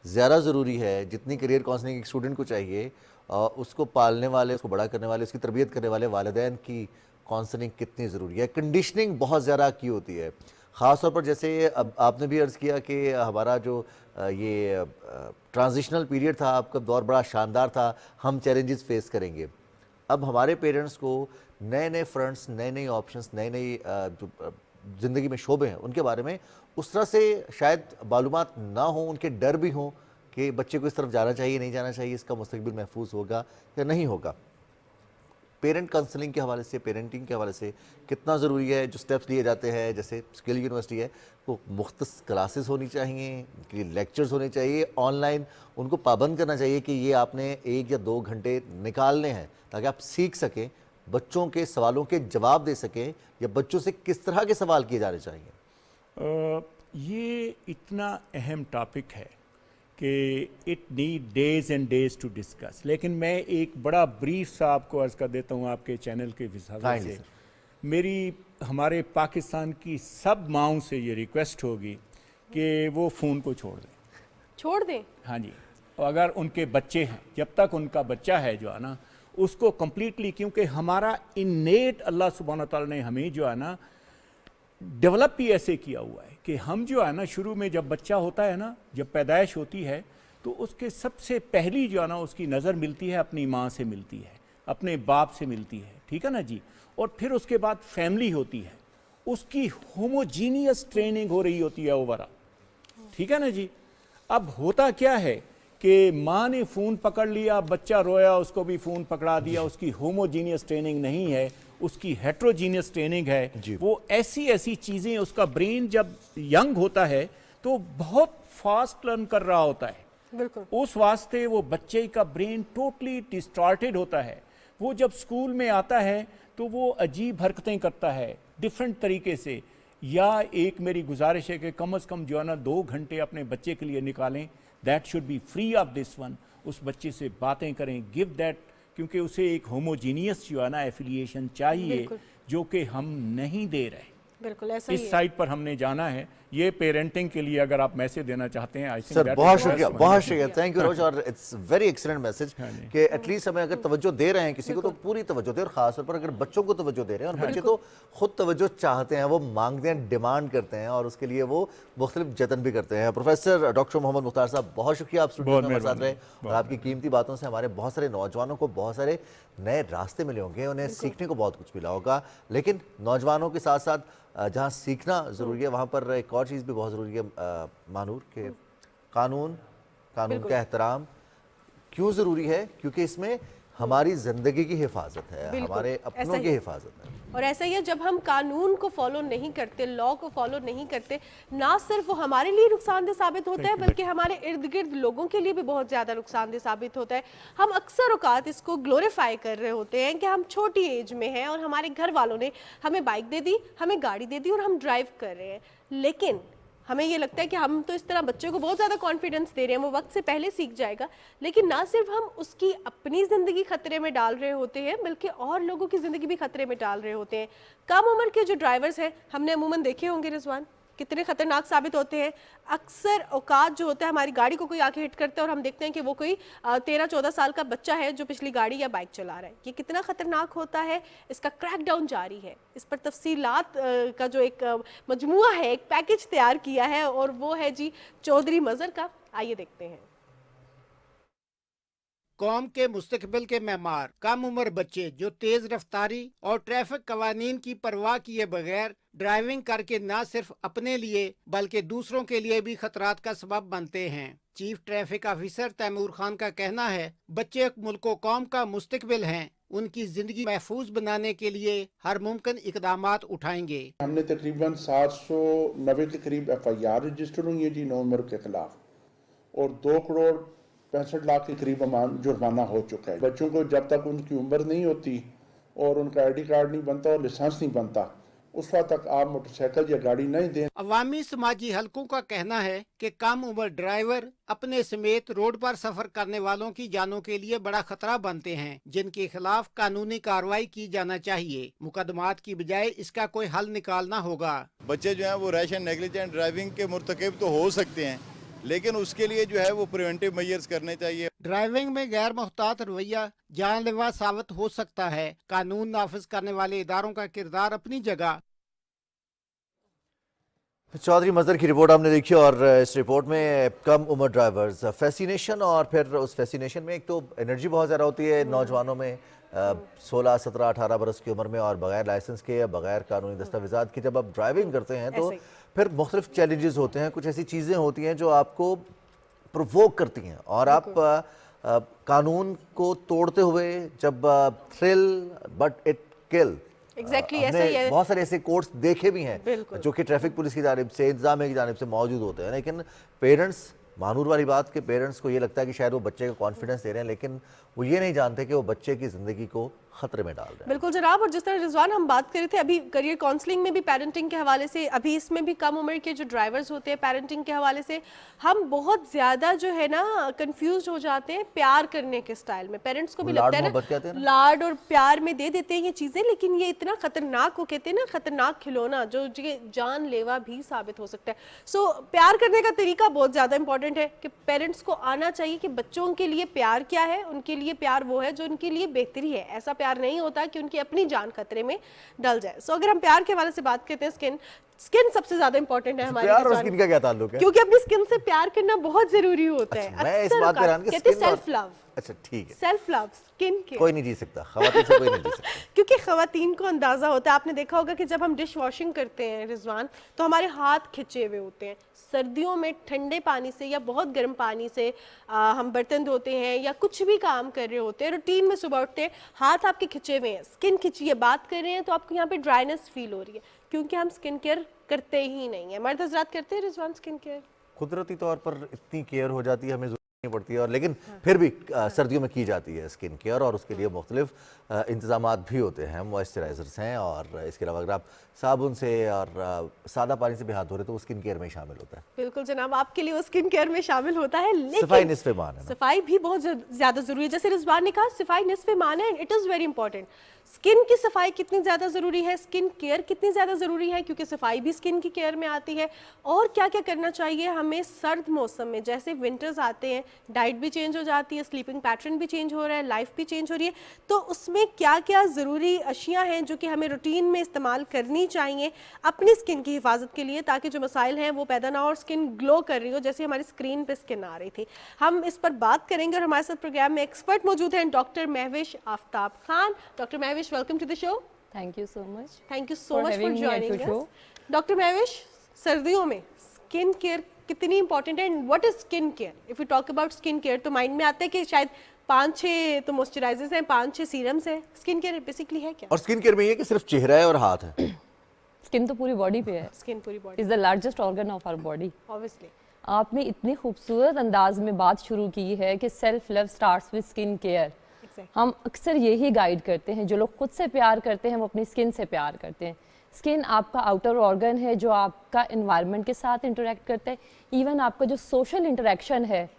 [SPEAKER 1] زیادہ ضروری ہے جتنی کریئر کاؤنسلنگ ایک اسٹوڈنٹ کو چاہیے, اس کو پالنے والے, اس کو بڑا کرنے والے, اس کی تربیت کرنے والے والدین کی کاؤنسلنگ کتنی ضروری ہے. کنڈیشننگ بہت زیادہ کی ہوتی ہے, خاص طور پر جیسے اب آپ نے بھی عرض کیا کہ ہمارا جو یہ ٹرانزیشنل پیریڈ تھا, آپ کا دور بڑا شاندار تھا, ہم چیلنجز فیس کریں گے. اب ہمارے پیرنٹس کو نئے نئے فرنٹس, نئے نئے آپشنس, نئے نئے جو زندگی میں شعبے ہیں ان کے بارے میں اس طرح سے شاید معلومات نہ ہوں, ان کے ڈر بھی ہوں कि बच्चे को इस तरफ जाना चाहिए, नहीं जाना चाहिए, इसका मुस्तकबिल महफूज होगा या नहीं होगा। पेरेंट काउंसलिंग के हवाले से, पेरेंटिंग के हवाले से कितना ज़रूरी है, जो स्टेप्स लिए जाते हैं, जैसे स्किल यूनिवर्सिटी है, वो मुख्तस क्लासेस होनी चाहिए, उनके लिए लेक्चर्स होने चाहिए, ऑनलाइन उनको पाबंद करना चाहिए कि ये आपने 1 या 2 घंटे निकालने हैं ताकि आप सीख सकें, बच्चों के सवालों के जवाब दे सकें, या बच्चों से किस तरह के सवाल किए जाने चाहिए?
[SPEAKER 6] ये इतना अहम टॉपिक है कि it need days and days to discuss, लेकिन मैं एक बड़ा ब्रीफ सा आपको अर्ज़ कर देता हूँ आपके चैनल के हिसाब से। मेरी हमारे पाकिस्तान की सब माँओं से ये रिक्वेस्ट होगी कि वो फ़ोन को छोड़ दें। हाँ जी, अगर उनके बच्चे हैं, जब तक उनका बच्चा है जो है ना, उसको कम्प्लीटली, क्योंकि हमारा इन्नेट अल्लाह सुब्हान तआला ने हमें जो है ना डेवलप भी ऐसे किया हुआ है कि हम जो है ना, शुरू में जब बच्चा होता है ना, जब पैदाइश होती है तो उसके सबसे पहली जो है ना उसकी नज़र मिलती है अपनी माँ से मिलती है, अपने बाप से मिलती है, ठीक है ना जी। और फिर उसके बाद फैमिली होती है, उसकी होमोजीनियस ट्रेनिंग हो रही होती है ओवरऑल, ठीक है ना जी। अब होता क्या है कि माँ ने फ़ोन पकड़ लिया, बच्चा रोया, उसको भी फ़ोन पकड़ा दिया, उसकी होमोजीनियस ट्रेनिंग नहीं है, उसकी हेट्रोजीनियस ट्रेनिंग है। वो ऐसी ऐसी चीज़ें, उसका ब्रेन जब यंग होता है तो बहुत फास्ट लर्न कर रहा होता है,
[SPEAKER 2] बिल्कुल।
[SPEAKER 6] उस वास्ते वो बच्चे का ब्रेन टोटली डिस्टॉर्टेड होता है। वो जब स्कूल में आता है तो वो अजीब हरकतें करता है डिफरेंट तरीके से। या एक मेरी गुजारिश है कि कम से कम जो है ना 2 घंटे अपने बच्चे के लिए निकालें, that should be free of this one. उस बच्चे से बातें करें, गिव दैट, क्योंकि उसे एक होमोजीनियस जो है ना एफिलिएशन चाहिए, जो कि हम नहीं दे रहे।
[SPEAKER 2] बिल्कुल ऐसा ही
[SPEAKER 6] इस साइड पर हमने जाना है। ये पेरेंटिंग के लिए अगर आप मैसेज देना चाहते हैं, आई थिंक
[SPEAKER 1] सर बहुत शुक्रिया, बहुत शुक्रिया, थैंक यू रोज। और इट्स वेरी एक्सीलेंट मैसेज कि एटलीस्ट हमें अगर तवज्जो दे रहे हैं किसी को तो पूरी तवज्जो दे, और खास तौर पर अगर बच्चों को तवज्जो दे रहे हैं, और बच्चे तो खुद तवज्जो चाहते हैं, वो मांगते हैं, डिमांड करते हैं, और उसके लिए वो मुख्तलिफ जतन भी करते हैं। प्रोफेसर डॉक्टर मोहम्मद मुख्तार साहब, बहुत शुक्रिया, आप स्टूडियो में हमारे साथ रहे, और आपकी कीमती बातों से हमारे बहुत सारे नौजवानों को बहुत सारे नए रास्ते मिले होंगे, उन्हें सीखने को बहुत कुछ मिला होगा। लेकिन नौजवानों के साथ साथ जहाँ सीखना ज़रूरी है, वहाँ पर एक और चीज़ भी बहुत ज़रूरी है मानूर, के कानून का एहतराम क्यों ज़रूरी है? क्योंकि इसमें हमारी ज़िंदगी की हिफाजत है, हमारे अपनों की हिफाजत है।
[SPEAKER 2] और ऐसा ही है, जब हम कानून को फॉलो नहीं करते, लॉ को फॉलो नहीं करते, ना सिर्फ वो हमारे लिए नुकसानदेह साबित होता है, बल्कि हमारे इर्द गिर्द लोगों के लिए भी बहुत ज़्यादा नुकसानदेह साबित होता है। हम अक्सर औकात इसको ग्लोरीफाई कर रहे होते हैं कि हम छोटी एज में हैं और हमारे घर वालों ने हमें बाइक दे दी, हमें गाड़ी दे दी और हम ड्राइव कर रहे हैं। लेकिन हमें ये लगता है कि हम तो इस तरह बच्चे को बहुत ज़्यादा कॉन्फिडेंस दे रहे हैं, वो वक्त से पहले सीख जाएगा। लेकिन ना सिर्फ हम उसकी अपनी ज़िंदगी खतरे में डाल रहे होते हैं, बल्कि और लोगों की ज़िंदगी भी खतरे में डाल रहे होते हैं। कम उम्र के जो ड्राइवर्स हैं, हमने अमूमन देखे होंगे रिजवान, कितने खतरनाक साबित होते हैं। अक्सर औकात जो होता है, हमारी गाड़ी को कोई आके हिट करता है और हम देखते हैं कि वो कोई 13-14 साल का बच्चा है जो पिछली गाड़ी या बाइक चला रहा है। ये कितना खतरनाक होता है, इसका क्रैकडाउन जारी है। इस पर तफसीलात का जो एक मजमुआ है, एक पैकेज तैयार किया है, और वो है जी चौधरी मजहर का। आइए देखते हैं।
[SPEAKER 7] कौम के मुस्तकबिल के मेमार कम उम्र बच्चे जो तेज रफ्तारी और ट्रैफिक कवानीन की परवाह किए बगैर ड्राइविंग करके न सिर्फ अपने लिए बल्कि दूसरों के लिए भी खतरात का सबब बनते हैं। Chief traffic officer Taimur Khan का कहना है, बच्चे मुल्क कौम का मुस्तकबिल हैं, उनकी जिंदगी महफूज बनाने के लिए हर मुमकिन इकदामात उठाएंगे।
[SPEAKER 8] हमने तकरीबन 790 के करीब FIR रजिस्टर हुई है जी 9 उम्र के खिलाफ, और 2 करोड़ 65 लाख के करीब जुर्माना हो चुका है। बच्चों को जब तक उनकी उम्र नहीं होती और उनका ID कार्ड नहीं बनता और लाइसेंस नहीं बनता, उस वक्त तक आप मोटरसाइकिल या गाड़ी नहीं दें।
[SPEAKER 7] अवामी समाजी हलकों का कहना है कि कम उम्र ड्राइवर अपने समेत रोड पर सफर करने वालों की जानों के लिए बड़ा खतरा बनते हैं, जिनके खिलाफ कानूनी कार्रवाई की जाना चाहिए। मुकदमात की बजाय इसका कोई हल निकालना होगा।
[SPEAKER 9] बच्चे जो हैं वो रैश एंड नेग्लिजेंट ड्राइविंग के मुर्तकिब तो हो सकते हैं, लेकिन उसके लिए जो है वो प्रिवेंटिव मेजर्स करने चाहिए।
[SPEAKER 7] ड्राइविंग में गैर मुहतात रवैया जानलेवा साबित हो सकता है। कानून नाफिज करने वाले इदारों का किरदार अपनी जगह।
[SPEAKER 1] चौधरी मजहर की रिपोर्ट आपने देखी, और इस रिपोर्ट में कम उम्र ड्राइवर्स फैसिनेशन, और फिर उस फैसिनेशन में एक तो एनर्जी बहुत ज़्यादा होती है नौजवानों में, 16, 17, 18 बरस की उम्र में, और बगैर लाइसेंस के या बगैर कानूनी दस्तावेज़ात की जब आप ड्राइविंग करते हैं तो फिर मुख्तलिफ चैलेंजेस होते हैं। कुछ ऐसी चीज़ें होती हैं जो आपको प्रोवोक करती हैं और आप कानून को तोड़ते हुए जब thrill but it kill,
[SPEAKER 2] exactly ऐसा
[SPEAKER 1] हमने
[SPEAKER 2] ही है।
[SPEAKER 1] बहुत सारे ऐसे कोर्ट्स देखे भी हैं
[SPEAKER 2] बिल्कुल।
[SPEAKER 1] जो कि ट्रैफिक पुलिस की जानिब से, इंतजामिया की जानिब से मौजूद होते हैं, लेकिन पेरेंट्स, मानूर वाली बात के पेरेंट्स को ये लगता है कि शायद वो बच्चे को कॉन्फिडेंस दे रहे हैं, लेकिन वो ये नहीं जानते कि वो बच्चे की ज़िंदगी को खतरे में डाल रहे हैं।
[SPEAKER 2] बिल्कुल जनाब, और जिस तरह रिजवान हम बात कर रहे थे अभी करियर काउंसलिंग में भी पेरेंटिंग के हवाले से, अभी इसमें भी कम उम्र के जो ड्राइवर्स होते हैं पेरेंटिंग के हवाले से हम बहुत ज़्यादा जो है ना कंफ्यूज हो जाते हैं प्यार करने के स्टाइल में। पेरेंट्स को भी
[SPEAKER 1] लाड
[SPEAKER 2] लगता है
[SPEAKER 1] मोहब्बत कहते हैं
[SPEAKER 2] ना
[SPEAKER 1] ना?
[SPEAKER 2] लाड और प्यार में दे देते हैं ये चीज़ें, लेकिन ये इतना खतरनाक, को कहते हैं ना खतरनाक खिलौना जो जानलेवा भी साबित हो सकता है। सो प्यार करने का तरीका बहुत ज़्यादा इंपॉर्टेंट है कि पेरेंट्स को आना चाहिए कि बच्चों के लिए प्यार क्या है, उनके लिए प्यार वो है जो उनके लिए बेहतरी है। ऐसा प्यार नहीं होता कि उनकी अपनी जान खतरे में डल जाए। सो अगर हम प्यार के हवाले से बात करते हैं, स्किन सबसे ज्यादा इंपॉर्टेंट है हमारे
[SPEAKER 1] प्यार और
[SPEAKER 2] रिजवान,
[SPEAKER 1] स्किन का क्या ताल्लुक है?
[SPEAKER 2] क्योंकि अपनी स्किन से प्यार करना बहुत जरूरी होता है।
[SPEAKER 1] मैं इस
[SPEAKER 2] अक्सर
[SPEAKER 1] बात पे हैरान कि
[SPEAKER 2] कहते हैं
[SPEAKER 1] skin और-
[SPEAKER 2] सेल्फ लव,
[SPEAKER 1] अच्छा ठीक है,
[SPEAKER 2] सेल्फ लव, स्किन केयर।
[SPEAKER 1] कोई नहीं जी सकता, खवातीन से कोई नहीं जी सकता।
[SPEAKER 2] क्योंकि खवातीन को अंदाज़ा होता है, आपने देखा होगा कि जब हम डिश वॉशिंग करते हैं रिजवान, तो हमारे हाथ खिंचे हुए होते हैं। सर्दियों में ठंडे पानी से या बहुत गर्म पानी से हम बर्तन धोते हैं या कुछ भी काम कर रहे होते हैं, रूटीन में सुबह उठते हैं, हाथ आपके खिंचे हुए हैं, स्किन खिंची है, बात कर रहे हैं तो आपको यहाँ पे ड्राइनेस फील हो रही है, क्योंकि हम स्किन केयर करते ही नहीं है। मर्द हजरात करते हैं रिजवान स्किन केयर?
[SPEAKER 1] कुदरती तौर पर इतनी केयर हो जाती है, हमें ज़रूरत नहीं पड़ती है, और लेकिन फिर भी सर्दियों में की जाती है स्किन केयर, और उसके लिए मुख्तलिफ इंतज़ामात भी होते हैं, मॉइस्चराइज़र्स हैं, और इसके अलावा अगर आप साबुन से और सादा पानी से भी हाथ धो रहे तो वो स्किन केयर में शामिल होता है।
[SPEAKER 2] बिल्कुल जनाब, आपके लिए वो स्किन केयर में शामिल होता है,
[SPEAKER 1] सफाई
[SPEAKER 2] लेकिन
[SPEAKER 1] निस्फ़े ईमान है ना।
[SPEAKER 2] सफाई भी बहुत ज़्यादा ज़रूरी है। जैसे रिजवान ने कहा सफाई निस्फ़े ईमान है, it is very important. Skin की सफाई कितनी ज़्यादा ज़रूरी है, स्किन केयर कितनी ज़्यादा ज़रूरी है, क्योंकि सफाई भी स्किन की केयर में आती है। और क्या क्या करना चाहिए हमें सर्द मौसम में, जैसे विंटर्स आते हैं, डाइट भी चेंज हो जाती है, स्लीपिंग पैटर्न भी चेंज हो रहा है, लाइफ भी चेंज हो रही है, तो उसमें क्या क्या ज़रूरी अशिया हैं जो कि हमें रूटीन में इस्तेमाल करनी चाहिए अपनी स्किन की हिफाजत के लिए, ताकि जो मसाइल हैं वो पैदा ना हो और स्किन ग्लो कर रही हो, जैसे हमारी स्क्रीन पे स्किन आ रही थी। हम इस पर बात करेंगे और हमारे साथ प्रोग्राम में एक्सपर्ट मौजूद हैं doctor Mahwish Aftab Khan. Doctor Mahwish, welcome to the show.
[SPEAKER 10] Thank you so much.
[SPEAKER 2] Thank you so
[SPEAKER 10] For
[SPEAKER 2] much for
[SPEAKER 10] having me at your
[SPEAKER 2] joining
[SPEAKER 10] show.
[SPEAKER 2] Us. Doctor Mahwish, सर्दियों में स्किन केयर कितनी इंपॉर्टेंट है, and what is skin care? If you talk about skin care तो mind में आता है कि शायद 5-6 तो मॉइस्चराइजर्स हैं, 5-6 सीरम्स हैं। स्किन केयर बेसिकली है क्या?
[SPEAKER 1] और स्किन केयर में ये कि सिर्फ चेहरा है और हाथ है?
[SPEAKER 10] Skin तो पूरी बॉडी पे है.
[SPEAKER 2] स्किन पूरी body,
[SPEAKER 10] Is the largest organ of our body.
[SPEAKER 2] Obviously.
[SPEAKER 10] आपने इतनी खूबसूरत अंदाज में बात शुरू की है कि self love starts with skin care. हम अक्सर यही गाइड करते हैं, जो लोग खुद से प्यार करते हैं वो अपनी स्किन से प्यार करते हैं. स्किन आपका आउटर ऑर्गन है जो आपका एनवायरनमेंट के साथ इंटरेक्ट करता है. इवन आपका जो सोशल इंटरेक्शन है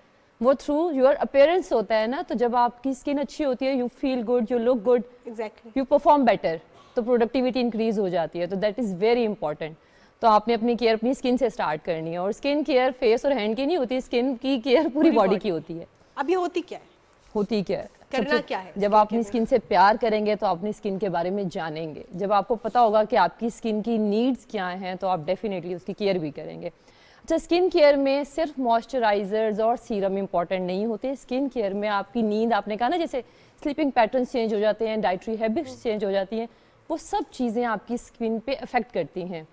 [SPEAKER 10] वो थ्रू योर अपीयरेंस होता है ना. तो जब आपकी स्किन अच्छी होती है, you feel good, you look good,
[SPEAKER 2] exactly,
[SPEAKER 10] you perform better, तो प्रोडक्टिविटी इंक्रीज हो जाती है. तो दैट इज़ वेरी इंपॉर्टेंट. तो आपने अपनी केयर अपनी स्किन से स्टार्ट करनी है. और स्किन केयर फेस और हैंड की नहीं होती, स्किन की केयर पूरी बॉडी की होती है.
[SPEAKER 2] अब ये होती क्या है,
[SPEAKER 10] होती क्या है?
[SPEAKER 2] करना क्या है?
[SPEAKER 10] जब आप अपनी स्किन से प्यार करेंगे तो आप अपनी स्किन के बारे में जानेंगे. जब आपको पता होगा कि आपकी स्किन की नीड्स क्या हैं तो आप डेफिनेटली उसकी केयर भी करेंगे. अच्छा, स्किन केयर में सिर्फ मॉइस्चराइजर्स और सीरम इंपॉर्टेंट नहीं होते. स्किन केयर में आपकी नींद, आपने कहा ना जैसे स्लीपिंग पैटर्न्स चेंज हो जाते हैं, डाइटरी हैबिट्स चेंज हो जाती हैं, वो सब चीज़ें आपकी स्किन पे अफेक्ट करती हैं.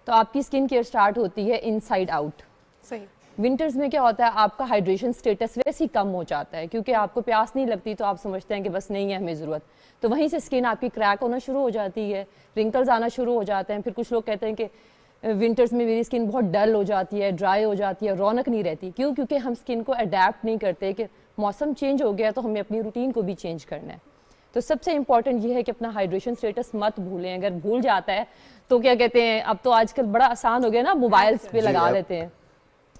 [SPEAKER 10] तो आपकी स्किन केयर स्टार्ट होती है इनसाइड आउट.
[SPEAKER 2] सही।
[SPEAKER 10] विंटर्स में क्या होता है, आपका हाइड्रेशन स्टेटस वैसे ही कम हो जाता है, क्योंकि आपको प्यास नहीं लगती तो आप समझते हैं कि बस नहीं है हमें ज़रूरत. तो वहीं से स्किन आपकी क्रैक होना शुरू हो जाती है, रिंकल्स आना शुरू हो जाते हैं. फिर कुछ लोग कहते हैं कि विंटर्स में मेरी स्किन बहुत डल हो जाती है, ड्राई हो जाती है, रौनक नहीं रहती. क्यों? क्योंकि हम स्किन को अडेप्ट नहीं करते कि मौसम चेंज हो गया तो हमें अपनी रूटीन को भी चेंज करना है. तो सबसे इंपॉर्टेंट ये है कि अपना हाइड्रेशन स्टेटस मत भूलें. अगर भूल जाता है तो क्या कहते हैं, अब तो आजकल बड़ा आसान हो गया ना, मोबाइल्स पे लगा लेते हैं.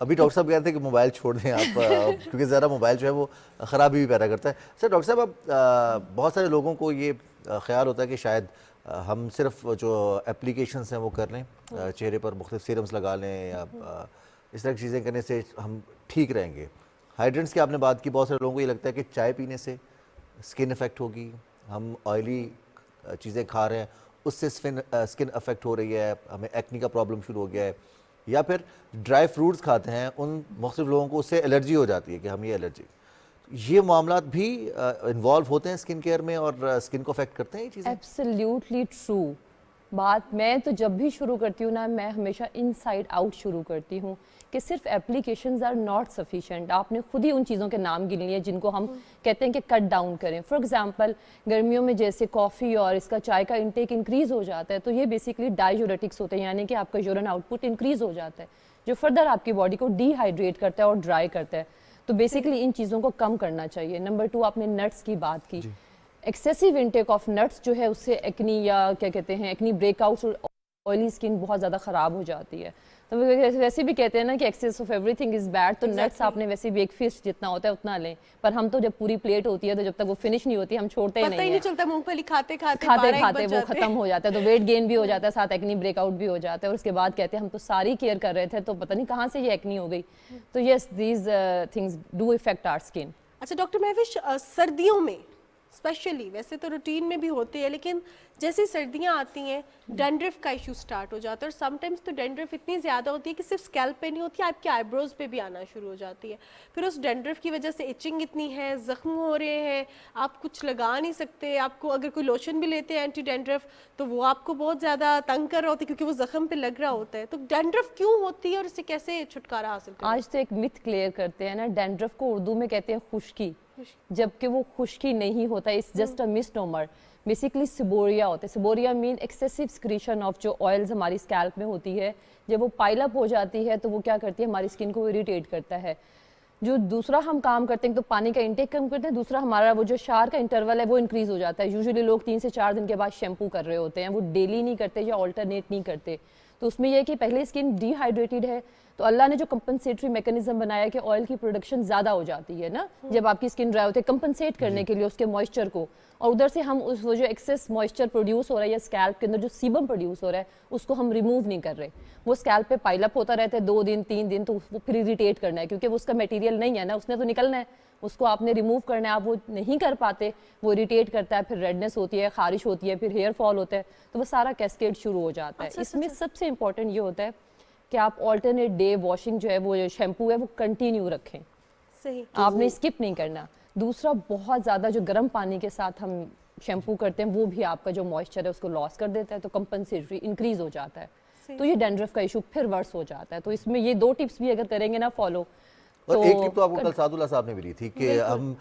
[SPEAKER 1] अभी डॉक्टर साहब कह रहे थे कि मोबाइल छोड़ दें आप क्योंकि ज़्यादा मोबाइल जो है वो ख़राबी भी पैदा करता है. सर डॉक्टर साहब, अब बहुत सारे लोगों को ये ख्याल होता है कि शायद हम सिर्फ जो एप्लीकेशंस हैं वो कर लें, चेहरे पर मुख्तलिफ सीरम्स लगा लें या इस तरह की चीज़ें करने से हम ठीक रहेंगे. हाइड्रेंट्स की आपने बात की, बहुत सारे लोगों को ये लगता है कि चाय पीने से स्किन इफ़ेक्ट होगी, हम ऑयली चीज़ें खा रहे हैं उससे स्किन अफेक्ट हो रही है, हमें एक्नी का प्रॉब्लम शुरू हो गया है, या फिर ड्राई फ्रूट्स खाते हैं उन मुख्तलिफ लोगों को उससे एलर्जी हो जाती है कि हम ये एलर्जी. ये मामलात भी इन्वॉल्व होते हैं स्किन केयर में और स्किन को अफेक्ट करते हैं ये चीज़ें?
[SPEAKER 10] Absolutely true. بات میں تو جب بھی شروع کرتی ہوں نا میں ہمیشہ ان سائڈ آؤٹ شروع کرتی ہوں کہ صرف اپلیکیشنز آر ناٹ سفیشینٹ. آپ نے خود ہی ان چیزوں کے نام گن لیے جن کو ہم کہتے ہیں کہ کٹ ڈاؤن کریں. فار ایگزامپل گرمیوں میں جیسے کافی اور اس کا چائے کا انٹیک انکریز ہو جاتا ہے تو یہ بیسکلی ڈائیوریٹکس ہوتے ہیں, یعنی کہ آپ کا یورین آؤٹ پٹ انکریز ہو جاتا ہے جو فردر آپ کی باڈی کو ڈی ہائیڈریٹ کرتا ہے اور ڈرائی کرتا ہے. تو بیسکلی ان چیزوں کو کم کرنا چاہیے. نمبر 2 آپ نے نٹس کی بات کی. ایکسیسیو انٹیک آف نٹس جو ہے اس سے ایکنی یا کیا کہتے ہیں ایکنی بریک آؤٹس اور آئلی اسکن بہت زیادہ خراب ہو جاتی ہے. تو ویسے بھی کہتے ہیں نا کہ access of every thing is bad. تو نٹس آپ نے ویسے بھی ایک فسٹ جتنا ہوتا ہے اتنا لیں, پر ہم تو جب پوری پلیٹ ہوتی ہے تو جب تک وہ فنش نہیں ہوتی ہم چھوڑتے ہی
[SPEAKER 2] پتہ ہی
[SPEAKER 10] نہیں
[SPEAKER 2] نہیں چلتا مونگ پھلی کھاتے کھاتے
[SPEAKER 10] وہ ختم ہو جاتا ہے. تو ویٹ گین بھی ہو جاتا ہے, ساتھ ایکنی بریک آؤٹ بھی ہو جاتا ہے, اور اس کے بعد کہتے ہیں ہم تو ساری کیئر کر رہے تھے تو پتہ نہیں کہاں سے یہ ایکنی ہو گئی. تو yes these things do affect our skin.
[SPEAKER 2] اچھا ڈاکٹر مہوش, سردیوں میں اسپیشلی, ویسے تو روٹین میں بھی ہوتی ہے لیکن جیسے سردیاں آتی ہیں ڈینڈرف کا ایشو سٹارٹ ہو جاتا ہے, اور سم ٹائمز تو ڈینڈرف اتنی زیادہ ہوتی ہے کہ صرف اسکیلپ پہ نہیں ہوتی, آپ کے آئی بروز پہ بھی آنا شروع ہو جاتی ہے. پھر اس ڈینڈرف کی وجہ سے ایچنگ اتنی ہے, زخم ہو رہے ہیں, آپ کچھ لگا نہیں سکتے. آپ کو اگر کوئی لوشن بھی لیتے ہیں اینٹی ڈینڈرف تو وہ آپ کو بہت زیادہ تنگ کر رہا ہوتا ہے کیونکہ وہ زخم پہ لگ رہا ہوتا ہے. تو ڈینڈرف کیوں ہوتی ہے اور اس سے کیسے چھٹکارا حاصل کریں؟
[SPEAKER 10] آج تو ایک مت کلیئر کرتے ہیں نا, ڈینڈرف کو اردو میں کہتے ہیں خشکی, جبکہ وہ خشکی نہیں ہوتا, it's just a misnomer. Basically seborrhea ہوتا ہے. Seborrhea means excessive secretion of جو آئلز ہماری اسکیلپ میں ہوتی ہے, جب وہ پائل اپ ہو جاتی ہے تو وہ کیا کرتی ہے ہماری اسکن کو اریٹیٹ کرتا ہے. جو دوسرا ہم کام کرتے ہیں تو پانی کا انٹیک کم کرتے ہیں, دوسرا ہمارا وہ جو شاور کا انٹرول ہے وہ انکریز ہو جاتا ہے. یوزلی لوگ 3 سے 4 دن کے بعد شیمپو کر رہے ہوتے ہیں, وہ ڈیلی نہیں کرتے یا آلٹرنیٹ نہیں کرتے. تو اس میں یہ ہے کہ پہلے اسکن ڈی ہائیڈریٹڈ ہے تو اللہ نے جو کمپنسیٹری میکانزم بنایا کہ آئل کی پروڈکشن زیادہ ہو جاتی ہے نا جب آپ کی اسکن ڈرائی ہوتی ہے, کمپنسیٹ کرنے کے لیے اس کے موئسچر کو, اور ادھر سے ہم اس وہ جو ایکسیس موئسچر پروڈیوس ہو رہا ہے یا اسکیلپ کے اندر جو سیبم پروڈیوس ہو رہا ہے اس کو ہم ریموو نہیں کر رہے. وہ اسکیلپ پہ پائل اپ ہوتا رہتا ہے 2 دن 3 دن, تو وہ پھر اریٹیٹ کرنا ہے کیونکہ وہ اس کا میٹیریل نہیں ہے نا, اس نے تو نکلنا ہے, اس کو آپ نے ریموو کرنا ہے. آپ وہ نہیں کر پاتے, وہ اریٹیٹ کرتا ہے, پھر ریڈنس ہوتی ہے, خارش ہوتی ہے, پھر ہیئر فال ہوتا ہے, تو وہ سارا کیسکیڈ شروع ہو جاتا ہے. اس میں سب سے امپورٹنٹ یہ ہوتا ہے کہ آپ آلٹرنیٹ ڈے واشنگ جو ہے وہ شیمپو ہے وہ کنٹینیو رکھیں,
[SPEAKER 2] صحیح,
[SPEAKER 10] آپ نے اسکپ نہیں کرنا. دوسرا بہت زیادہ جو گرم پانی کے ساتھ ہم شیمپو کرتے ہیں وہ بھی آپ کا جو موئسچر ہے اس کو لاس کر دیتا ہے, تو کمپنسیٹری انکریز ہو جاتا ہے, تو یہ ڈینڈرف کا ایشو پھر ورس ہو جاتا ہے. تو اس میں یہ 2 ٹپس بھی اگر کریں گے نا فالو.
[SPEAKER 1] اور ایک ٹپ تو آپ کو کل سعد اللہ صاحب نے بھی دی تھی کہ ہم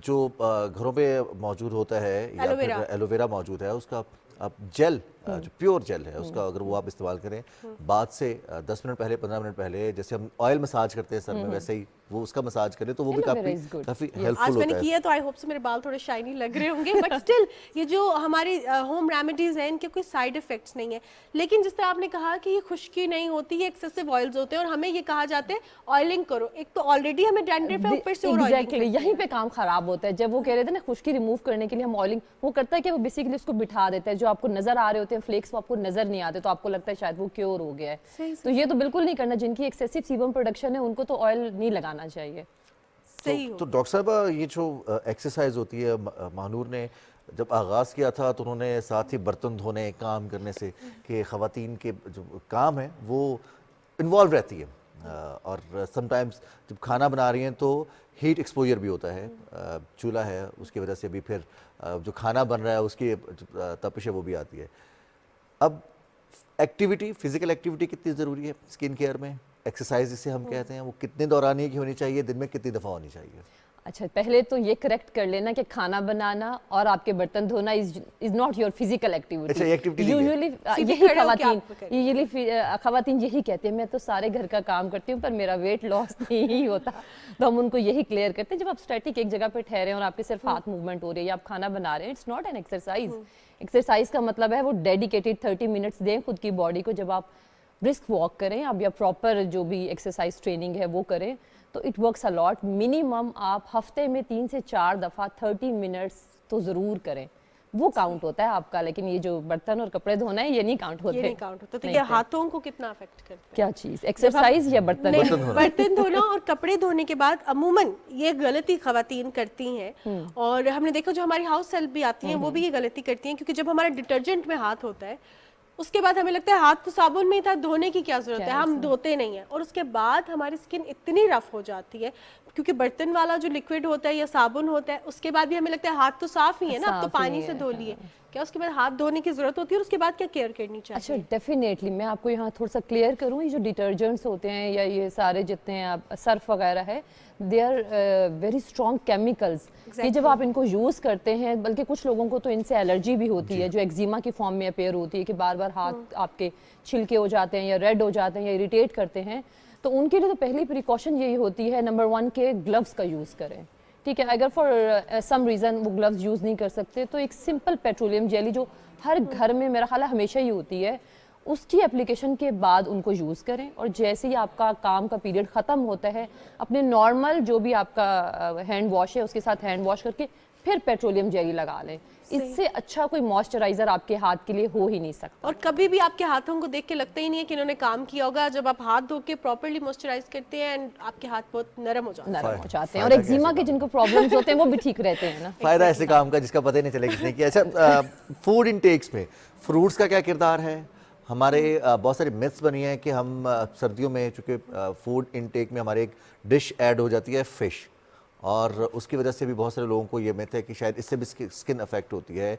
[SPEAKER 1] جو گھروں پہ موجود ہوتا ہے یا پھر ایلوویرا موجود ہے اس کا آپ جیل جو پیور جیل ہے اس کا اگر وہ آپ استعمال کریں بعد سے 10 منٹ پہلے 15 منٹ پہلے, جیسے ہم آئل مساج کرتے ہیں سر میں ویسے ہی وہ اس کا مساج کریں تو وہ بھی کافی ہیلپ
[SPEAKER 2] آج
[SPEAKER 1] فل
[SPEAKER 2] میں نے
[SPEAKER 1] ہوتا ہے.
[SPEAKER 2] کیا تو آئی ہوپ سے میرے بال تھوڑے شائنی لگ رہے ہوں گے, بٹ اسٹل یہ جو ہماری ہوم ریمیڈیز ہیں ان کے کوئی سائیڈ افیکٹس نہیں ہیں. لیکن جس طرح آپ نے کہا کہ یہ خشکی نہیں ہوتی, یہ ایکسیسو آئلز ہوتے ہیں اور ہمیں یہ کہا جاتا ہے آئلنگ کرو. ایک تو آلریڈی ہمیں ڈینڈرف ہے, اوپر سے اور
[SPEAKER 10] ایگزیکٹلی یہیں پہ کام خراب ہوتا ہے. جب وہ کہہ رہے تھے نا خشکی ریموو کرنے کے لیے ہم آئلنگ, وہ کرتا ہے کہ وہ بیسیکلی اس کو بٹھا دیتا ہے, جو آپ کو نظر آ رہے ہوتے ہیں فلیکس وہ آپ کو نظر نہیں آتے, تو آپ کو لگتا ہے شاید وہ کیور ہو گیا ہے. تو یہ تو بالکل نہیں کرنا, جن کی ایکسیسو سیبم پروڈکشن ہے ان کو تو آئل نہیں لگانا چاہیے.
[SPEAKER 1] تو ڈاکٹر صاحبہ یہ جو ایکسرسائز ہوتی ہے مہنور نے جب آغاز کیا تھا تو انہوں نے ساتھ ہی برتن دھونے کام کرنے سے کہ خواتین کے جو کام ہے وہ انوالو رہتی ہے, اور سم ٹائمز جب کھانا بنا رہی ہیں تو ہیٹ ایکسپوجر بھی ہوتا ہے, چولہا ہے اس کی وجہ سے بھی پھر جو کھانا بن رہا ہے اس کی تپش ہے وہ بھی آتی ہے. اب ایکٹیویٹی, فزیکل ایکٹیویٹی کتنی ضروری ہے اسکن کیئر میں؟ ایکسرسائز جسے ہم کہتے ہیں وہ کتنے دورانیے کی ہونی چاہیے, دن میں کتنی دفعہ ہونی چاہیے؟
[SPEAKER 10] اچھا پہلے تو یہ کریکٹ کر لینا کہ کھانا بنانا اور آپ کے برتن دھونا is not your physical activity. Usually خواتین یہی کہتے ہیں میں تو سارے گھر کا کام کرتی ہوں پر میرا ویٹ لاس نہیں ہوتا, تو ہم ان کو یہی کلیئر کرتے ہیں جب آپ اسٹیٹک ایک جگہ پہ ٹھہرے ہیں اور آپ کے صرف ہاتھ موومنٹ ہو رہی ہے یا آپ کھانا بنا رہے ہیں, it's not an exercise. Exercise کا مطلب ہے وہ ڈیڈیکیٹڈ 30 منٹس دیں خود کی باڈی کو. جب آپ برسک واک کریں اب یا پراپر جو بھی ایکسرسائز ٹریننگ ہے وہ کریں تو it works a lot. Minimum آپ ہفتے میں 3 سے 4 دفعہ 30 منٹس تو ضرور کریں, وہ کاؤنٹ ہوتا ہے آپ کا. لیکن یہ جو برتن اور کپڑے دھونا ہے یہ نہیں کاؤنٹ ہوتے.
[SPEAKER 2] یہ نہیں کاؤنٹ ہوتا. تو یہ ہاتھوں کو کتنا افیکٹ کرتا ہے؟
[SPEAKER 10] کیا چیز, ایکسرسائز یا برتن دھونا؟
[SPEAKER 2] برتن دھونا اور کپڑے دھونے کے بعد عموماً یہ غلطی خواتین کرتی ہیں, اور ہم نے دیکھا جو ہماری ہاؤس ہیلپ بھی آتی ہیں وہ بھی یہ غلطی کرتی ہیں, کیونکہ جب ہمارا ڈٹرجنٹ میں ہاتھ ہوتا ہے اس کے بعد ہمیں لگتا ہے ہاتھ تو صابن میں ہی تھا, دھونے کی کیا ضرورت ہے, ہم دھوتے نہیں ہیں, اور اس کے بعد ہماری اسکن اتنی رف ہو جاتی ہے. क्योंकि बर्तन वाला जो लिक्विड होता है या साबुन होता है उसके बाद भी हमें लगता है हाथ तो साफ ही है ना, अब तो
[SPEAKER 10] साफ ही
[SPEAKER 2] पानी से
[SPEAKER 10] है,
[SPEAKER 2] धो लिए, क्या उसके बाद हाथ धोने की जरूरत होती है और उसके बाद क्या केयर करनी चाहिए?
[SPEAKER 10] अच्छा, डेफिनेटली मैं आपको यहाँ थोड़ा सा क्लियर करूँ, ये जो डिटर्जेंट्स होते हैं या ये सारे जितने हैं आप सर्फ वगैरह है, they are very strong chemicals. ये जब आप इनको यूज़ करते हैं, बल्कि कुछ लोगों को तो इनसे एलर्जी भी होती है, जो एक्जिमा की फॉर्म में अपेयर होती है कि बार बार हाथ आपके छिलके हो जाते हैं या रेड हो जाते हैं या इरिटेट करते हैं, तो उनके लिए तो पहली प्रिकॉशन यही होती है नंबर 1 के ग्लव्स का यूज़ करें। ठीक है, अगर फॉर सम रीज़न वो ग्लव्स यूज़ नहीं कर सकते तो एक सिंपल पेट्रोलियम जेली जो हर घर में मेरा ख्याल है हमेशा ही होती है, उसकी एप्लीकेशन के बाद उनको यूज़ करें, और जैसे ही आपका काम का पीरियड ख़त्म होता है अपने नॉर्मल जो भी आपका हैंड वॉश है उसके साथ हैंड वॉश करके फिर पेट्रोलियम जेली लगा लें। इससे अच्छा कोई मॉइस्चराइज़र आपके हाथ के लिए हो ही नहीं सकता।
[SPEAKER 2] और कभी भी आपके हाथों को देख के लगता ही नहीं है कि इन्होंने काम किया होगा, जब आप हाथ धो के प्रॉपर्ली मॉइस्चराइज करते हैं एंड आपके हाथ बहुत नरम हो जाते
[SPEAKER 10] हैं और एक्जिमा के जिनको प्रॉब्लम्स होते हैं वो भी ठीक रहते हैं ना।
[SPEAKER 1] फायदा ऐसे काम का जिसका पता ही नहीं चले किसने किया। अच्छा, फूड इनटेक्स में फ्रूट्स का क्या किरदार है? हमारे बहुत सारी मिथ्स बनी हैं कि हम सर्दियों में चूँकि फूड इनटेक में हमारे एक डिश ऐड हो जाती है फ़िश, और उसकी वजह से भी बहुत सारे लोगों को ये मिथ है कि शायद इससे भी स्किन अफेक्ट होती है।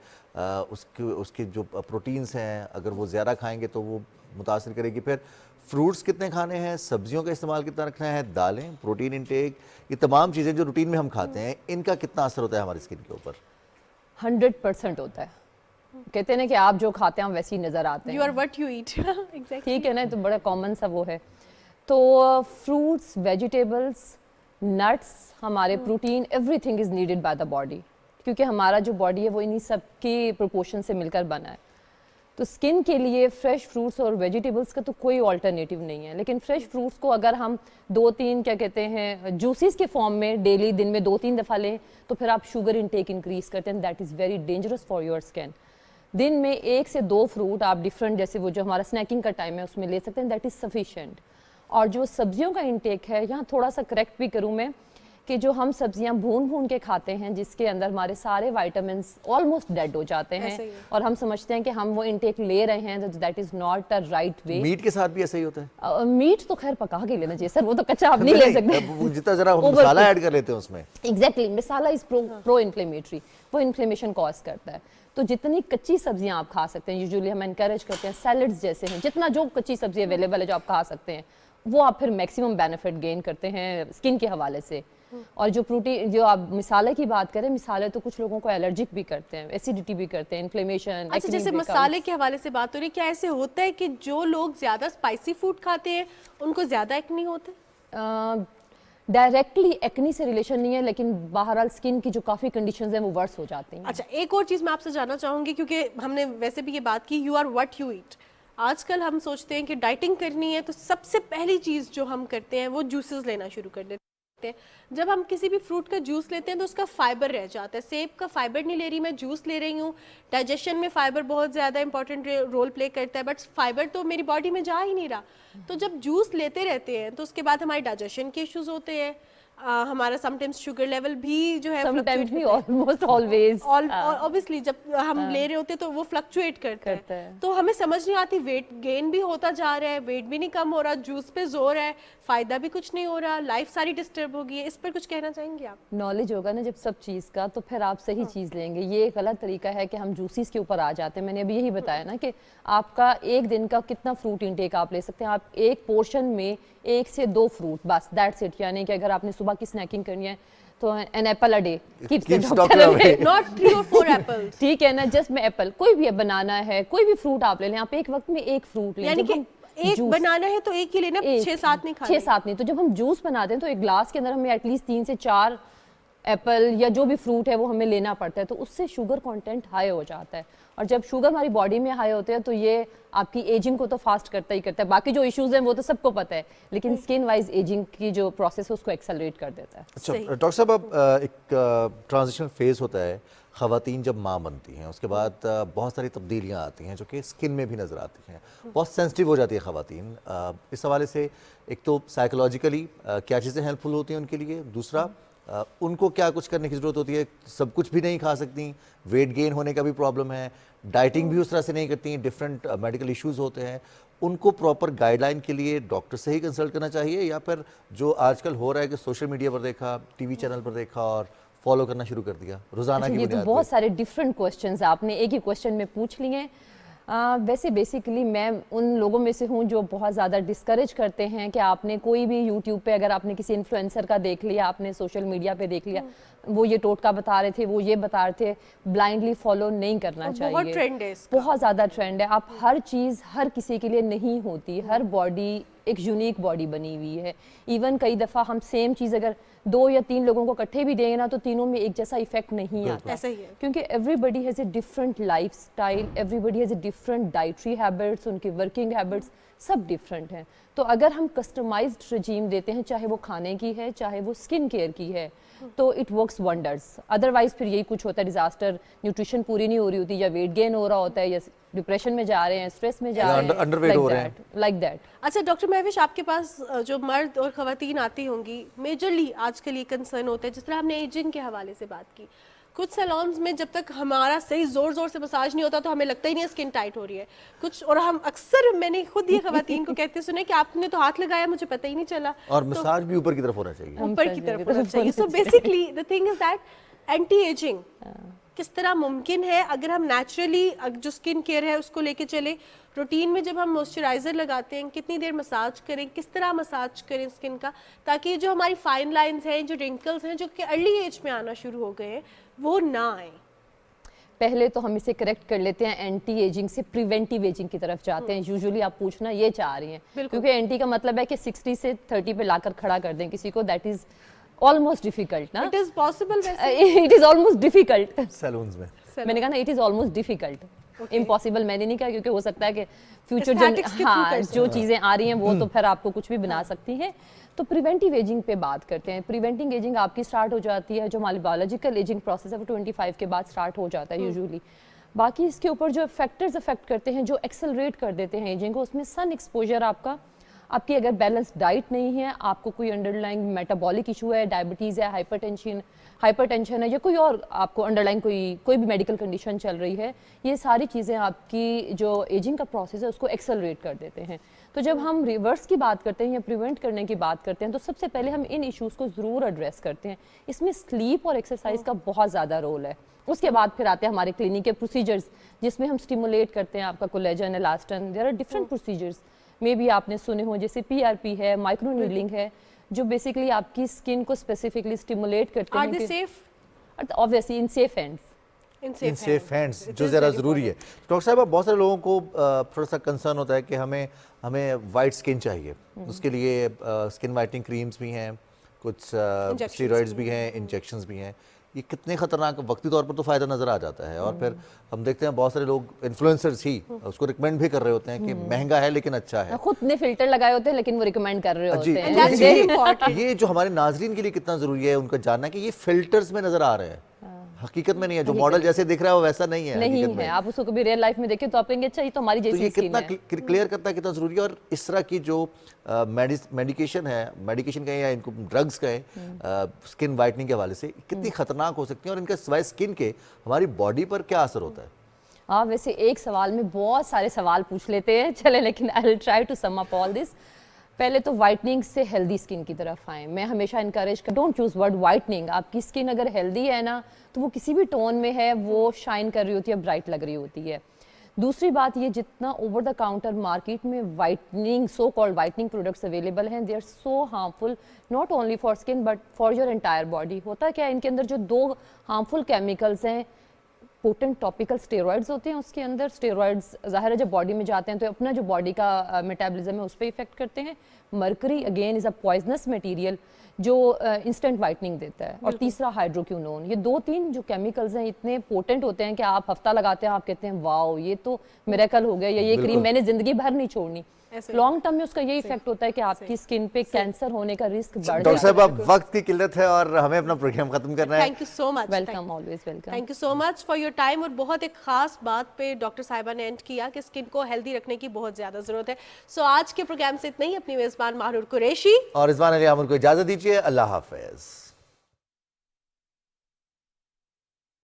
[SPEAKER 1] उसकी जो प्रोटीन्स हैं अगर वो ज़्यादा खाएंगे तो वो मुतासर करेगी। फिर फ्रूट्स कितने खाने हैं, सब्जियों का इस्तेमाल कितना रखना है, दालें, प्रोटीन इनटेक, ये तमाम चीज़ें जो रूटीन में हम खाते हैं इनका कितना असर होता है हमारी स्किन के ऊपर?
[SPEAKER 10] 100% होता है। कहते हैं ना कि आप जो खाते हैं हम वैसे ही नज़र आते हैं।
[SPEAKER 2] You are what you eat. Exactly.
[SPEAKER 10] ठीक है ना, तो बड़ा कॉमन सा वो है। तो फ्रूट्स, वेजिटेबल्स, नट्स, हमारे protein, everything is needed by the body, क्योंकि हमारा जो बॉडी है वो इन्हीं सब के प्रोपोर्शन से मिलकर बना है। तो स्किन के लिए फ्रेश फ्रूट्स और वेजिटेबल्स का तो कोई ऑल्टरनेटिव नहीं है, लेकिन फ्रेश फ्रूट्स को अगर हम 2-3 क्या कहते हैं जूसेस के फॉर्म में डेली दिन में 2-3 दफ़ा लें तो फिर आप शुगर इनटेक इंक्रीज करते हैं, that is very dangerous for your skin. दिन में 1 से 2 फ्रूट आप डिफरेंट, जैसे वो जो हमारा स्नैकिंग का टाइम है उसमें ले सकते हैं, दैट इज़ सफिशेंट। और जो सब्जियों का इंटेक है, यहाँ थोड़ा सा करेक्ट भी करूँ मैं कि जो हम सब्जियां भून के खाते हैं जिसके अंदर हमारे सारे विटामिन्स ऑलमोस्ट डेड हो जाते हैं और हम समझते हैं कि हम वो इंटेक ले रहे हैं, तो that is not a right way.
[SPEAKER 1] Meat के साथ भी ऐसा ही होता है?
[SPEAKER 10] मीट तो खैर पका के लेना चाहिए सर, वो तो कच्चा आप नहीं ले सकते।
[SPEAKER 1] जितना जरा मसाला ऐड कर लेते हैं उसमें।
[SPEAKER 10] Exactly, masala is pro inflammatory, वो इन्फ्लेमेशन कॉज करता है। तो जितनी कच्ची सब्जियां आप खा सकते हैं, यूजुअली हम एनकरेज करते हैं सैलड्स जैसे हैं, जितना जो कच्ची सब्जी अवेलेबल है जो आप खा सकते हैं वो आप फिर मैक्सिमम बेनिफिट गेन करते हैं स्किन के हवाले से। और जो प्रोटीन, जो आप मिसाले की बात करें, मिसाले तो कुछ लोगों को एलर्जिक भी करते हैं, एसिडिटी भी करते हैं, इन्फ्लेमेशन।
[SPEAKER 2] अच्छा, जैसे मसाले के हवाले से बात हो रही है, क्या ऐसे होता है कि जो लोग ज़्यादा स्पाइसी फूड खाते हैं उनको ज़्यादा एक्नी होता है?
[SPEAKER 10] डायरेक्टली एक्नी से रिलेशन नहीं है, लेकिन बहरहाल स्किन की जो काफ़ी कंडीशंस हैं वो वर्स हो जाती हैं।
[SPEAKER 2] अच्छा, एक और चीज़ मैं आपसे जानना चाहूँगी, क्योंकि हमने वैसे भी ये बात की, you are what you eat. आजकल हम सोचते हैं कि डाइटिंग करनी है तो सबसे पहली चीज़ जो हम करते हैं वो जूसेस लेना शुरू कर देते हैं। जब हम किसी भी फ्रूट का जूस लेते हैं तो उसका फाइबर रह जाता है। सेब का फाइबर नहीं ले रही मैं, जूस ले रही हूँ, डाइजेशन में फाइबर बहुत ज़्यादा इंपॉर्टेंट रोल प्ले करता है, बट फाइबर तो मेरी बॉडी में जा ही नहीं रहा। तो जब जूस लेते रहते हैं तो उसके बाद हमारे डाइजेशन के इश्यूज होते हैं, हमारा समटाइम्स शुगर लेवल भी जो है
[SPEAKER 10] समटाइम्स भी ऑलमोस्ट ऑलवेज
[SPEAKER 2] ऑब्वियसली जब हम ले रहे होते तो वो फ्लक्चुएट करता है। तो हमें समझ नहीं आती, वेट गेन भी होता जा रहा है, वेट भी नहीं कम हो रहा, जूस पे जोर है, फायदा भी कुछ नहीं हो रहा, लाइफ सारी डिस्टर्ब हो गई है। इस पर कुछ कहना चाहेंगे आप?
[SPEAKER 10] नॉलेज होगा ना जब सब चीज़ का, तो फिर आप सही चीज़ लेंगे। ये एक गलत तरीका है कि हम जूसेस के ऊपर आ जाते हैं। मैंने अभी यही बताया ना कि आपका एक दिन का कितना फ्रूट इंटेक आप ले सकते हैं। आप एक पोर्शन में 1 से 2 फ्रूट बस, दैट्स इट। यानी कि अगर आपने सुबह की स्नैकिंग करनी है तो an apple a day keeps the doctor away,
[SPEAKER 2] not 3 और 4 एप्पल्स।
[SPEAKER 10] ठीक है ना, जस्ट में एप्पल, कोई भी बनाना है, कोई भी फ्रूट आप ले लें, आप एक वक्त में एक फ्रूट लें।
[SPEAKER 2] यानी कि एक बनाना है तो एक ही लेना, 6-7 नहीं खाने।
[SPEAKER 10] 6-7 नहीं। तो जब हम जूस बनाते हैं तो एक ग्लास के अंदर हमें एटलीस्ट 3 से 4 एप्पल या जो भी फ्रूट है वो हमें लेना पड़ता है, तो उससे शुगर कंटेंट हाई हो जाता है। और जब शुगर हमारी बॉडी में हाई होते हैं तो ये आपकी एजिंग को तो फास्ट करता ही करता है। बाकी जो इश्यूज हैं वो तो सबको पता है, लेकिन स्किन वाइज एजिंग की जो प्रोसेस है उसको एक्सेलरेट कर देता है।
[SPEAKER 1] अच्छा डॉक्टर साहब, अब एक ट्रांजिशन फेज होता है, ख़वातीन जब माँ बनती हैं उसके बाद बहुत सारी तब्दीलियाँ आती हैं जो कि स्किन में भी नज़र आती हैं, बहुत सेंसिटिव हो जाती है ख़वातीन। इस हवाले से एक तो साइकोलॉजिकली क्या चीज़ें हेल्पफुल होती हैं उनके लिए, दूसरा उनको क्या कुछ करने की ज़रूरत होती है? सब कुछ भी नहीं खा सकती, वेट गेन होने का भी प्रॉब्लम है, डाइटिंग भी उस तरह से नहीं करती, डिफरेंट मेडिकल इश्यूज़ होते हैं, ان کو پراپر گائیڈ لائن کے لیے ڈاکٹر سے ہی کنسلٹ کرنا چاہیے، یا پھر جو آج کل ہو رہا ہے کہ سوشل میڈیا پر دیکھا، ٹی وی چینل پر دیکھا اور فالو کرنا شروع کر دیا روزانہ کی
[SPEAKER 10] یہ تو
[SPEAKER 1] بنیاد
[SPEAKER 10] بہت
[SPEAKER 1] پہ؟
[SPEAKER 10] سارے ڈفرینٹ کوشچنز آپ نے ایک ہی کوشچن میں پوچھ لیے ہیں. ویسے بیسیکلی میں ان لوگوں میں سے ہوں جو بہت زیادہ ڈسکریج کرتے ہیں کہ آپ نے کوئی بھی یوٹیوب پہ اگر آپ نے کسی انفلوئنسر کا دیکھ لیا، آپ نے سوشل میڈیا پہ دیکھ لیا، وہ یہ ٹوٹکا بتا رہے تھے، وہ یہ بتا رہے تھے، بلائنڈلی فالو نہیں کرنا چاہیے.
[SPEAKER 2] بہت ٹرینڈ ہے اس کا.
[SPEAKER 10] بہت زیادہ ٹرینڈ ہے. آپ ہر چیز ہر کسی کے لیے نہیں ہوتی، ہر باڈی ایک یونیک باڈی بنی ہوئی ہے. ایون کئی دفعہ ہم سیم چیز اگر 2 یا 3 لوگوں کو اکٹھے بھی دیں گے نا تو تینوں میں ایک جیسا ایفیکٹ نہیں آتا،
[SPEAKER 2] ایسا ہی ہے.
[SPEAKER 10] کیونکہ everybody has a different lifestyle, everybody has a different dietary habits, ان کی ورکنگ ہیبٹس سب ڈفرنٹ ہیں. تو اگر ہم کسٹمائزڈ رجیم دیتے ہیں، چاہے وہ کھانے کی ہے چاہے وہ اسکن کیئر کی ہے، تو اٹ ورکس ونڈرز. ادروائز پھر یہی کچھ ہوتا ہے، ڈیزاسٹر، نیوٹریشن پوری نہیں ہو رہی ہوتی، یا ویٹ گین ہو رہا ہوتا ہے، یا ڈپریشن میں جا رہے ہیں، اسٹریس میں جا رہے ہیں،
[SPEAKER 1] انڈر ویٹ ہو رہے ہیں.
[SPEAKER 10] Like that.
[SPEAKER 2] اچھا ڈاکٹر مہوش، آپ کے پاس جو مرد اور خواتین آتی ہوں گی، میجرلی آج کل یہ کنسرن ہوتا ہے، جس طرح ہم نے ایجنگ کے حوالے سے بات کی، کچھ سیلونز میں جب تک ہمارا صحیح زور زور سے مساج نہیں ہوتا تو ہمیں لگتا ہی نہیں اسکن ٹائٹ ہو رہی ہے کچھ. اور ہم اکثر، میں نے خود یہ خواتین کو کہتے سنے کہ آپ نے تو ہاتھ لگایا مجھے پتہ ہی نہیں چلا.
[SPEAKER 1] اور مساج بھی اوپر کی طرف ہونا چاہیے،
[SPEAKER 2] اوپر کی طرف ہونا چاہیے. So basically the thing is that anti ageing کس طرح ممکن ہے اگر ہم نیچرلی جو اسکن کیئر ہے اس کو لے کے چلے. روٹین میں جب ہم موئسچرائزر لگاتے ہیں کتنی دیر مساج کریں، کس طرح مساج کریں اسکن کا، تاکہ جو ہماری فائن لائنز ہیں، جو رنکلز ہیں جو کہ ارلی ایج میں آنا شروع ہو گئے ہیں، وہ نہ آئیں.
[SPEAKER 10] پہلے تو ہم اسے کریکٹ کر لیتے ہیں، اینٹی ایجنگ سے پریونٹیو ایجنگ کی طرف جاتے ہیں. یوزلی آپ پوچھنا یہ چاہ رہی ہیں، کیونکہ اینٹی کا مطلب ہے کہ 60 سے 30 پہ لا کر کھڑا کر دیں کسی کو. دیٹ از آلموسٹ ڈیفیکلٹ نا.
[SPEAKER 2] It is possible.
[SPEAKER 10] It is almost difficult.
[SPEAKER 1] Salons میں
[SPEAKER 10] میں نے کہا نا it is almost difficult. Impossible میں نے نہیں کہا، کیونکہ ہو سکتا ہے کہ فیوچر ہاں جو چیزیں آ رہی ہیں وہ تو پھر آپ کو کچھ بھی بنا سکتی ہیں. تو پریونٹیو ایجنگ پہ بات کرتے ہیں. پریونٹنگ ایجنگ آپ کی سٹارٹ ہو جاتی ہے، جو ہماری بایولوجیکل ایجنگ پروسیس ہے وہ 25 کے بعد سٹارٹ ہو جاتا ہے یوزلی. باقی اس کے اوپر جو فیکٹرز افیکٹ کرتے ہیں، جو ایکسلریٹ کر دیتے ہیں ایجنگ کو، اس میں سن ایکسپوجر آپ کی اگر بیلنس ڈائٹ نہیں ہے، آپ کو کوئی انڈر لائنگ میٹابولک ایشو ہے، ڈائبٹیز ہے، ہائپر ٹینشن ہے، یا کوئی اور آپ کو انڈر لائن کوئی بھی میڈیکل کنڈیشن چل رہی ہے، یہ ساری چیزیں آپ کی جو ایجنگ کا پروسیس ہے اس کو ایکسلریٹ کر دیتے ہیں. تو جب ہم ریورس کی بات کرتے ہیں یا پریونٹ کرنے کی بات کرتے ہیں تو سب سے پہلے ہم ان ایشوز کو ضرور ایڈریس کرتے ہیں. اس میں سلیپ اور ایکسرسائز کا بہت زیادہ رول ہے. اس کے بعد پھر آتے ہیں ہمارے کلینک کے پروسیجرز، جس میں ہم اسٹیمولیٹ کرتے ہیں آپ کا collagen, elastin. There are different procedures, میں بھی آپ نے سنے ہوں، جیسے PRP ہے، مائکرو نیڈلنگ ہے، جو بیسیکلی آپ کی اسکن کو اسپیسیفکلی اسٹیمولیٹ کرتے ہیں.
[SPEAKER 2] Are they safe?
[SPEAKER 10] Obviously in safe hands.
[SPEAKER 1] In safe hands, جو ذرا ضروری ہے. ڈاکٹر صاحب، بہت سارے لوگوں کو تھوڑا سا کنسرن ہوتا ہے کہ ہمیں وائٹ اسکن چاہیے. اس کے لیے اسکن وائٹنگ کریمز بھی ہیں، کچھ اسٹیرائڈز بھی ہیں، انجیکشنز بھی ہیں. یہ کتنے خطرناک، وقتی طور پر تو فائدہ نظر آ جاتا ہے، اور پھر ہم دیکھتے ہیں بہت سارے لوگ انفلوئنسرز ہی اس کو ریکمینڈ بھی کر رہے ہوتے ہیں کہ مہنگا ہے لیکن اچھا ہے.
[SPEAKER 10] خود نے فلٹر لگائے ہوتے ہیں لیکن وہ ریکمینڈ کر رہے ہوتے ہیں.
[SPEAKER 1] یہ جو ہمارے ناظرین کے لیے کتنا ضروری ہے ان کا جاننا کہ یہ فلٹرز میں نظر آ رہے ہیں، حقیقت میں نہیں ہے. جو ماڈل جیسے دکھ رہا ہے وہ ویسا نہیں ہے.
[SPEAKER 10] نہیں ہے. آپ اس کو کبھی ریئل لائف میں دیکھیں تو آپ کہیں گے اچھا یہ تو ہماری جیسی اسکن ہے.
[SPEAKER 1] یہ کتنا کلیئر کرتا ہے کتنا ضروری ہے. اور اس طرح کی جو میڈیکیشن ہے، میڈیکیشن کہیں یا ان کو ڈرگز کہیں، اسکن وائٹننگ کے حوالے سے کتنی خطرناک ہو سکتی ہیں، اور ان کا سوائے اسکن کے ہماری باڈی پر کیا اثر ہوتا ہے؟
[SPEAKER 10] ہاں، ویسے ایک سوال میں بہت سارے سوال پوچھ لیتے ہیں، چلیں لیکن I will try to sum up all this. پہلے تو وائٹننگ سے ہیلدی اسکن کی طرف آئیں. میں ہمیشہ encourage don't choose word whitening. آپ کی اسکن اگر ہیلدی ہے نا تو وہ کسی بھی ٹون میں ہے، وہ شائن کر رہی ہوتی ہے، برائٹ لگ رہی ہوتی ہے. دوسری بات یہ، جتنا اوور دا کاؤنٹر مارکیٹ میں whitening, so called whitening products available ہیں، they are so harmful not only for skin but for your entire body. ہوتا کیا ہے، ان کے اندر جو 2 ہارمفل کیمیکلز ہیں، پوٹنٹ ٹاپیکل اسٹیرائڈز ہوتے ہیں اس کے اندر. اسٹیرائڈز ظاہر ہے جب باڈی میں جاتے ہیں تو اپنا جو باڈی کا میٹابولزم ہے اس پہ افیکٹ کرتے ہیں. Mercury again is a poisonous material جو انسٹنٹ وائٹننگ دیتا ہے. اور تیسرا ہائیڈروکینون. یہ 2-3 جو کیمیکلز ہیں اتنے پوٹنٹ ہوتے ہیں کہ آپ ہفتہ لگاتے ہیں آپ کہتے ہیں واو یہ تو میریکل ہو گیا، یا یہ کریم میں نے زندگی بھر نہیں چھوڑنی. لانگ ٹرم میں اس کا یہ ایفیکٹ ہوتا ہے کہ آپ کی اسکن پہ کینسر ہونے کا رسک بڑھ جاتا ہے.
[SPEAKER 1] ڈاکٹر صاحب، اب وقت کی قلت ہے اور ہمیں اپنا پروگرام ختم کرنا ہے.
[SPEAKER 2] Thank you so much.
[SPEAKER 10] Welcome, always welcome.
[SPEAKER 2] Thank you so much for your time. اور بہت ایک خاص بات پہ ڈاکٹر صاحبہ نے اینڈ کیا کہ اسکن کو ہیلدی رکھنے کی بہت زیادہ ضرورت ہے. سو آج کے پروگرام سے اتنا ہی. اپنی میزبان ماہرور قریشی
[SPEAKER 1] اور رضوان علی عامر کو اجازت دیجیے. اللہ حافظ.